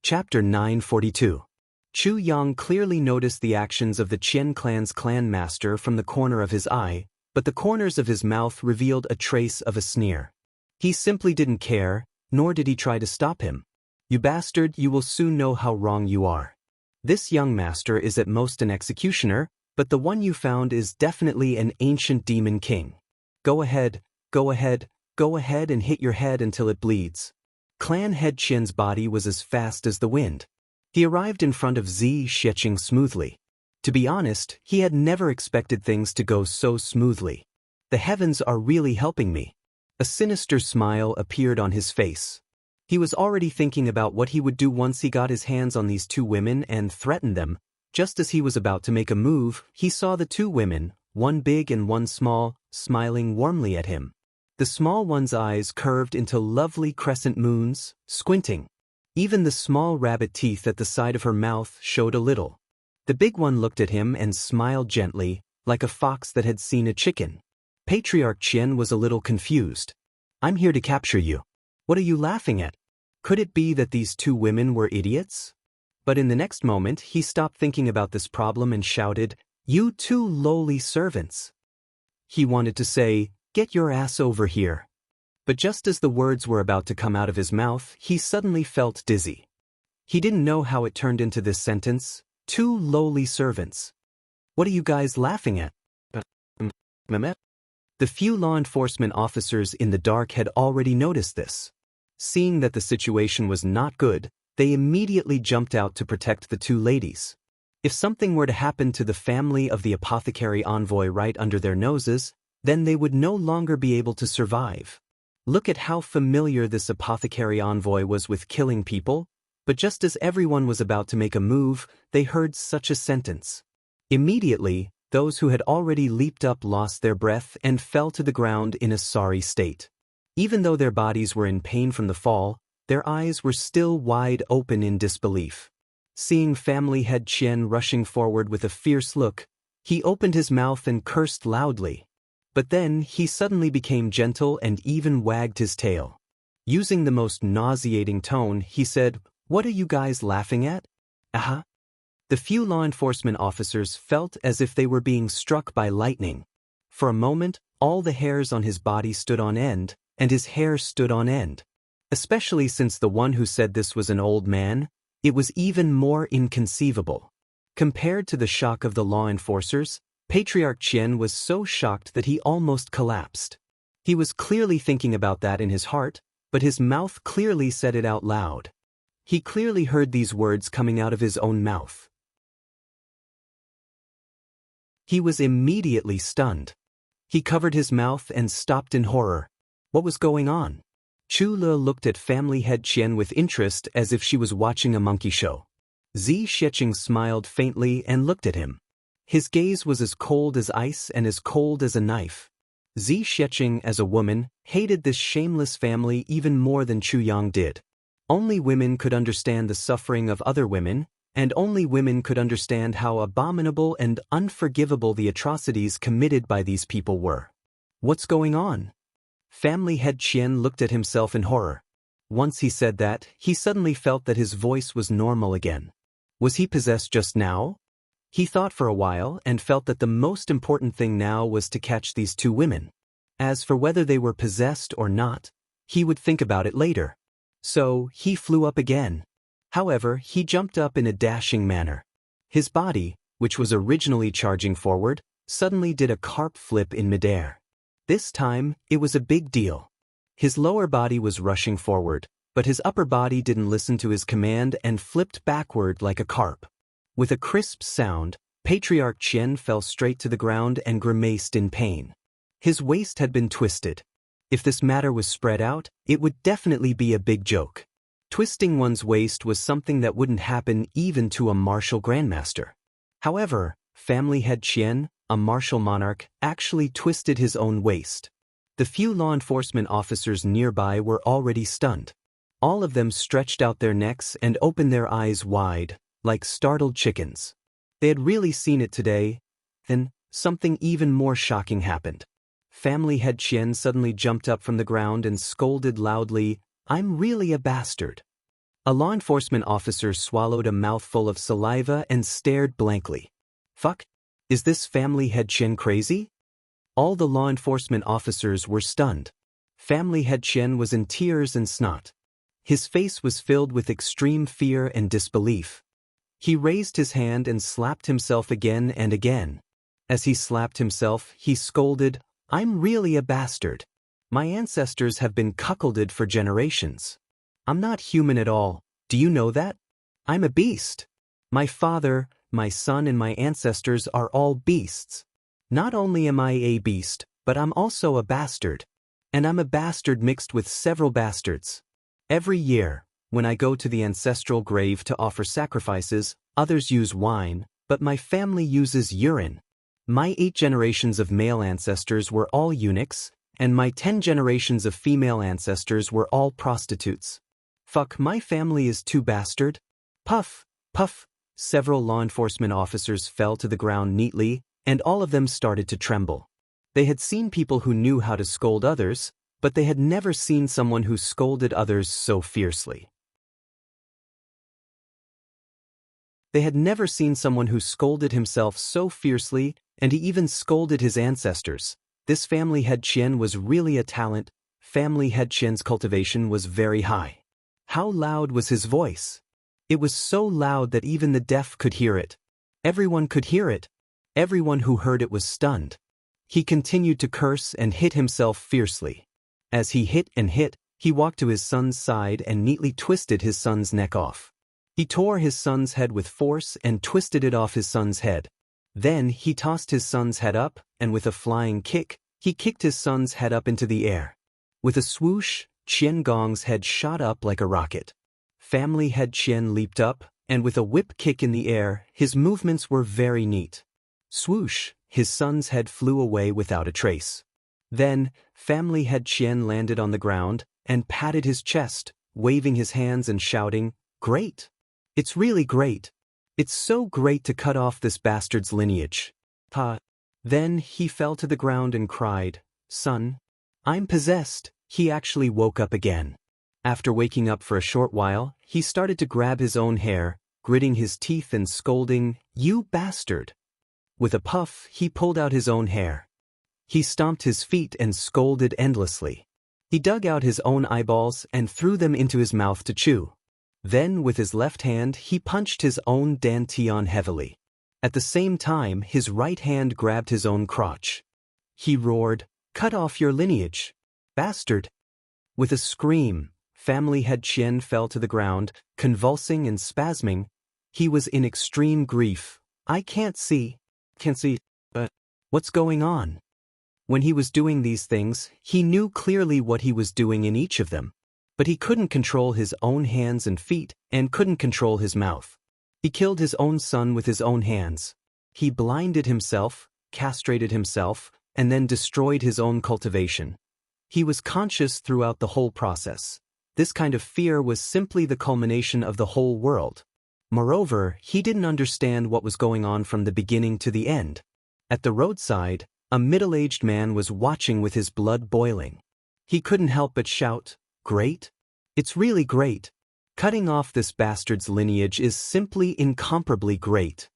Chapter 942. Chu Yang clearly noticed the actions of the Qian clan's clan master from the corner of his eye, but the corners of his mouth revealed a trace of a sneer. He simply didn't care, nor did he try to stop him. "You bastard, you will soon know how wrong you are." This young master is at most an executioner, but the one you found is definitely an ancient demon king. Go ahead, go ahead, go ahead and hit your head until it bleeds. Clan Head Qian's body was as fast as the wind. He arrived in front of Zi Xiecheng smoothly. To be honest, he had never expected things to go so smoothly. The heavens are really helping me. A sinister smile appeared on his face. He was already thinking about what he would do once he got his hands on these two women and threatened them. Just as he was about to make a move, he saw the two women, one big and one small, smiling warmly at him. The small one's eyes curved into lovely crescent moons, squinting. Even the small rabbit teeth at the side of her mouth showed a little. The big one looked at him and smiled gently, like a fox that had seen a chicken. Patriarch Qian was a little confused. I'm here to capture you. What are you laughing at? Could it be that these two women were idiots? But in the next moment he stopped thinking about this problem and shouted, You two lowly servants. He wanted to say, Get your ass over here. But just as the words were about to come out of his mouth, he suddenly felt dizzy. He didn't know how it turned into this sentence, two lowly servants. What are you guys laughing at? The few law enforcement officers in the dark had already noticed this. Seeing that the situation was not good, they immediately jumped out to protect the two ladies. If something were to happen to the family of the apothecary envoy right under their noses, then they would no longer be able to survive. Look at how familiar this apothecary envoy was with killing people, but just as everyone was about to make a move, they heard such a sentence. Immediately, those who had already leaped up lost their breath and fell to the ground in a sorry state. Even though their bodies were in pain from the fall, their eyes were still wide open in disbelief. Seeing Family Head Qian rushing forward with a fierce look, he opened his mouth and cursed loudly. But then he suddenly became gentle and even wagged his tail. Using the most nauseating tone, he said, What are you guys laughing at? Aha. The few law enforcement officers felt as if they were being struck by lightning. For a moment, all the hairs on his body stood on end, and his hair stood on end. Especially since the one who said this was an old man, it was even more inconceivable. Compared to the shock of the law enforcers, Patriarch Qian was so shocked that he almost collapsed. He was clearly thinking about that in his heart, but his mouth clearly said it out loud. He clearly heard these words coming out of his own mouth. He was immediately stunned. He covered his mouth and stopped in horror. What was going on? Chu Le looked at Family Head Qian with interest as if she was watching a monkey show. Zi Xiecheng smiled faintly and looked at him. His gaze was as cold as ice and as cold as a knife. Zi Xiecheng, as a woman, hated this shameless family even more than Chu Yang did. Only women could understand the suffering of other women, and only women could understand how abominable and unforgivable the atrocities committed by these people were. What's going on? Family Head Qian looked at himself in horror. Once he said that, he suddenly felt that his voice was normal again. Was he possessed just now? He thought for a while and felt that the most important thing now was to catch these two women. As for whether they were possessed or not, he would think about it later. So, he flew up again. However, he jumped up in a dashing manner. His body, which was originally charging forward, suddenly did a carp flip in midair. This time, it was a big deal. His lower body was rushing forward, but his upper body didn't listen to his command and flipped backward like a carp. With a crisp sound, Patriarch Qian fell straight to the ground and grimaced in pain. His waist had been twisted. If this matter was spread out, it would definitely be a big joke. Twisting one's waist was something that wouldn't happen even to a martial grandmaster. However, Family Head Qian, a martial monarch, actually twisted his own waist. The few law enforcement officers nearby were already stunned. All of them stretched out their necks and opened their eyes wide, like startled chickens. They had really seen it today. Then, something even more shocking happened. Family Head Qian suddenly jumped up from the ground and scolded loudly, I'm really a bastard. A law enforcement officer swallowed a mouthful of saliva and stared blankly. Fuck? Is this Family Head Qian crazy? All the law enforcement officers were stunned. Family Head Qian was in tears and snot. His face was filled with extreme fear and disbelief. He raised his hand and slapped himself again and again. As he slapped himself, he scolded, "I'm really a bastard. My ancestors have been cuckolded for generations. I'm not human at all, do you know that? I'm a beast. My father, my son and my ancestors are all beasts. Not only am I a beast, but I'm also a bastard. And I'm a bastard mixed with several bastards. Every year, when I go to the ancestral grave to offer sacrifices, others use wine, but my family uses urine. My 8 generations of male ancestors were all eunuchs, and my 10 generations of female ancestors were all prostitutes. Fuck, my family is too bastard." Puff, puff. Several law enforcement officers fell to the ground neatly, and all of them started to tremble. They had seen people who knew how to scold others, but they had never seen someone who scolded others so fiercely. They had never seen someone who scolded himself so fiercely, and he even scolded his ancestors. This family head Qian was really a talent. Family head Qian's cultivation was very high. How loud was his voice? It was so loud that even the deaf could hear it. Everyone could hear it. Everyone who heard it was stunned. He continued to curse and hit himself fiercely. As he hit and hit, he walked to his son's side and neatly twisted his son's neck off. He tore his son's head with force and twisted it off his son's head. Then he tossed his son's head up, and with a flying kick, he kicked his son's head up into the air. With a swoosh, Qian Gong's head shot up like a rocket. Family head Qian leaped up, and with a whip kick in the air, his movements were very neat. Swoosh, his son's head flew away without a trace. Then, family head Qian landed on the ground, and patted his chest, waving his hands and shouting, "Great! It's really great! It's so great to cut off this bastard's lineage." Then he fell to the ground and cried, "Son, I'm possessed." He actually woke up again. After waking up for a short while, he started to grab his own hair, gritting his teeth and scolding, "You bastard!" With a puff, he pulled out his own hair. He stomped his feet and scolded endlessly. He dug out his own eyeballs and threw them into his mouth to chew. Then, with his left hand, he punched his own dantian heavily. At the same time, his right hand grabbed his own crotch. He roared, "Cut off your lineage, bastard!" With a scream, family head Qian fell to the ground, convulsing and spasming. He was in extreme grief. "I can't see, but what's going on?" When he was doing these things, he knew clearly what he was doing in each of them. But he couldn't control his own hands and feet, and couldn't control his mouth. He killed his own son with his own hands. He blinded himself, castrated himself, and then destroyed his own cultivation. He was conscious throughout the whole process. This kind of fear was simply the culmination of the whole world. Moreover, he didn't understand what was going on from the beginning to the end. At the roadside, a middle-aged man was watching with his blood boiling. He couldn't help but shout, "Great! It's really great! Cutting off this bastard's lineage is simply incomparably great."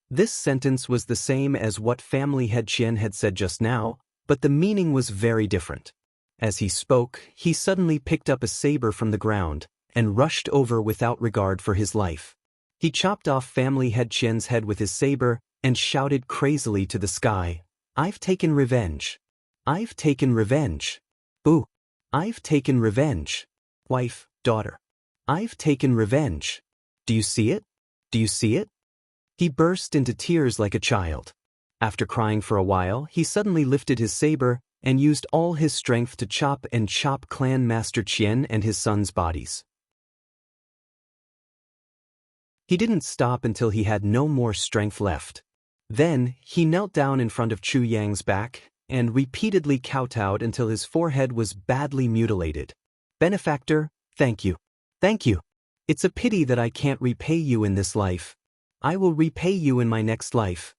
This sentence was the same as what family head Qian had said just now, but the meaning was very different. As he spoke, he suddenly picked up a saber from the ground and rushed over without regard for his life. He chopped off family head Qian's head with his saber and shouted crazily to the sky, "I've taken revenge. I've taken revenge. Boo! I've taken revenge. Wife, daughter. I've taken revenge. Do you see it? Do you see it?" He burst into tears like a child. After crying for a while, he suddenly lifted his saber and used all his strength to chop Clan Master Qian and his son's bodies. He didn't stop until he had no more strength left. Then, he knelt down in front of Chu Yang's back and repeatedly kowtowed until his forehead was badly mutilated. "Benefactor, thank you. Thank you. It's a pity that I can't repay you in this life. I will repay you in my next life."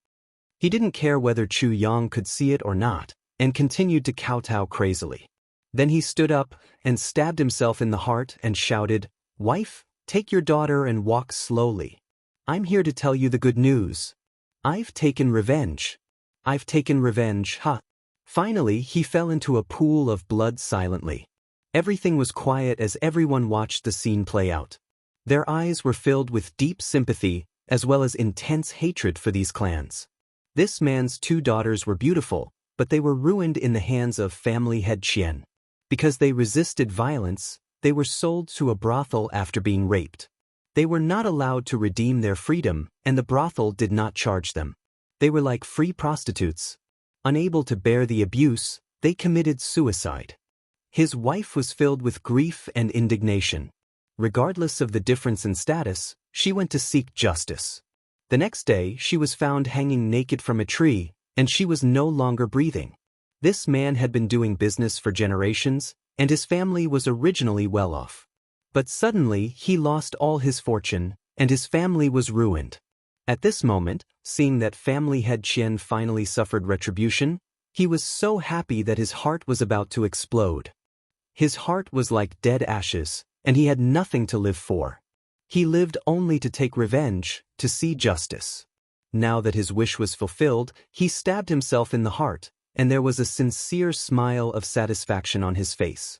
He didn't care whether Chu Yang could see it or not, and continued to kowtow crazily. Then he stood up and stabbed himself in the heart and shouted, "Wife, take your daughter and walk slowly. I'm here to tell you the good news. I've taken revenge. I've taken revenge, ha." Finally, he fell into a pool of blood silently. Everything was quiet as everyone watched the scene play out. Their eyes were filled with deep sympathy as well as intense hatred for these clans. This man's 2 daughters were beautiful, but they were ruined in the hands of family head Qian. Because they resisted violence, they were sold to a brothel after being raped. They were not allowed to redeem their freedom, and the brothel did not charge them. They were like free prostitutes. Unable to bear the abuse, they committed suicide. His wife was filled with grief and indignation. Regardless of the difference in status, she went to seek justice. The next day, she was found hanging naked from a tree, and she was no longer breathing. This man had been doing business for generations, and his family was originally well off. But suddenly, he lost all his fortune, and his family was ruined. At this moment, seeing that family head Qian finally suffered retribution, he was so happy that his heart was about to explode. His heart was like dead ashes, and he had nothing to live for. He lived only to take revenge, to see justice. Now that his wish was fulfilled, he stabbed himself in the heart, and there was a sincere smile of satisfaction on his face.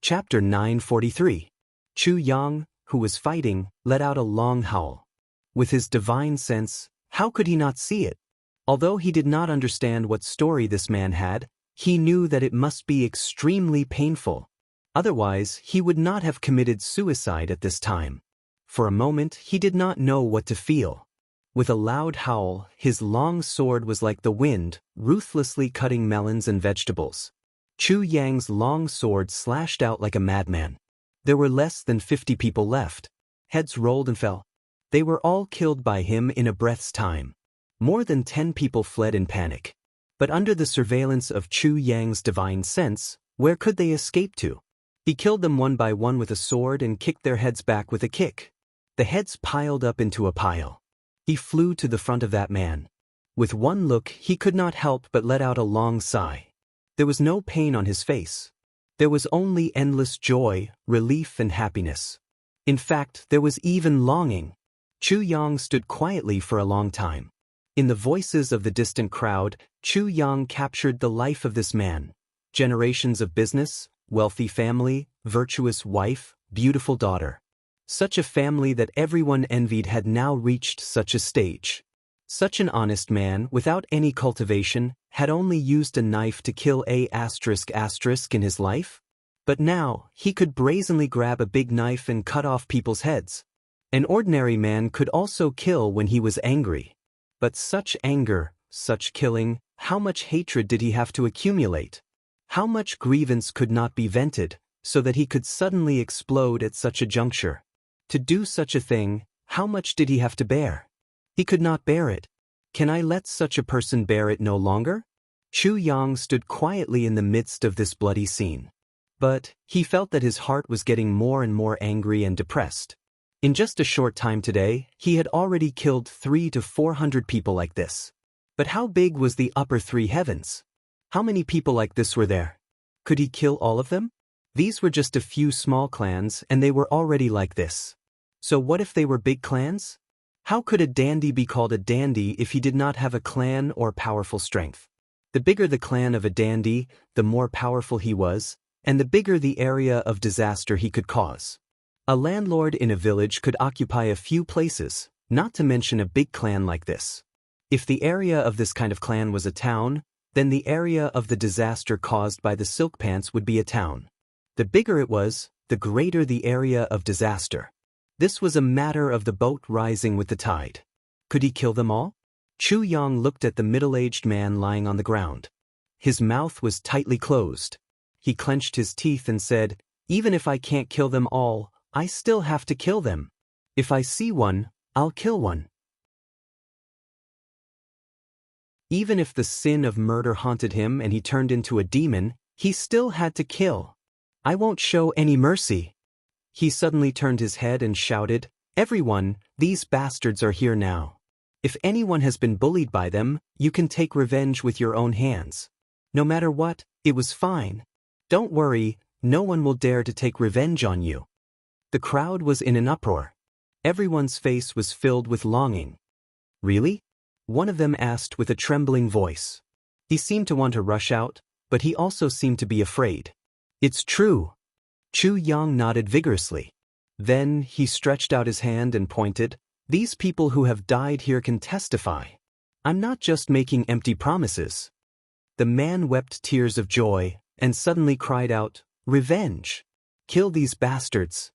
Chapter 943. Chu Yang, who was fighting, let out a long howl. With his divine sense, how could he not see it? Although he did not understand what story this man had, he knew that it must be extremely painful. Otherwise, he would not have committed suicide at this time. For a moment, he did not know what to feel. With a loud howl, his long sword was like the wind, ruthlessly cutting melons and vegetables. Chu Yang's long sword slashed out like a madman. There were less than 50 people left. Heads rolled and fell. They were all killed by him in a breath's time. More than 10 people fled in panic. But under the surveillance of Chu Yang's divine sense, where could they escape to? He killed them one by one with a sword and kicked their heads back with a kick. The heads piled up into a pile. He flew to the front of that man. With one look, he could not help but let out a long sigh. There was no pain on his face. There was only endless joy, relief, and happiness. In fact, there was even longing. Chu Yang stood quietly for a long time. In the voices of the distant crowd, Chu Yang captured the life of this man. Generations of business, wealthy family, virtuous wife, beautiful daughter. Such a family that everyone envied had now reached such a stage. Such an honest man, without any cultivation, had only used a knife to kill a *** in his life. But now, he could brazenly grab a big knife and cut off people's heads. An ordinary man could also kill when he was angry. But such anger, such killing, how much hatred did he have to accumulate? How much grievance could not be vented, so that he could suddenly explode at such a juncture? To do such a thing, how much did he have to bear? He could not bear it. Can I let such a person bear it no longer? Chu Yang stood quietly in the midst of this bloody scene. But he felt that his heart was getting more and more angry and depressed. In just a short time today, he had already killed 300 to 400 people like this. But how big was the upper 3 heavens? How many people like this were there? Could he kill all of them? These were just a few small clans, and they were already like this. So what if they were big clans? How could a dandy be called a dandy if he did not have a clan or powerful strength? The bigger the clan of a dandy, the more powerful he was, and the bigger the area of disaster he could cause. A landlord in a village could occupy a few places, not to mention a big clan like this. If the area of this kind of clan was a town, then the area of the disaster caused by the silk pants would be a town. The bigger it was, the greater the area of disaster. This was a matter of the boat rising with the tide. Could he kill them all? Chu Yang looked at the middle-aged man lying on the ground. His mouth was tightly closed. He clenched his teeth and said, "Even if I can't kill them all, I still have to kill them. If I see one, I'll kill one." Even if the sin of murder haunted him and he turned into a demon, he still had to kill. "I won't show any mercy." He suddenly turned his head and shouted, "Everyone, these bastards are here now. If anyone has been bullied by them, you can take revenge with your own hands. No matter what, it was fine. Don't worry, no one will dare to take revenge on you." The crowd was in an uproar. Everyone's face was filled with longing. "Really?" one of them asked with a trembling voice. He seemed to want to rush out, but he also seemed to be afraid. It's true. Chu Yang nodded vigorously. Then he stretched out his hand and pointed. These people who have died here can testify. I'm not just making empty promises. The man wept tears of joy and suddenly cried out, "Revenge! Kill these bastards!"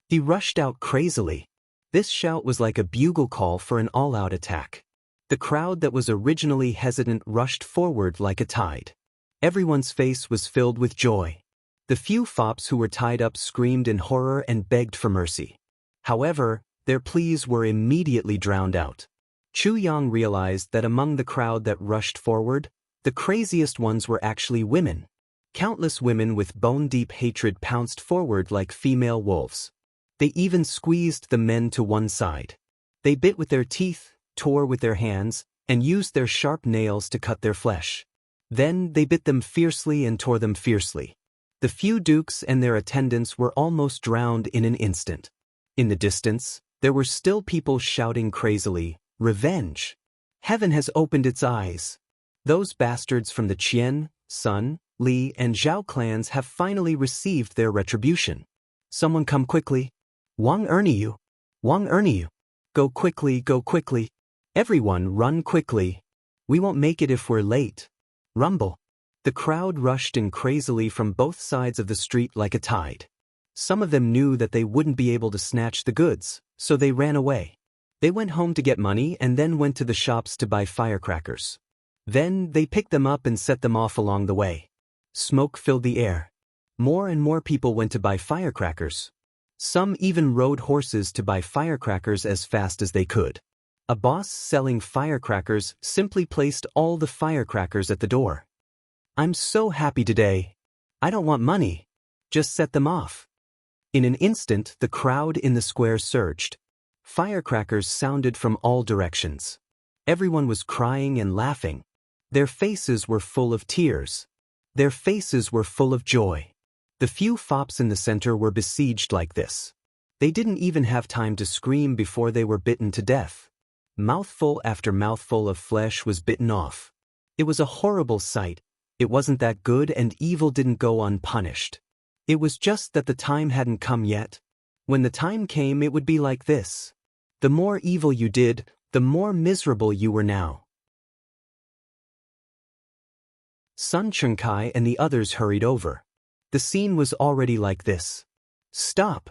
He rushed out crazily. This shout was like a bugle call for an all-out attack. The crowd that was originally hesitant rushed forward like a tide. Everyone's face was filled with joy. The few fops who were tied up screamed in horror and begged for mercy. However, their pleas were immediately drowned out. Chu Yang realized that among the crowd that rushed forward, the craziest ones were actually women. Countless women with bone-deep hatred pounced forward like female wolves. They even squeezed the men to one side. They bit with their teeth, tore with their hands, and used their sharp nails to cut their flesh. Then they bit them fiercely and tore them fiercely. The few dukes and their attendants were almost drowned in an instant. In the distance, there were still people shouting crazily, "Revenge! Heaven has opened its eyes! Those bastards from the Qian, Sun, Li, and Zhao clans have finally received their retribution. Someone come quickly! Wang Erniu! Wang Erniu! Go quickly, go quickly! Everyone run quickly! We won't make it if we're late! Rumble!" The crowd rushed in crazily from both sides of the street like a tide. Some of them knew that they wouldn't be able to snatch the goods, so they ran away. They went home to get money and then went to the shops to buy firecrackers. Then they picked them up and set them off along the way. Smoke filled the air. More and more people went to buy firecrackers. Some even rode horses to buy firecrackers as fast as they could. A boss selling firecrackers simply placed all the firecrackers at the door. "I'm so happy today. I don't want money. Just set them off." In an instant, the crowd in the square surged. Firecrackers sounded from all directions. Everyone was crying and laughing. Their faces were full of tears. Their faces were full of joy. The few fops in the center were besieged like this. They didn't even have time to scream before they were bitten to death. Mouthful after mouthful of flesh was bitten off. It was a horrible sight. It wasn't that good and evil didn't go unpunished. It was just that the time hadn't come yet. When the time came, it would be like this. The more evil you did, the more miserable you were now. Sun Chengkai and the others hurried over. The scene was already like this. "Stop!"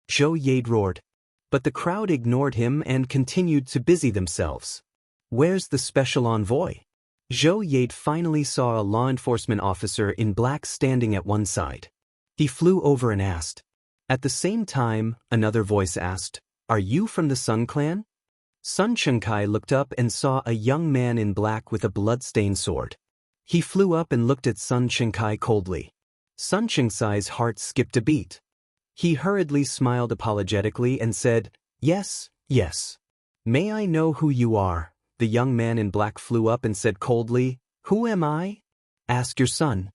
Zhou Yade roared. But the crowd ignored him and continued to busy themselves. "Where's the special envoy?" Zhou Yade finally saw a law enforcement officer in black standing at one side. He flew over and asked. At the same time, another voice asked, "Are you from the Sun Clan?" Sun Chengkai looked up and saw a young man in black with a blood-stained sword. He flew up and looked at Sun Chengkai coldly. Sun Chengkai's heart skipped a beat. He hurriedly smiled apologetically and said, "Yes, yes. May I know who you are?" The young man in black flew up and said coldly, "Who am I?" "Ask your son."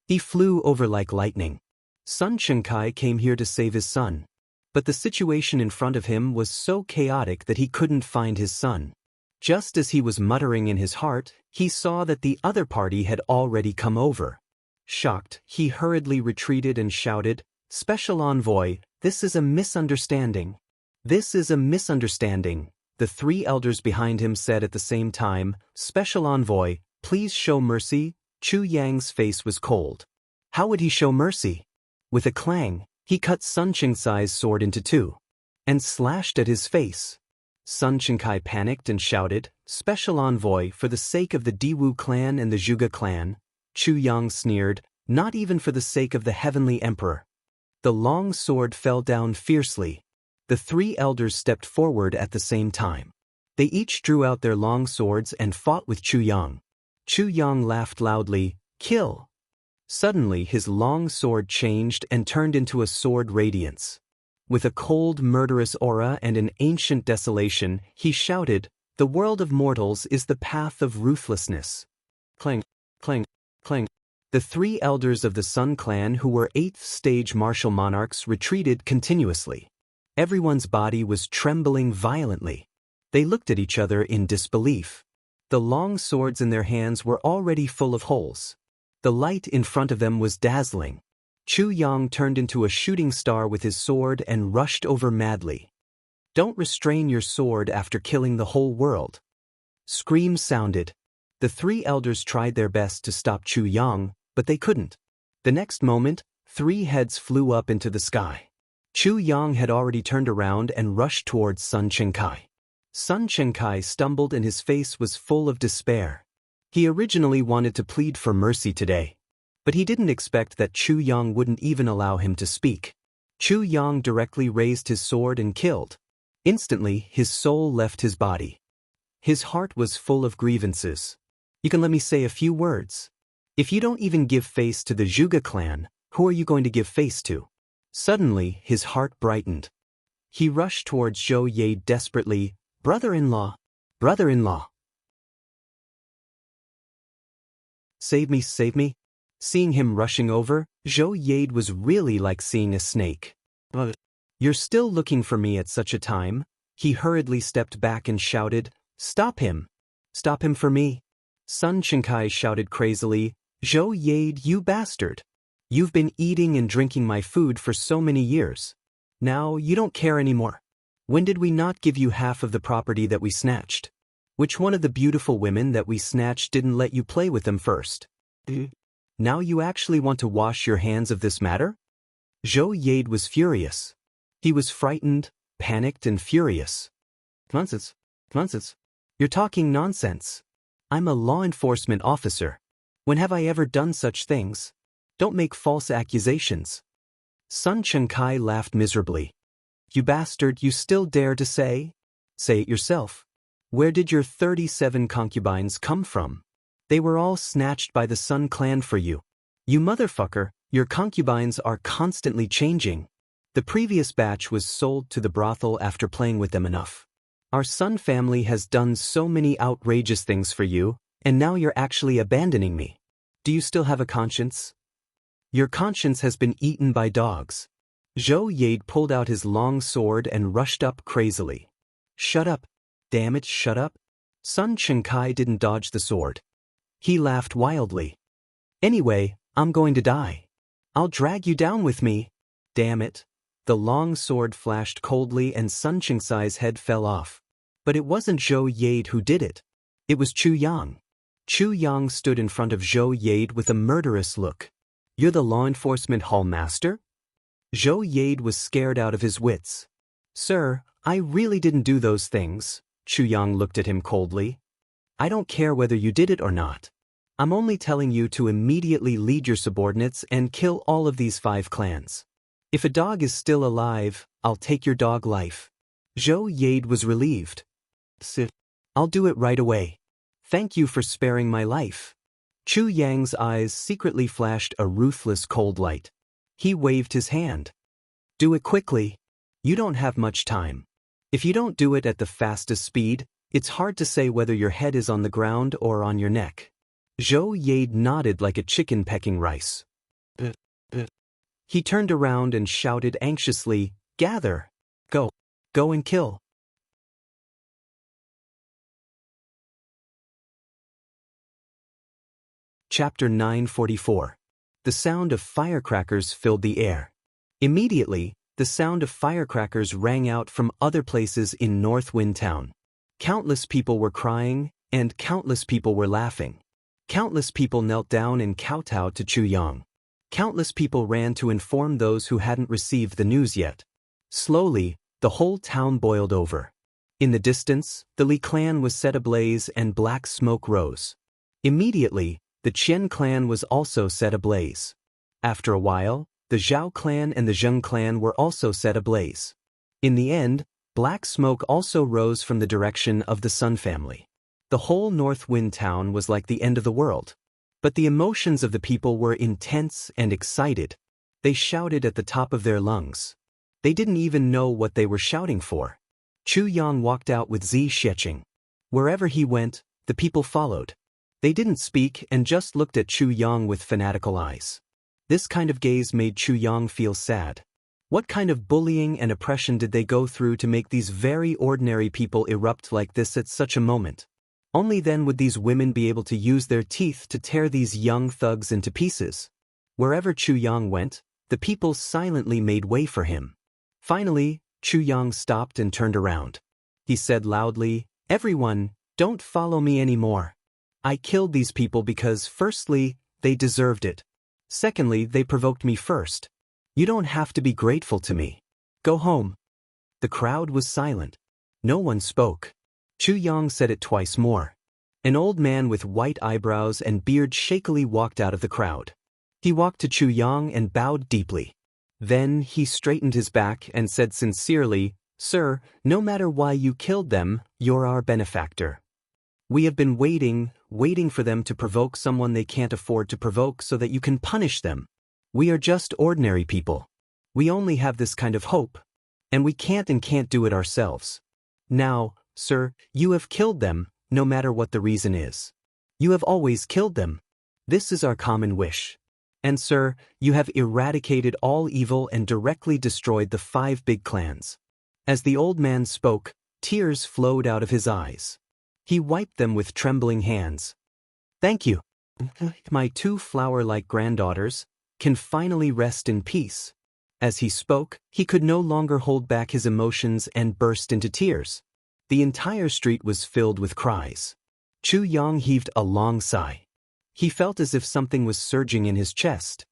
He flew over like lightning. Sun Chengkai came here to save his son. But the situation in front of him was so chaotic that he couldn't find his son. Just as he was muttering in his heart, he saw that the other party had already come over. Shocked, he hurriedly retreated and shouted, "Special Envoy, this is a misunderstanding. This is a misunderstanding." The three elders behind him said at the same time, "Special Envoy, please show mercy." Chu Yang's face was cold. How would he show mercy? With a clang, he cut Sun Chengkai's sword into two and slashed at his face. Sun Chengkai panicked and shouted, "Special Envoy, for the sake of the Diwu clan and the Zhuge clan." Chu Yang sneered, "Not even for the sake of the Heavenly Emperor." The long sword fell down fiercely. The three elders stepped forward at the same time. They each drew out their long swords and fought with Chu Yang. Chu Yang laughed loudly, "Kill!" Suddenly his long sword changed and turned into a sword radiance. With a cold, murderous aura and an ancient desolation, he shouted, "The world of mortals is the path of ruthlessness." Clang, clang, clang. The three elders of the Sun Clan who were 8th stage martial monarchs retreated continuously. Everyone's body was trembling violently. They looked at each other in disbelief. The long swords in their hands were already full of holes. The light in front of them was dazzling. Chu Yang turned into a shooting star with his sword and rushed over madly. Don't restrain your sword after killing the whole world. Screams sounded. The three elders tried their best to stop Chu Yang, but they couldn't. The next moment, 3 heads flew up into the sky. Chu Yang had already turned around and rushed towards Sun Chenkai. Sun Chenkai stumbled and his face was full of despair. He originally wanted to plead for mercy today, but he didn't expect that Chu Yang wouldn't even allow him to speak. Chu Yang directly raised his sword and killed. Instantly, his soul left his body. His heart was full of grievances. You can let me say a few words. If you don't even give face to the Zhuge clan, who are you going to give face to? Suddenly, his heart brightened. He rushed towards Zhou Ye desperately. Brother-in-law, brother-in-law. Save me, save me. Seeing him rushing over, Zhou Ye was really like seeing a snake. You're still looking for me at such a time? He hurriedly stepped back and shouted, Stop him! Stop him for me! Sun Chenkai shouted crazily, Zhou Ye, you bastard! You've been eating and drinking my food for so many years. Now you don't care anymore. When did we not give you half of the property that we snatched? Which one of the beautiful women that we snatched didn't let you play with them first? Now you actually want to wash your hands of this matter? Zhou Ye was furious. He was frightened, panicked, and furious. Nonsense. Nonsense. You're talking nonsense. I'm a law enforcement officer. When have I ever done such things? Don't make false accusations. Sun Chenkai laughed miserably. You bastard, you still dare to say? Say it yourself. Where did your 37 concubines come from? They were all snatched by the Sun clan for you. You motherfucker, your concubines are constantly changing. The previous batch was sold to the brothel after playing with them enough. Our Sun family has done so many outrageous things for you, and now you're actually abandoning me. Do you still have a conscience? Your conscience has been eaten by dogs. Zhou Ye pulled out his long sword and rushed up crazily. Shut up. Damn it, shut up. Sun Chenkai didn't dodge the sword. He laughed wildly. Anyway, I'm going to die. I'll drag you down with me. Damn it. The long sword flashed coldly and Sun Chenksai's head fell off. But it wasn't Zhou Ye who did it. It was Chu Yang. Chu Yang stood in front of Zhou Ye with a murderous look. You're the law enforcement hall master? Zhou Ye was scared out of his wits. Sir, I really didn't do those things. Chu Yang looked at him coldly. I don't care whether you did it or not. I'm only telling you to immediately lead your subordinates and kill all of these 5 clans. If a dog is still alive, I'll take your dog life. Zhou Ye was relieved. Sit. I'll do it right away. Thank you for sparing my life. Chu Yang's eyes secretly flashed a ruthless cold light. He waved his hand. Do it quickly. You don't have much time. If you don't do it at the fastest speed, it's hard to say whether your head is on the ground or on your neck. Zhou Ye nodded like a chicken pecking rice. He turned around and shouted anxiously, Gather! Go! Go and kill! Chapter 944. The sound of firecrackers filled the air. Immediately, the sound of firecrackers rang out from other places in North Wind Town. Countless people were crying, and countless people were laughing. Countless people knelt down and kowtowed to Chu Yang. Countless people ran to inform those who hadn't received the news yet. Slowly, the whole town boiled over. In the distance, the Li clan was set ablaze and black smoke rose. Immediately, the Qian clan was also set ablaze. After a while, the Zhao clan and the Zheng clan were also set ablaze. In the end, black smoke also rose from the direction of the Sun family. The whole North Wind Town was like the end of the world. But the emotions of the people were intense and excited. They shouted at the top of their lungs. They didn't even know what they were shouting for. Chu Yang walked out with Zi Xiecheng. Wherever he went, the people followed. They didn't speak and just looked at Chu Yang with fanatical eyes. This kind of gaze made Chu Yang feel sad. What kind of bullying and oppression did they go through to make these very ordinary people erupt like this at such a moment? Only then would these women be able to use their teeth to tear these young thugs into pieces. Wherever Chu Yang went, the people silently made way for him. Finally, Chu Yang stopped and turned around. He said loudly, "Everyone, don't follow me anymore. I killed these people because, firstly, they deserved it. Secondly, they provoked me first. You don't have to be grateful to me. Go home." The crowd was silent. No one spoke. Chu Yang said it twice more. An old man with white eyebrows and beard shakily walked out of the crowd. He walked to Chu Yang and bowed deeply. Then he straightened his back and said sincerely, "Sir, no matter why you killed them, you're our benefactor. We have been waiting for them to provoke someone they can't afford to provoke so that you can punish them. We are just ordinary people. We only have this kind of hope. And we can't do it ourselves. Now, sir, you have killed them, no matter what the reason is. You have always killed them. This is our common wish. And sir, you have eradicated all evil and directly destroyed the 5 big clans." As the old man spoke, tears flowed out of his eyes. He wiped them with trembling hands. "Thank you. My 2 flower-like granddaughters can finally rest in peace." As he spoke, he could no longer hold back his emotions and burst into tears. The entire street was filled with cries. Chu Yang heaved a long sigh. He felt as if something was surging in his chest.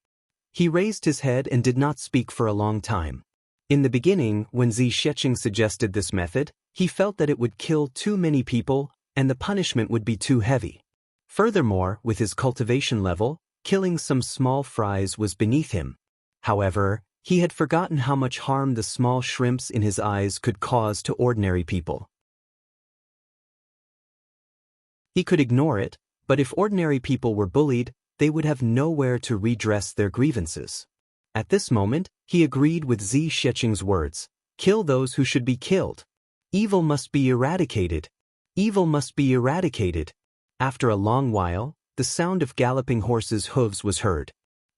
He raised his head and did not speak for a long time. In the beginning, when Zi Sheqing suggested this method, he felt that it would kill too many people and the punishment would be too heavy. Furthermore, with his cultivation level, killing some small fries was beneath him. However, he had forgotten how much harm the small shrimps in his eyes could cause to ordinary people. He could ignore it, but if ordinary people were bullied, they would have nowhere to redress their grievances. At this moment, he agreed with Zi Sheqing's words, "Kill those who should be killed. Evil must be eradicated. Evil must be eradicated." After a long while, the sound of galloping horses' hooves was heard.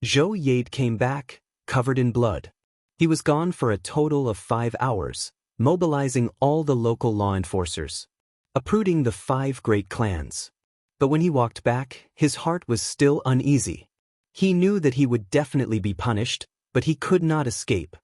Zhou Yade came back, covered in blood. He was gone for a total of 5 hours, mobilizing all the local law enforcers, uprooting the 5 great clans. But when he walked back, his heart was still uneasy. He knew that he would definitely be punished, but he could not escape.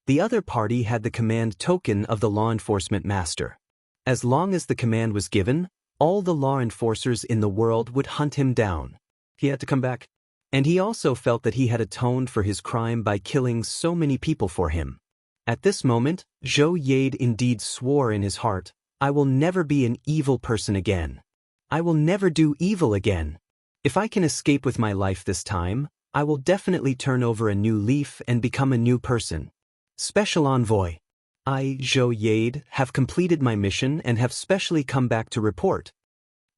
The other party had the command token of the law enforcement master. As long as the command was given, all the law enforcers in the world would hunt him down. He had to come back. And he also felt that he had atoned for his crime by killing so many people for him. At this moment, Zhou Yade indeed swore in his heart, "I will never be an evil person again. I will never do evil again. If I can escape with my life this time, I will definitely turn over a new leaf and become a new person. Special Envoy. I, Zhou Yade, have completed my mission and have specially come back to report."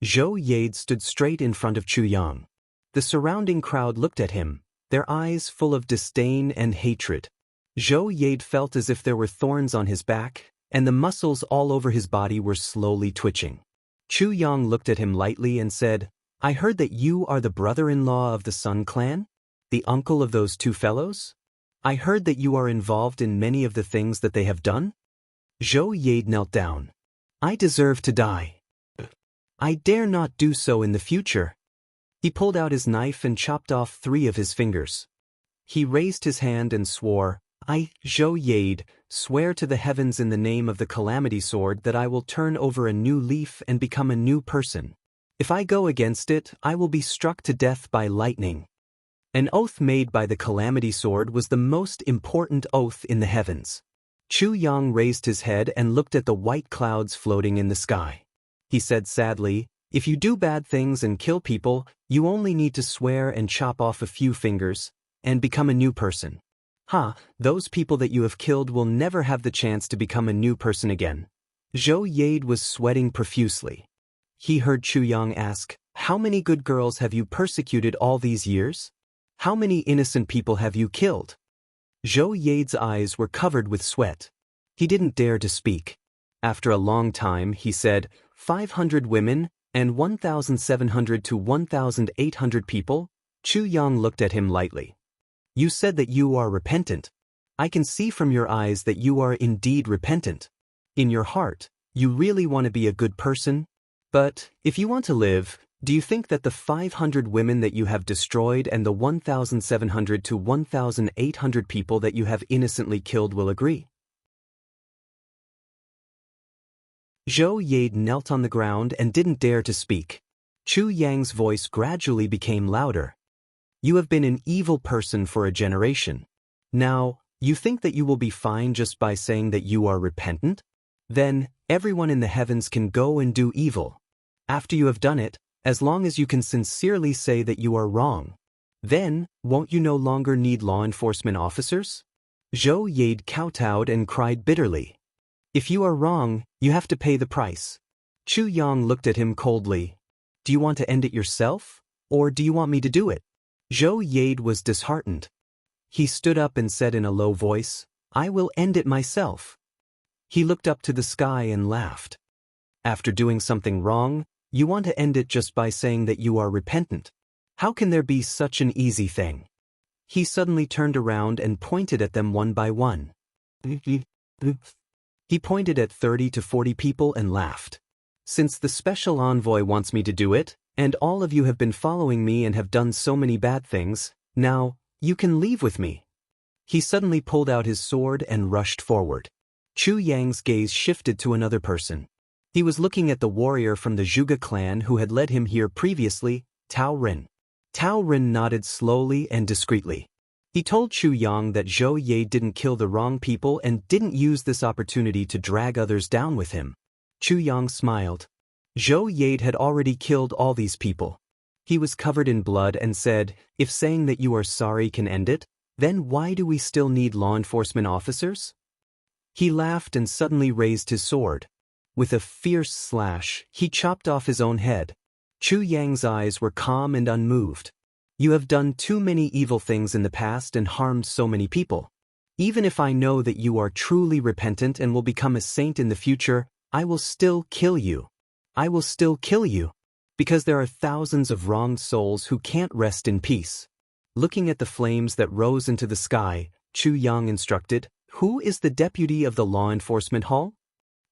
Zhou Yade stood straight in front of Chu Yang. The surrounding crowd looked at him, their eyes full of disdain and hatred. Zhou Yade felt as if there were thorns on his back, and the muscles all over his body were slowly twitching. Chu Yang looked at him lightly and said, "I heard that you are the brother-in-law of the Sun Clan? The uncle of those 2 fellows? I heard that you are involved in many of the things that they have done?" Zhou Yade knelt down. "I deserve to die. I dare not do so in the future." He pulled out his knife and chopped off 3 of his fingers. He raised his hand and swore, "I, Zhou Yade, swear to the heavens in the name of the Calamity Sword that I will turn over a new leaf and become a new person. If I go against it, I will be struck to death by lightning." An oath made by the Calamity Sword was the most important oath in the heavens. Chu Yang raised his head and looked at the white clouds floating in the sky. He said sadly, "If you do bad things and kill people, you only need to swear and chop off a few fingers, and become a new person. Those people that you have killed will never have the chance to become a new person again." Zhou Yade was sweating profusely. He heard Chu Yang ask, "How many good girls have you persecuted all these years? How many innocent people have you killed?" Zhou Yade's eyes were covered with sweat. He didn't dare to speak. After a long time, he said, 500 women, and 1,700 to 1,800 people?" Chu Yang looked at him lightly. "You said that you are repentant. I can see from your eyes that you are indeed repentant. In your heart, you really want to be a good person?" But, if you want to live, do you think that the 500 women that you have destroyed and the 1,700 to 1,800 people that you have innocently killed will agree? Zhou Yade knelt on the ground and didn't dare to speak. Chu Yang's voice gradually became louder. You have been an evil person for a generation. Now, you think that you will be fine just by saying that you are repentant? Then, everyone in the heavens can go and do evil. After you have done it, as long as you can sincerely say that you are wrong, then, won't you no longer need law enforcement officers? Zhou Yade kowtowed and cried bitterly. If you are wrong, you have to pay the price. Chu Yang looked at him coldly. Do you want to end it yourself, or do you want me to do it? Zhou Yade was disheartened. He stood up and said in a low voice, I will end it myself. He looked up to the sky and laughed. After doing something wrong, you want to end it just by saying that you are repentant. How can there be such an easy thing? He suddenly turned around and pointed at them one by one. He pointed at 30 to 40 people and laughed. Since the special envoy wants me to do it, and all of you have been following me and have done so many bad things, now, you can leave with me. He suddenly pulled out his sword and rushed forward. Chu Yang's gaze shifted to another person. He was looking at the warrior from the Zhuge clan who had led him here previously, Tao Ren. Tao Ren nodded slowly and discreetly. He told Chu Yang that Zhou Ye didn't kill the wrong people and didn't use this opportunity to drag others down with him. Chu Yang smiled. Zhou Yade had already killed all these people. He was covered in blood and said, if saying that you are sorry can end it, then why do we still need law enforcement officers? He laughed and suddenly raised his sword. With a fierce slash, he chopped off his own head. Chu Yang's eyes were calm and unmoved. You have done too many evil things in the past and harmed so many people. Even if I know that you are truly repentant and will become a saint in the future, I will still kill you. I will still kill you. Because there are thousands of wronged souls who can't rest in peace. Looking at the flames that rose into the sky, Chu Yang instructed, Who is the deputy of the law enforcement hall?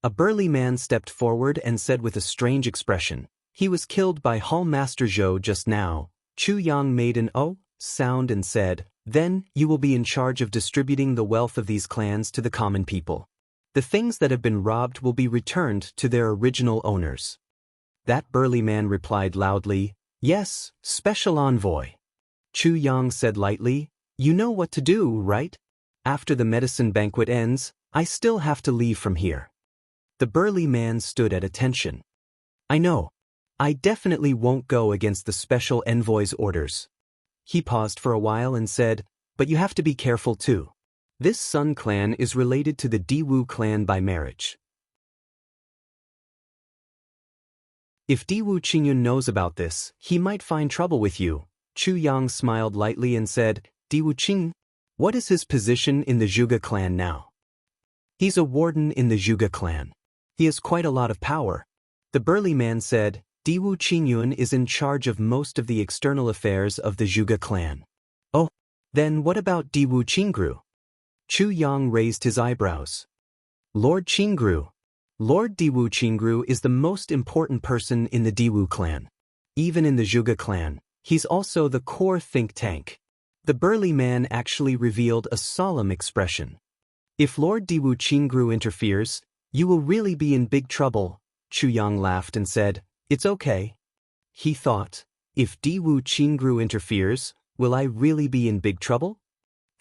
A burly man stepped forward and said with a strange expression, He was killed by Hall Master Zhou just now. Chu Yang made an "oh" sound and said, Then, you will be in charge of distributing the wealth of these clans to the common people. The things that have been robbed will be returned to their original owners. That burly man replied loudly, Yes, special envoy. Chu Yang said lightly, You know what to do, right? After the medicine banquet ends, I still have to leave from here. The burly man stood at attention. I know. I definitely won't go against the special envoy's orders. He paused for a while and said, But you have to be careful too. This Sun clan is related to the Diwu clan by marriage. If Diwu Qingyun knows about this, he might find trouble with you. Chu Yang smiled lightly and said, Diwu Qing? What is his position in the Zhuge clan now? He's a warden in the Zhuge clan. He has quite a lot of power. The burly man said, Diwu Qingyun is in charge of most of the external affairs of the Zhuge clan. Oh, then what about Diwu Qingru? Chu Yang raised his eyebrows. Lord Qingru. Lord Diwu Qingru is the most important person in the Diwu clan. Even in the Zhuge clan, he's also the core think tank. The burly man actually revealed a solemn expression. If Lord Diwu Qingru interferes, you will really be in big trouble. Chu Yang laughed and said, It's okay. He thought, if Diwu Qingru interferes, will I really be in big trouble?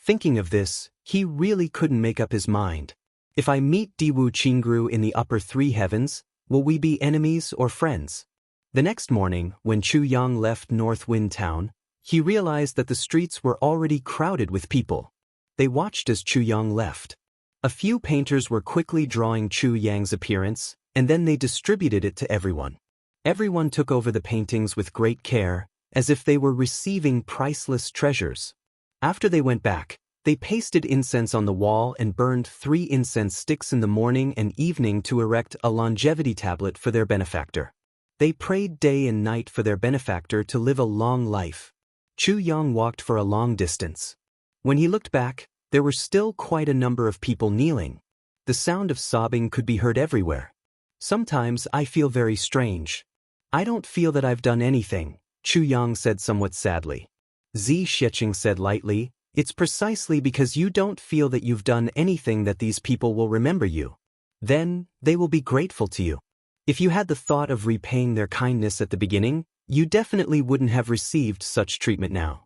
Thinking of this, he really couldn't make up his mind. If I meet Diwu Qingru in the upper three heavens, will we be enemies or friends? The next morning, when Chu Yang left North Wind Town, he realized that the streets were already crowded with people. They watched as Chu Yang left. A few painters were quickly drawing Chu Yang's appearance, and then they distributed it to everyone. Everyone took over the paintings with great care, as if they were receiving priceless treasures. After they went back, they pasted incense on the wall and burned 3 incense sticks in the morning and evening to erect a longevity tablet for their benefactor. They prayed day and night for their benefactor to live a long life. Chu Yang walked for a long distance. When he looked back, there were still quite a number of people kneeling. The sound of sobbing could be heard everywhere. Sometimes I feel very strange. I don't feel that I've done anything, Chu Yang said somewhat sadly. Zi Xiecheng said lightly, it's precisely because you don't feel that you've done anything that these people will remember you. Then, they will be grateful to you. If you had the thought of repaying their kindness at the beginning, you definitely wouldn't have received such treatment now.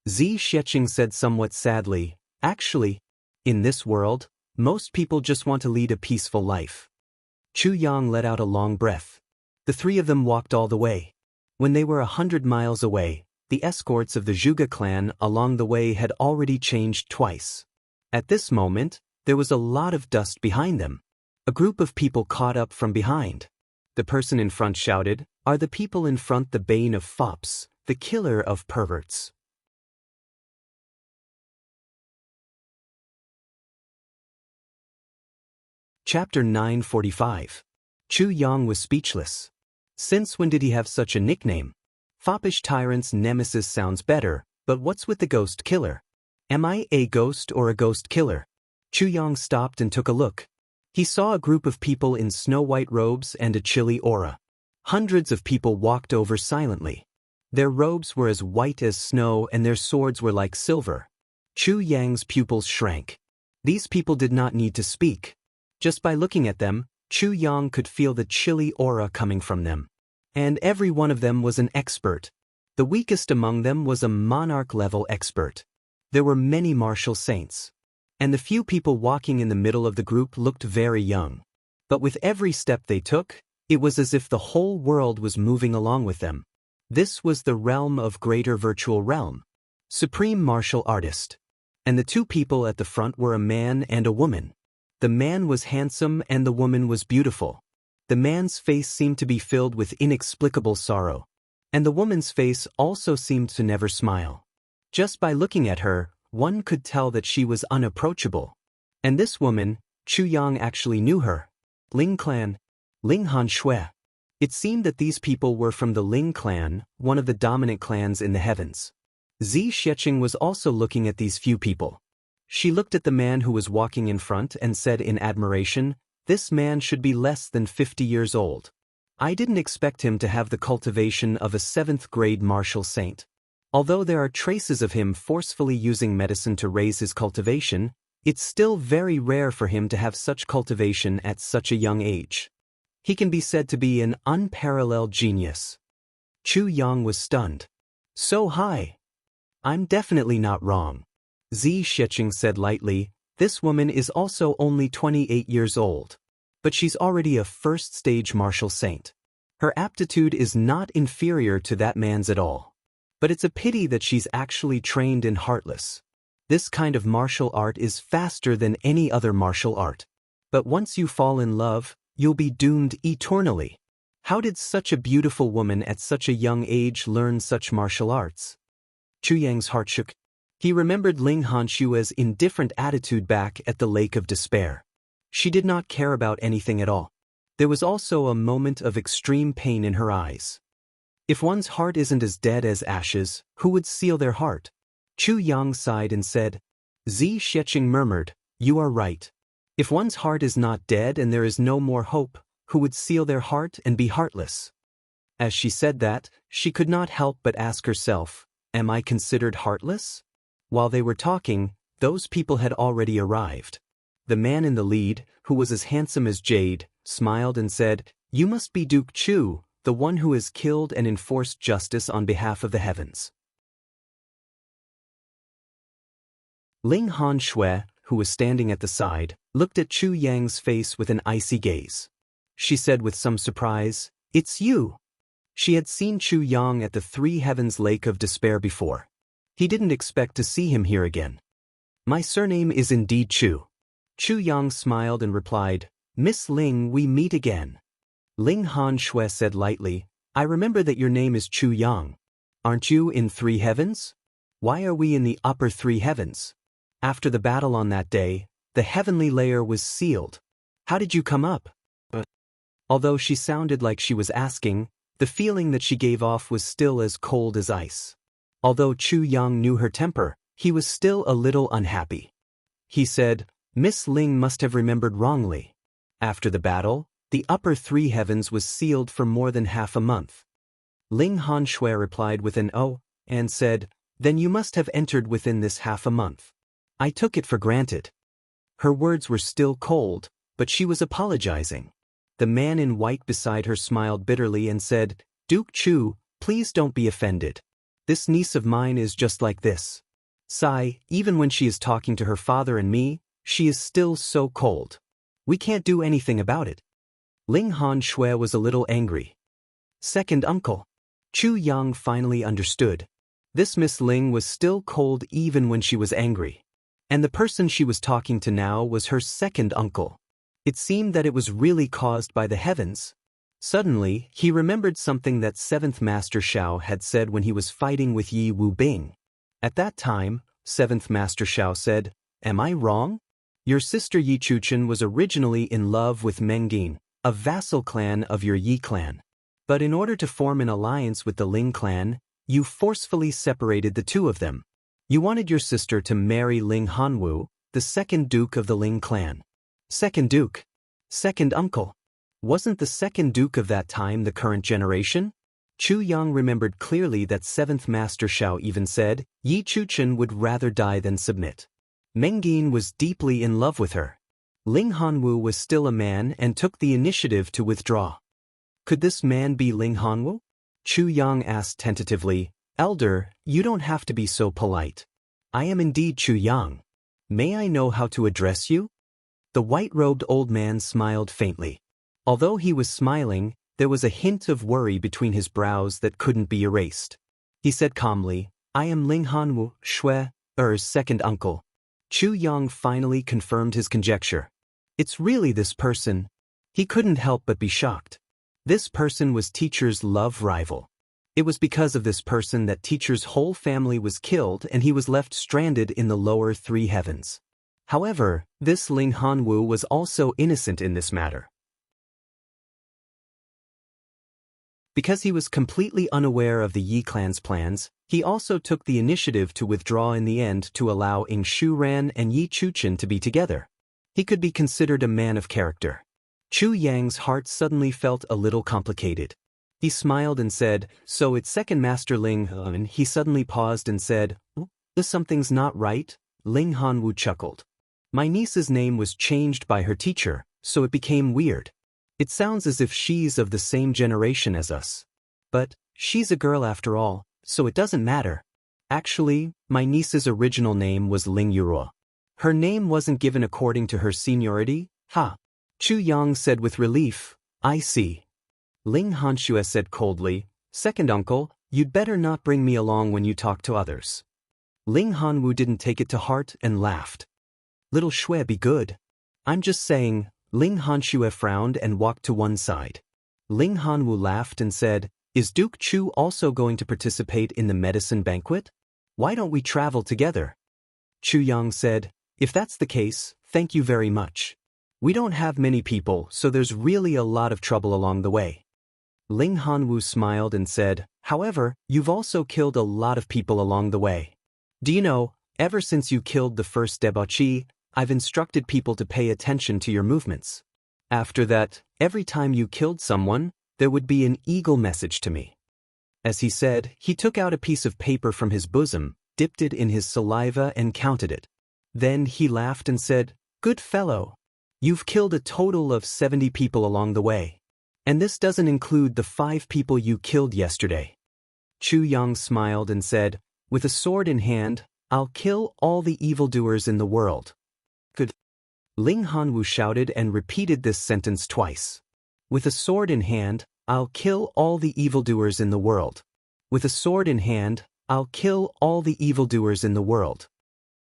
Zi Xiecheng said somewhat sadly, actually, in this world, most people just want to lead a peaceful life. Chu Yang let out a long breath. The three of them walked all the way. When they were 100 miles away, the escorts of the Zhuge clan along the way had already changed twice. At this moment, there was a lot of dust behind them. A group of people caught up from behind. The person in front shouted, "Are the people in front the bane of fops, the killer of perverts?" Chapter 945. Chu Yang was speechless. Since when did he have such a nickname? Foppish tyrant's nemesis sounds better, but what's with the ghost killer? Am I a ghost or a ghost killer? Chu Yang stopped and took a look. He saw a group of people in snow-white robes and a chilly aura. Hundreds of people walked over silently. Their robes were as white as snow and their swords were like silver. Chu Yang's pupils shrank. These people did not need to speak. Just by looking at them, Chu Yang could feel the chilly aura coming from them. And every one of them was an expert. The weakest among them was a monarch-level expert. There were many martial saints. And the few people walking in the middle of the group looked very young. But with every step they took, it was as if the whole world was moving along with them. This was the realm of Greater Virtual Realm. Supreme Martial Artist. And the two people at the front were a man and a woman. The man was handsome and the woman was beautiful. The man's face seemed to be filled with inexplicable sorrow. And the woman's face also seemed to never smile. Just by looking at her, one could tell that she was unapproachable. And this woman, Chu Yang actually knew her. Ling clan. Ling Han Shui. It seemed that these people were from the Ling clan, one of the dominant clans in the heavens. Zi Xiecheng was also looking at these few people. She looked at the man who was walking in front and said in admiration, "This man should be less than 50 years old. I didn't expect him to have the cultivation of a 7th-grade martial saint. Although there are traces of him forcefully using medicine to raise his cultivation, it's still very rare for him to have such cultivation at such a young age. He can be said to be an unparalleled genius." Chu Yang was stunned. "So high? I'm definitely not wrong." Zi Xiecheng said lightly, "This woman is also only 28 years old. But she's already a first-stage martial saint. Her aptitude is not inferior to that man's at all. But it's a pity that she's actually trained in Heartless. This kind of martial art is faster than any other martial art. But once you fall in love, you'll be doomed eternally. How did such a beautiful woman at such a young age learn such martial arts?" Chu Yang's heart shook. He remembered Ling Hanshue's indifferent attitude back at the Lake of Despair. She did not care about anything at all. There was also a moment of extreme pain in her eyes. If one's heart isn't as dead as ashes, who would seal their heart? Chu Yang sighed and said. Zi Xiecheng murmured, "You are right. If one's heart is not dead and there is no more hope, who would seal their heart and be heartless?" As she said that, she could not help but ask herself, "Am I considered heartless?" While they were talking, those people had already arrived. The man in the lead, who was as handsome as jade, smiled and said, "You must be Duke Chu, the one who has killed and enforced justice on behalf of the heavens." Ling Han Shui, who was standing at the side, looked at Chu Yang's face with an icy gaze. She said with some surprise, "It's you." She had seen Chu Yang at the Three Heavens Lake of Despair before. He didn't expect to see him here again. "My surname is indeed Chu." Chu Yang smiled and replied, "Miss Ling, we meet again." Ling Han Shui said lightly, "I remember that your name is Chu Yang. Aren't you in Three Heavens? Why are we in the upper Three Heavens? After the battle on that day, the heavenly layer was sealed. How did you come up?" Although she sounded like she was asking, the feeling that she gave off was still as cold as ice. Although Chu Yang knew her temper, he was still a little unhappy. He said, "Miss Ling must have remembered wrongly. After the battle, The upper three heavens was sealed for more than half a month. Ling Hanshui replied with an "oh," and said, "Then you must have entered within this half a month. I took it for granted." Her words were still cold, but she was apologizing. The man in white beside her smiled bitterly and said, "Duke Chu, please don't be offended. This niece of mine is just like this. Sigh, even when she is talking to her father and me, she is still so cold. We can't do anything about it." Ling Hanshui was a little angry. Second uncle. Chu Yang finally understood. This Miss Ling was still cold even when she was angry. And the person she was talking to now was her second uncle. It seemed that it was really caused by the heavens. Suddenly, he remembered something that 7th Master Shao had said when he was fighting with Yi Wubing. At that time, 7th Master Shao said, "Am I wrong? Your sister Yi Chuchen was originally in love with Mengin, a vassal clan of your Yi clan. But in order to form an alliance with the Ling clan, you forcefully separated the two of them. You wanted your sister to marry Ling Hanwu, the second duke of the Ling clan." Second duke? Second uncle? Wasn't the second duke of that time the current generation? Chu Yang remembered clearly that 7th Master Shao even said, Yi Chuchen would rather die than submit. Mengin was deeply in love with her. Ling Hanwu was still a man and took the initiative to withdraw. Could this man be Ling Hanwu? Chu Yang asked tentatively, "Elder, you don't have to be so polite. I am indeed Chu Yang. May I know how to address you?" The white-robed old man smiled faintly. Although he was smiling, there was a hint of worry between his brows that couldn't be erased. He said calmly, "I am Ling Hanwu, Er's second uncle." Chu Yang finally confirmed his conjecture. It's really this person. He couldn't help but be shocked. This person was Teacher's love rival. It was because of this person that Teacher's whole family was killed and he was left stranded in the lower three heavens. However, this Ling Hanwu was also innocent in this matter. Because he was completely unaware of the Yi clan's plans, he also took the initiative to withdraw in the end to allow Ing Shuran and Yi Chuchen to be together. He could be considered a man of character. Chu Yang's heart suddenly felt a little complicated. He smiled and said, "So it's second Master Ling," and he suddenly paused and said, "Something's not right." Ling Hanwu chuckled. "My niece's name was changed by her teacher, so it became weird. It sounds as if she's of the same generation as us. But she's a girl after all, so it doesn't matter. Actually, my niece's original name was Ling Yuro. Her name wasn't given according to her seniority." "Ha!" Chu Yang said with relief, "I see." Ling Hanshui said coldly, "Second uncle, you'd better not bring me along when you talk to others." Ling Hanwu didn't take it to heart and laughed. "Little Shui, be good. I'm just saying." Ling Hanshui frowned and walked to one side. Ling Hanwu laughed and said, "Is Duke Chu also going to participate in the medicine banquet? Why don't we travel together?" Chu Yang said, "If that's the case, thank you very much. We don't have many people, so there's really a lot of trouble along the way." Ling Hanwu smiled and said, "However, you've also killed a lot of people along the way. Do you know, ever since you killed the first debauchee, I've instructed people to pay attention to your movements. After that, every time you killed someone, there would be an eagle message to me." As he said, he took out a piece of paper from his bosom, dipped it in his saliva and counted it. Then he laughed and said, "Good fellow. You've killed a total of 70 people along the way. And this doesn't include the 5 people you killed yesterday." Chu Yang smiled and said, "With a sword in hand, I'll kill all the evildoers in the world." "Good." Ling Hanwu shouted and repeated this sentence twice. "With a sword in hand, I'll kill all the evildoers in the world. With a sword in hand, I'll kill all the evildoers in the world."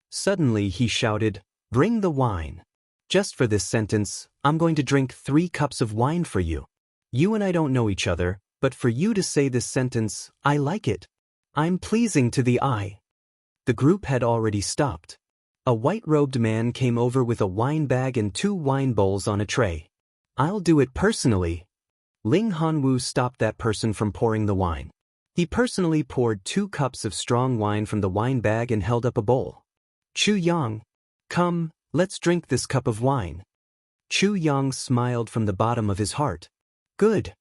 Suddenly he shouted, "Bring the wine. Just for this sentence, I'm going to drink 3 cups of wine for you. You and I don't know each other, but for you to say this sentence, I like it. I'm pleasing to the eye." The group had already stopped. A white-robed man came over with a wine bag and 2 wine bowls on a tray. "I'll do it personally." Ling Hanwu stopped that person from pouring the wine. He personally poured 2 cups of strong wine from the wine bag and held up a bowl. "Chu Yang, come, let's drink this cup of wine." Chu Yang smiled from the bottom of his heart. Good.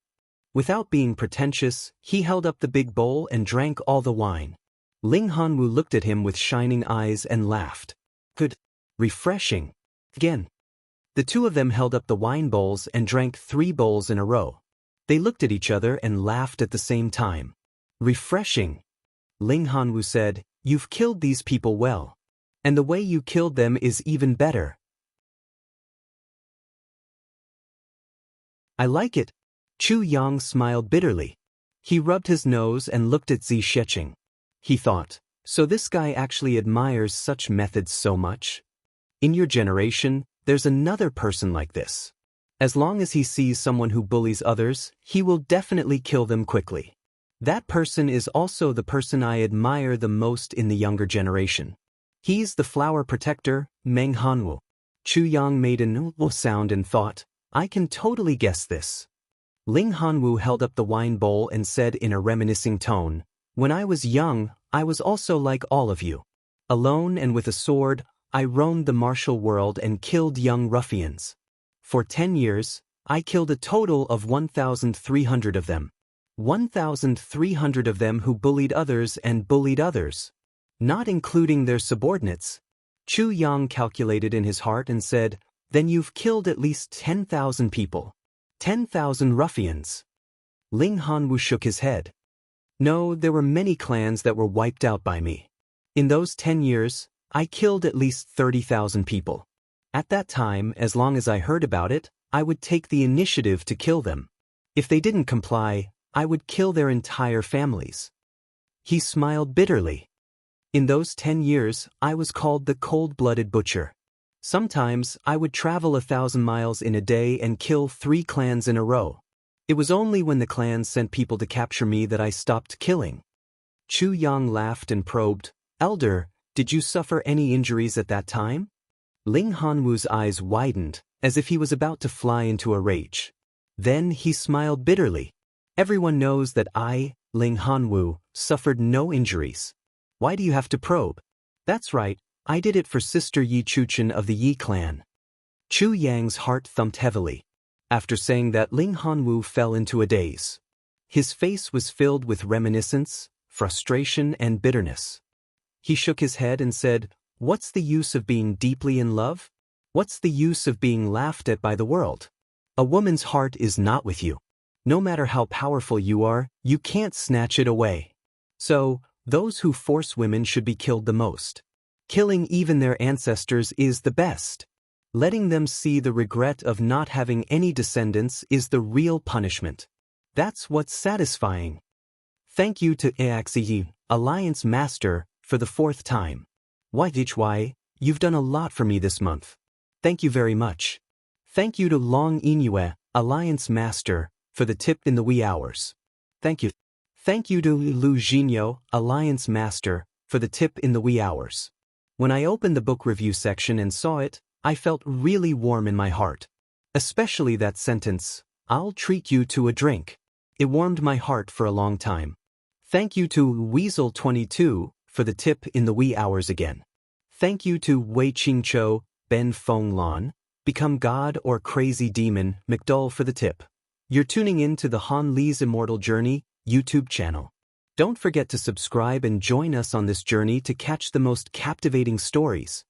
Without being pretentious, he held up the big bowl and drank all the wine. Ling Hanwu looked at him with shining eyes and laughed. Good. Refreshing. Again. The two of them held up the wine bowls and drank 3 bowls in a row. They looked at each other and laughed at the same time. Refreshing. Ling Hanwu said, You've killed these people well. And the way you killed them is even better. I like it. Chu Yang smiled bitterly. He rubbed his nose and looked at Zi Sheqing. He thought, so this guy actually admires such methods so much? In your generation, there's another person like this. As long as he sees someone who bullies others, he will definitely kill them quickly. That person is also the person I admire the most in the younger generation. He's the flower protector, Meng Hanwu. Chu Yang made an sound and thought, I can totally guess this. Ling Hanwu held up the wine bowl and said in a reminiscing tone, When I was young, I was also like all of you. Alone and with a sword, I roamed the martial world and killed young ruffians. For 10 years, I killed a total of 1,300 of them. 1,300 of them who bullied others and bullied others. Not including their subordinates. Chu Yang calculated in his heart and said, Then you've killed at least 10,000 people. 10,000 ruffians. Ling Hanwu shook his head. No, there were many clans that were wiped out by me. In those 10 years, I killed at least 30,000 people. At that time, as long as I heard about it, I would take the initiative to kill them. If they didn't comply, I would kill their entire families. He smiled bitterly. In those 10 years, I was called the cold-blooded butcher. Sometimes, I would travel 1,000 miles in a day and kill 3 clans in a row. It was only when the clans sent people to capture me that I stopped killing. Chu Yang laughed and probed, Elder, did you suffer any injuries at that time? Ling Hanwu's eyes widened, as if he was about to fly into a rage. Then he smiled bitterly. Everyone knows that I, Ling Hanwu, suffered no injuries. Why do you have to probe? That's right, I did it for Sister Yi Chuchen of the Yi clan. Chu Yang's heart thumped heavily. After saying that, Ling Hanwu fell into a daze. His face was filled with reminiscence, frustration, and bitterness. He shook his head and said, What's the use of being deeply in love? What's the use of being laughed at by the world? A woman's heart is not with you. No matter how powerful you are, you can't snatch it away. So, those who force women should be killed the most. Killing even their ancestors is the best. Letting them see the regret of not having any descendants is the real punishment. That's what's satisfying. Thank you to Axi, Alliance Master, for the 4th time. YHY, you've done a lot for me this month. Thank you very much. Thank you to Long Inue, Alliance Master, for the tip in the wee hours. Thank you. Thank you to Lu Jinyo, Alliance Master, for the tip in the wee hours. When I opened the book review section and saw it, I felt really warm in my heart. Especially that sentence, I'll treat you to a drink. It warmed my heart for a long time. Thank you to Weasel22 for the tip in the wee hours again. Thank you to Wei Qingcho, Ben Fong Lan, Become God or Crazy Demon, McDull for the tip. You're tuning in to the Han Li's Immortal Journey YouTube channel. Don't forget to subscribe and join us on this journey to catch the most captivating stories.